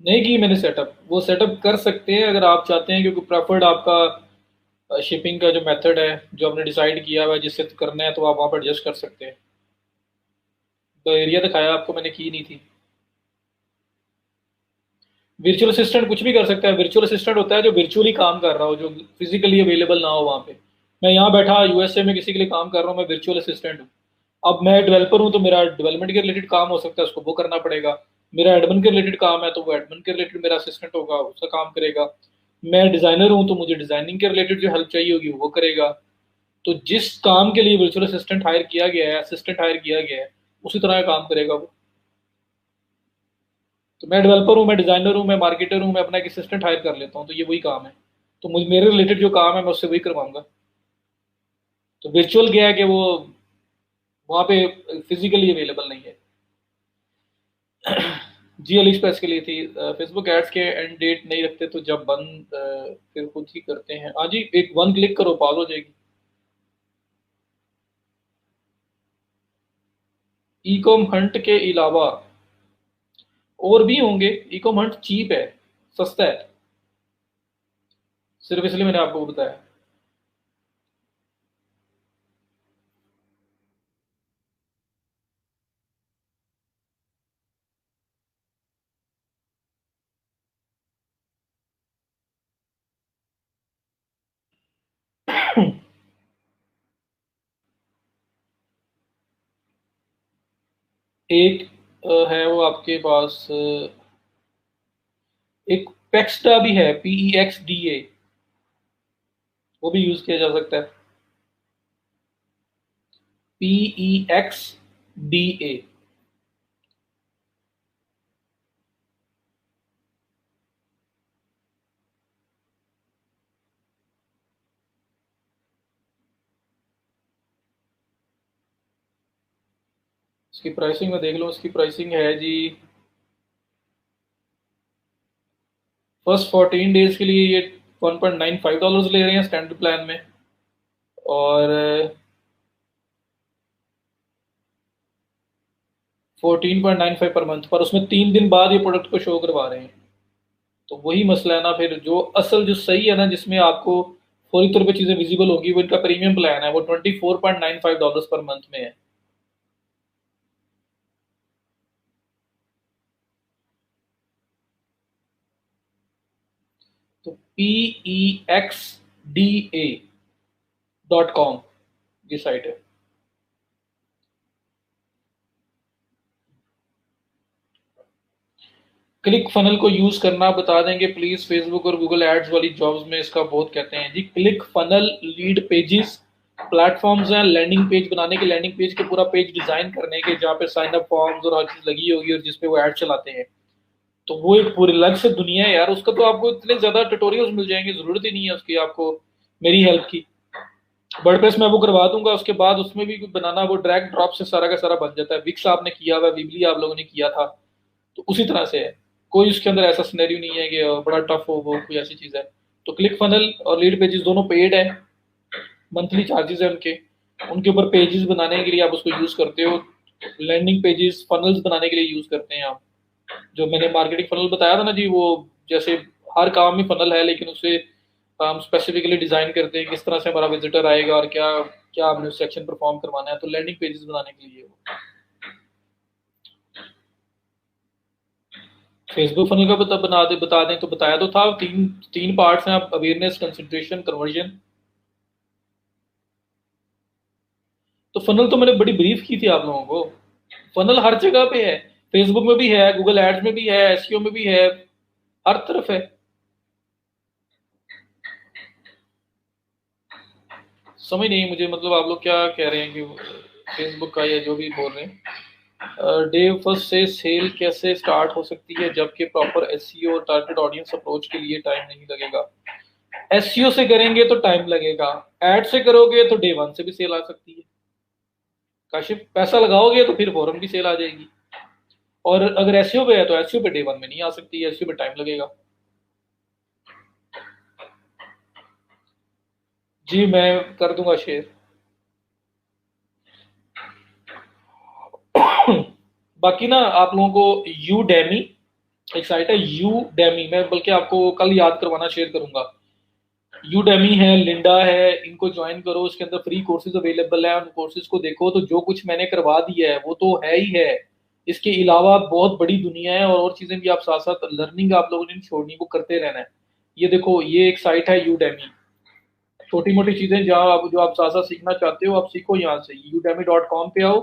नहीं की मैंने सेटअप, वो सेटअप कर सकते हैं अगर आप चाहते हैं, क्योंकि प्रेफर्ड आपका शिपिंग का जो मेथड है, जो आपने डिसाइड किया हुआ है जिससे करना है, तो आप वहाँ पर एडजस्ट कर सकते हैं। तो एरिया दिखाया आपको मैंने, की नहीं थी। वर्चुअल असिस्टेंट कुछ भी कर सकता है, वर्चुअल असिस्टेंट होता है जो वर्चुअली काम कर रहा हो, जो फिजिकली अवेलेबल ना हो वहाँ पे। मैं यहाँ बैठा यूएसए में किसी के लिए काम कर रहा हूँ, मैं वर्चुअल असिस्टेंट हूँ। अब मैं डेवलपर हूँ तो मेरा डेवलपमेंट के रिलेटेड काम हो सकता है, उसको वो करना पड़ेगा। मेरा एडमिन के रिलेटेड काम है तो वो एडमिन के रिलेटेड मेरा असिस्टेंट होगा, उसका काम करेगा। मैं डिज़ाइनर हूँ तो मुझे डिज़ाइनिंग के रिलेटेड जो हेल्प चाहिए होगी वो करेगा। तो जिस काम के लिए वर्चुअल असिस्टेंट हायर किया गया है, असिस्टेंट हायर किया गया है, उसी तरह का काम करेगा वो। तो मैं डेवलपर हूँ, मैं डिज़ाइनर हूँ, मैं मार्केटर हूँ, मैं अपना एक असिस्टेंट हायर कर लेता हूँ, तो ये वही काम है। तो मुझे मेरे रिलेटेड जो काम है मैं उससे वही करवाऊंगा। तो वर्चुअल क्या है कि वो वहाँ पे फिजिकली अवेलेबल नहीं है। जी अली एक्सप्रेस के लिए थी। फेसबुक एड्स के एंड डेट नहीं रखते तो जब बंद फिर खुद ही करते हैं। हाँ जी, एक वन क्लिक करो पास हो जाएगी। ई कॉम हंट के अलावा और भी होंगे। ई कॉम हंट चीप है, सस्ता है, सिर्फ इसलिए मैंने आपको बताया। एक है वो आपके पास एक पेक्सडा भी है, PEXDA, वो भी यूज किया जा सकता है। PEXDA। इसकी प्राइसिंग में देख लो, इसकी प्राइसिंग है जी फर्स्ट 14 डेज के लिए ये $1.95 ले रहे हैं स्टैंडर्ड प्लान में। और 14.95 पर मंथ, पर उसमें 3 दिन बाद ये प्रोडक्ट को शो करवा रहे हैं। तो वही मसला है ना, फिर जो असल जो सही है ना, जिसमें आपको फौरी तौर पे चीज़ें विजिबल होगी, वो इनका प्रीमियम प्लान है, वो $24.95 पर मंथ में है। तो PEXDA.com ये साइट है। क्लिक फनल को यूज करना बता देंगे प्लीज। फेसबुक और गूगल एड्स वाली जॉब्स में इसका बहुत कहते हैं जी। Click funnel lead pages platforms हैं लैंडिंग पेज बनाने के, लैंडिंग पेज के पूरा पेज डिजाइन करने के, जहाँ पे साइन अप फॉर्म्स और हर चीज लगी होगी और जिसपे वो ऐड चलाते हैं। तो वो एक पूरी अलग से दुनिया है यार, उसका तो आपको इतने ज्यादा ट्यूटोरियल्स मिल जाएंगे, जरूरत ही नहीं है उसकी आपको मेरी हेल्प की। वर्डप्रेस में वो करवा दूंगा, उसके बाद उसमें भी बनाना, वो ड्रैग ड्रॉप से सारा का सारा बन जाता है। विक्स आपने किया हुआ, विबली आप लोगों ने किया था, तो उसी तरह से है। कोई उसके अंदर ऐसा सिनेरियो नहीं है कि बड़ा टफ हो, वो कोई ऐसी चीज है। तो क्लिक फनल और लीड पेजेस दोनों पेड है, मंथली चार्जेस है उनके। उनके ऊपर पेजेस बनाने के लिए आप उसको यूज करते हो। लैंडिंग पेजेस फनल्स बनाने के लिए यूज करते हैं आप। जो मैंने मार्केटिंग फनल बताया था ना जी, वो जैसे हर काम में फनल है, लेकिन उसे हम स्पेसिफिकली डिजाइन करते हैं किस तरह से हमारा विजिटर आएगा और क्या क्या हमने सेक्शन परफॉर्म करवाना है। तो लैंडिंग पेजेस बनाने के लिए वो फेसबुक फनल का बता दें तो बताया तो था। तीन तीन पार्ट्स हैं, अवेयरनेस, कंसिडरेशन, कन्वर्जन। तो फनल तो मैंने बड़ी ब्रीफ की थी आप लोगों को। फनल हर जगह पे है, फेसबुक में भी है, गूगल एड्स में भी है, एसईओ में भी है, हर तरफ है। समझ नहीं मुझे, मतलब आप लोग क्या कह रहे हैं कि फेसबुक का या जो भी बोल रहे हैं। डे फर्स्ट से सेल कैसे स्टार्ट हो सकती है जबकि प्रॉपर एसईओ और टारगेट ऑडियंस अप्रोच के लिए टाइम नहीं लगेगा? एसईओ से करेंगे तो टाइम लगेगा, एड से करोगे तो डे वन से भी सेल आ सकती है। काशिफ पैसा लगाओगे तो फिर फौरन भी सेल आ जाएगी। और अगर एसईओ पे है तो एसईओ पे डे वन में नहीं आ सकती, एसईओ पे टाइम लगेगा। जी मैं कर दूंगा शेयर। बाकी ना आप लोगों को यू डेमी एक साइट है, यू डेमी, मैं बल्कि आपको कल याद करवाना शेयर करूंगा। यू डेमी है, लिंडा है, इनको ज्वाइन करो। उसके अंदर फ्री कोर्सेज अवेलेबल है, उन कोर्सेज को देखो। तो जो कुछ मैंने करवा दिया है वो तो है ही है, इसके अलावा बहुत बड़ी दुनिया है और चीजें भी आप साथ साथ लर्निंग आप लोगों ने नहीं छोड़नी, वो करते रहना है। ये देखो ये एक साइट है यू डेमी, छोटी मोटी चीजें जहाँ आप जो आप साथ साथ सीखना चाहते हो आप सीखो यहाँ से। यूडेमी.com पे आओ,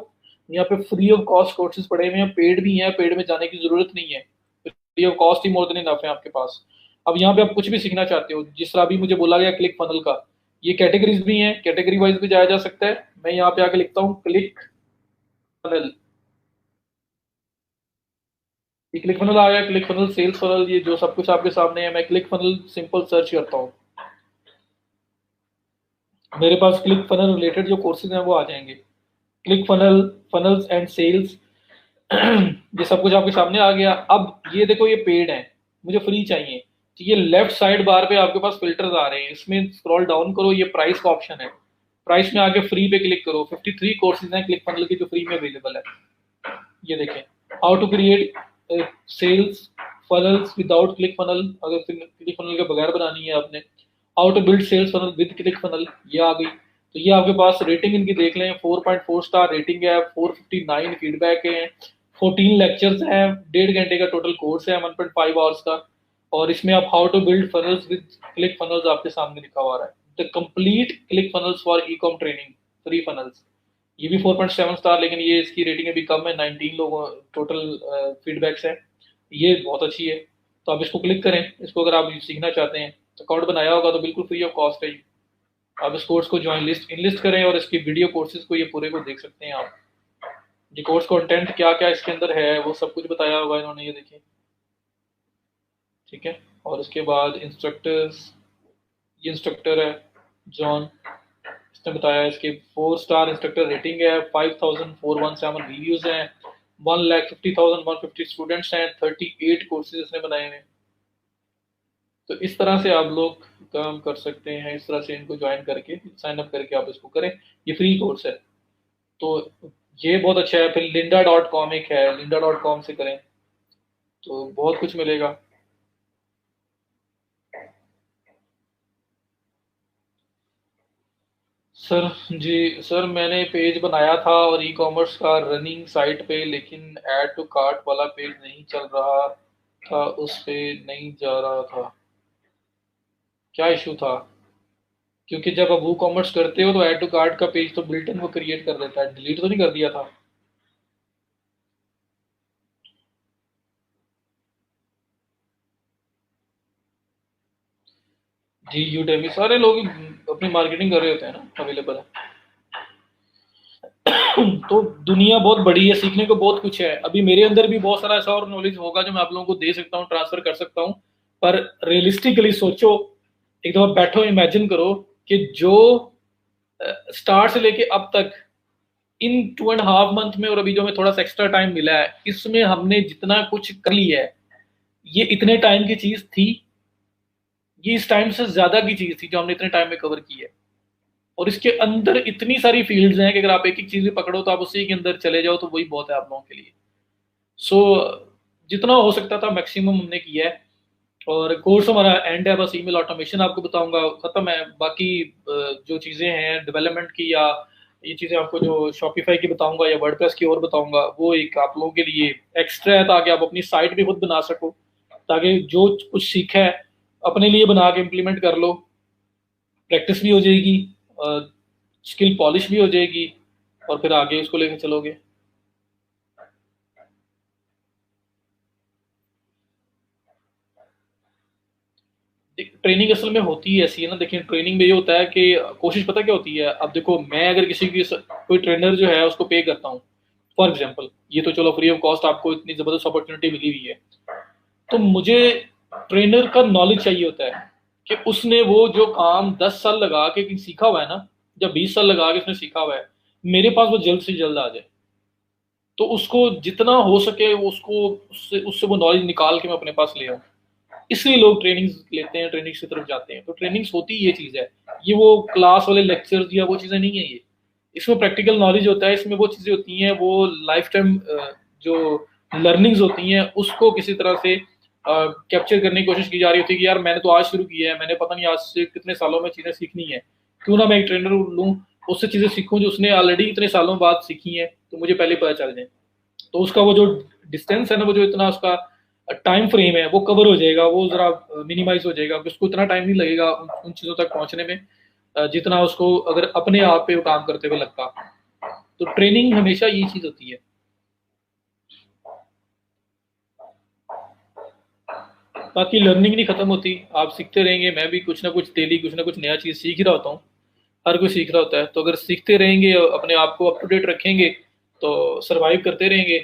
यहाँ पे फ्री ऑफ कॉस्ट कोर्सेज पड़े हुए हैं, पेड भी हैं, पेड में जाने की जरूरत नहीं है, free of cost he more than enough है आपके पास। अब यहाँ पे आप कुछ भी सीखना चाहते हो, जिस तरह अभी मुझे बोला गया क्लिक फनल का, ये कैटेगरीज भी हैं, कैटेगरी वाइज भी जाया जा सकता है। मैं यहाँ पे आके लिखता हूँ क्लिक फनल, ये क्लिक फनल आ गया, क्लिक फनल, सेल्स फनल, ये जो सब कुछ आपके सामने है। मैं क्लिक फनल सिंपल सर्च करता हूँ, मेरे पास क्लिक फनल रिलेटेड जो कोर्सेज हैं वो आ जाएंगे। Click funnel, funnels and sales, ये सब कुछ आपके सामने आ गया। अब ये देखो, ये पेड है, मुझे फ्री चाहिए, तो ये लेफ्ट साइड बार पे आपके पास फिल्टर्स आ रहे हैं, इसमें स्क्रॉल डाउन करो, ये प्राइस का ऑप्शन है, प्राइस में आके फ्री पे क्लिक करो। 53 कोर्सेज हैं क्लिक फनल के जो फ्री में अवेलेबल है। ये देखें, how to create sales funnels without click funnel, अगर क्लिक फनल के बगैर बनानी है आपने। How to build sales funnel with click funnel, ये आ गई। तो ये आपके पास रेटिंग इनकी देख लें, 4.4 स्टार रेटिंग है, 459 फीडबैक है, 14 लेक्चर्स हैं, 1.5 घंटे का टोटल कोर्स है, 1.5 आवर्स का। और इसमें आप how to build funnels with click funnels आपके सामने लिखा हुआ है, the complete click funnels for e com training, free funnels. ये भी 4.7 स्टार, लेकिन ये इसकी रेटिंग अभी कम है, 19 लोगों टोटल फीडबैक्स है, ये बहुत अच्छी है। तो आप इसको क्लिक करें, इसको अगर आप सीखना चाहते हैं, अकाउंट बनाया होगा तो बिल्कुल फ्री ऑफ कॉस्ट है। आप इस कोर्स को ज्वाइन लिस्ट इनलिस्ट करें और इसकी वीडियो कोर्सेज को ये पूरे को देख सकते हैं आप। ये कोर्स कंटेंट क्या क्या इसके अंदर है वो सब कुछ बताया होगा इन्होंने, ये देखिए, ठीक है। और उसके बाद इंस्ट्रक्टर्स, ये इंस्ट्रक्टर है जॉन, इसने बताया, इसके 4 स्टार इंस्ट्रक्टर रेटिंग है, 5417 रिव्यूज हैं, 1,50,150 स्टूडेंट्स हैं, 38 कोर्सेज इसने बनाए हैं। तो इस तरह से आप लोग काम कर सकते हैं, इस तरह से इनको ज्वाइन करके साइन अप करके आप इसको करें, ये फ्री कोर्स है। तो ये बहुत अच्छा है। फिर linda.com एक है, linda.com से करें तो बहुत कुछ मिलेगा। सर जी, सर मैंने पेज बनाया था और ई कॉमर्स का रनिंग साइट पे, लेकिन ऐड टू कार्ट वाला पेज नहीं चल रहा था, उस पे नहीं जा रहा था, क्या इशू था? क्योंकि जब आप वो कॉमर्स करते हो तो ऐड टू कार्ट का पेज तो बिल्ट इन वो क्रिएट कर देता है, डिलीट तो नहीं कर दिया था? जी, यूडेमी, सारे लोग अपनी मार्केटिंग कर रहे होते हैं ना, अवेलेबल है। तो दुनिया बहुत बड़ी है, सीखने को बहुत कुछ है। अभी मेरे अंदर भी बहुत सारा ऐसा और नॉलेज होगा जो मैं आप लोगों को दे सकता हूँ, ट्रांसफर कर सकता हूँ। पर रियलिस्टिकली सोचो, एक दफा बैठो, इमेजिन करो कि जो स्टार्ट से लेके अब तक इन 2.5 मंथ में, और अभी जो हमें थोड़ा सा एक्स्ट्रा टाइम मिला है, इसमें हमने जितना कुछ कर लिया है, ये इतने टाइम की चीज थी, ये इस टाइम से ज्यादा की चीज थी जो हमने इतने टाइम में कवर की है। और इसके अंदर इतनी सारी फील्ड्स हैं कि अगर आप एक एक चीज भी पकड़ो तो आप उसी के अंदर चले जाओ तो वही बहुत है आप लोगों के लिए। सो जितना हो सकता था मैक्सिमम हमने किया है। और कोर्स हमारा एंड है, बस ईमेल ऑटोमेशन आपको बताऊंगा, खत्म है। बाकी जो चीज़ें हैं डेवलपमेंट की, या ये चीज़ें आपको जो शॉपिफाई की बताऊंगा या वर्डप्रेस की और बताऊंगा, वो एक आप लोगों के लिए एक्स्ट्रा है, ताकि आप अपनी साइट भी खुद बना सको, ताकि जो कुछ सीखा है अपने लिए बना के इम्प्लीमेंट कर लो, प्रैक्टिस भी हो जाएगी, स्किल पॉलिश भी हो जाएगी, और फिर आगे उसको लेकर चलोगे। ट्रेनिंग असल में होती है ऐसी है ना, देखिए ट्रेनिंग में ये होता है कि कोशिश पता क्या होती है। अब देखो, मैं अगर किसी की कोई ट्रेनर जो है उसको पे करता हूँ, फॉर एग्जाम्पल, ये तो चलो फ्री ऑफ कॉस्ट आपको इतनी जबरदस्त अपॉर्चुनिटी मिली हुई है, तो मुझे ट्रेनर का नॉलेज चाहिए होता है कि उसने वो जो काम 10 साल लगा के सीखा हुआ है ना, या 20 साल लगा के उसने सीखा हुआ है, मेरे पास वो जल्द से जल्द आ जाए। तो उसको जितना हो सके उसको उससे वो नॉलेज निकाल के मैं अपने पास ले आऊँ, इसलिए लोग ट्रेनिंग लेते हैं, ट्रेनिंग की तरफ जाते हैं। तो ट्रेनिंग्स होती ये चीज़ है, ये वो क्लास वाले लेक्चर्स या वो चीज़ें नहीं है ये, इसमें प्रैक्टिकल नॉलेज होता है, इसमें वो चीज़ें होती हैं, वो लाइफ टाइम जो लर्निंग्स होती हैं उसको किसी तरह से कैप्चर करने की कोशिश की जा रही होती है कि यार मैंने तो आज शुरू किया है, मैंने पता नहीं आज से कितने सालों में चीज़ें सीखनी है, क्यों ना मैं एक ट्रेनर लूँ, उससे चीज़ें सीखूँ जो उसने ऑलरेडी इतने सालों बाद सीखी हैं, तो मुझे पहले पता चल जाए। तो उसका वो जो डिस्टेंस है ना, वो जो इतना उसका टाइम फ्रेम है वो कवर हो जाएगा, वो जरा मिनिमाइज हो जाएगा, उसको इतना टाइम नहीं लगेगा उन चीज़ों तक पहुंचने में जितना उसको अगर अपने आप पे वो काम करते हुए लगता। तो ट्रेनिंग हमेशा ये चीज़ होती है। बाकी लर्निंग नहीं खत्म होती, आप सीखते रहेंगे, मैं भी कुछ ना कुछ डेली कुछ ना कुछ नया चीज़ सीख ही रहा होता हूँ। हर कोई सीख रहा होता है, तो अगर सीखते रहेंगे अपने आप को अप टू डेट रखेंगे तो सरवाइव करते रहेंगे।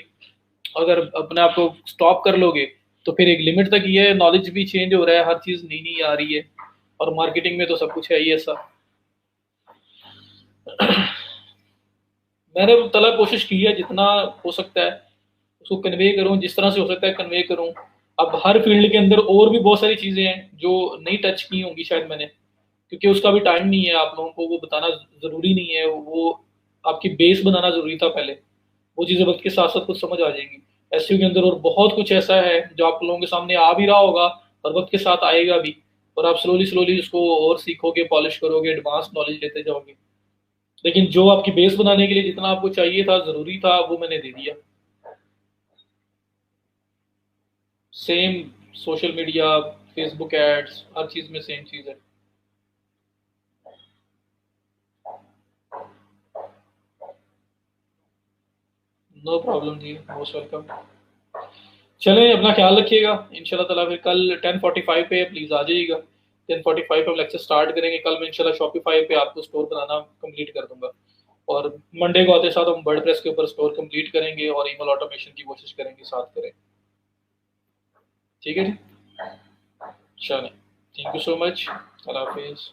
अगर अपने आप को स्टॉप कर लोगे तो फिर एक लिमिट तक ये है, नॉलेज भी चेंज हो रहा है, हर चीज़ नई नई आ रही है, और मार्केटिंग में तो सब कुछ है ही ऐसा। मैंने तलब कोशिश की है जितना हो सकता है उसको कन्वे करूँ, जिस तरह से हो सकता है कन्वे करूँ। अब हर फील्ड के अंदर और भी बहुत सारी चीज़ें हैं जो नहीं टच की होंगी शायद मैंने, क्योंकि उसका भी टाइम नहीं है, आप लोगों को वो बताना ज़रूरी नहीं है, वो आपकी बेस बनाना ज़रूरी था पहले। वो चीज़ें वक्त के साथ साथ कुछ समझ आ जाएंगी। एसईओ के अंदर और बहुत कुछ ऐसा है जो आप लोगों के सामने आ भी रहा होगा और वक्त के साथ आएगा भी, और आप स्लोली स्लोली उसको और सीखोगे, पॉलिश करोगे, एडवांस नॉलेज लेते जाओगे। लेकिन जो आपकी बेस बनाने के लिए जितना आपको चाहिए था, ज़रूरी था, वो मैंने दे दिया। Same social media, Facebook ads, हर चीज़ में सेम चीज़ है। नो प्रॉब्लम जी, मोस्ट वेलकम। चलें, अपना ख्याल रखिएगा। इंशाल्लाह ताला फिर कल 10:45 पे प्लीज़ आ जाइएगा। 10:45 पे हम लेक्चर स्टार्ट करेंगे। कल मैं इंशाल्लाह शॉपिफाई पे आपको स्टोर बनाना कंप्लीट कर दूंगा, और मंडे को आते साथ हम वर्डप्रेस के ऊपर स्टोर कंप्लीट करेंगे और ईमेल ऑटोमेशन की कोशिश करेंगे, साथ करें। ठीक है जी, चलें, थैंक यू सो मच, अल्लाह हाफिज़।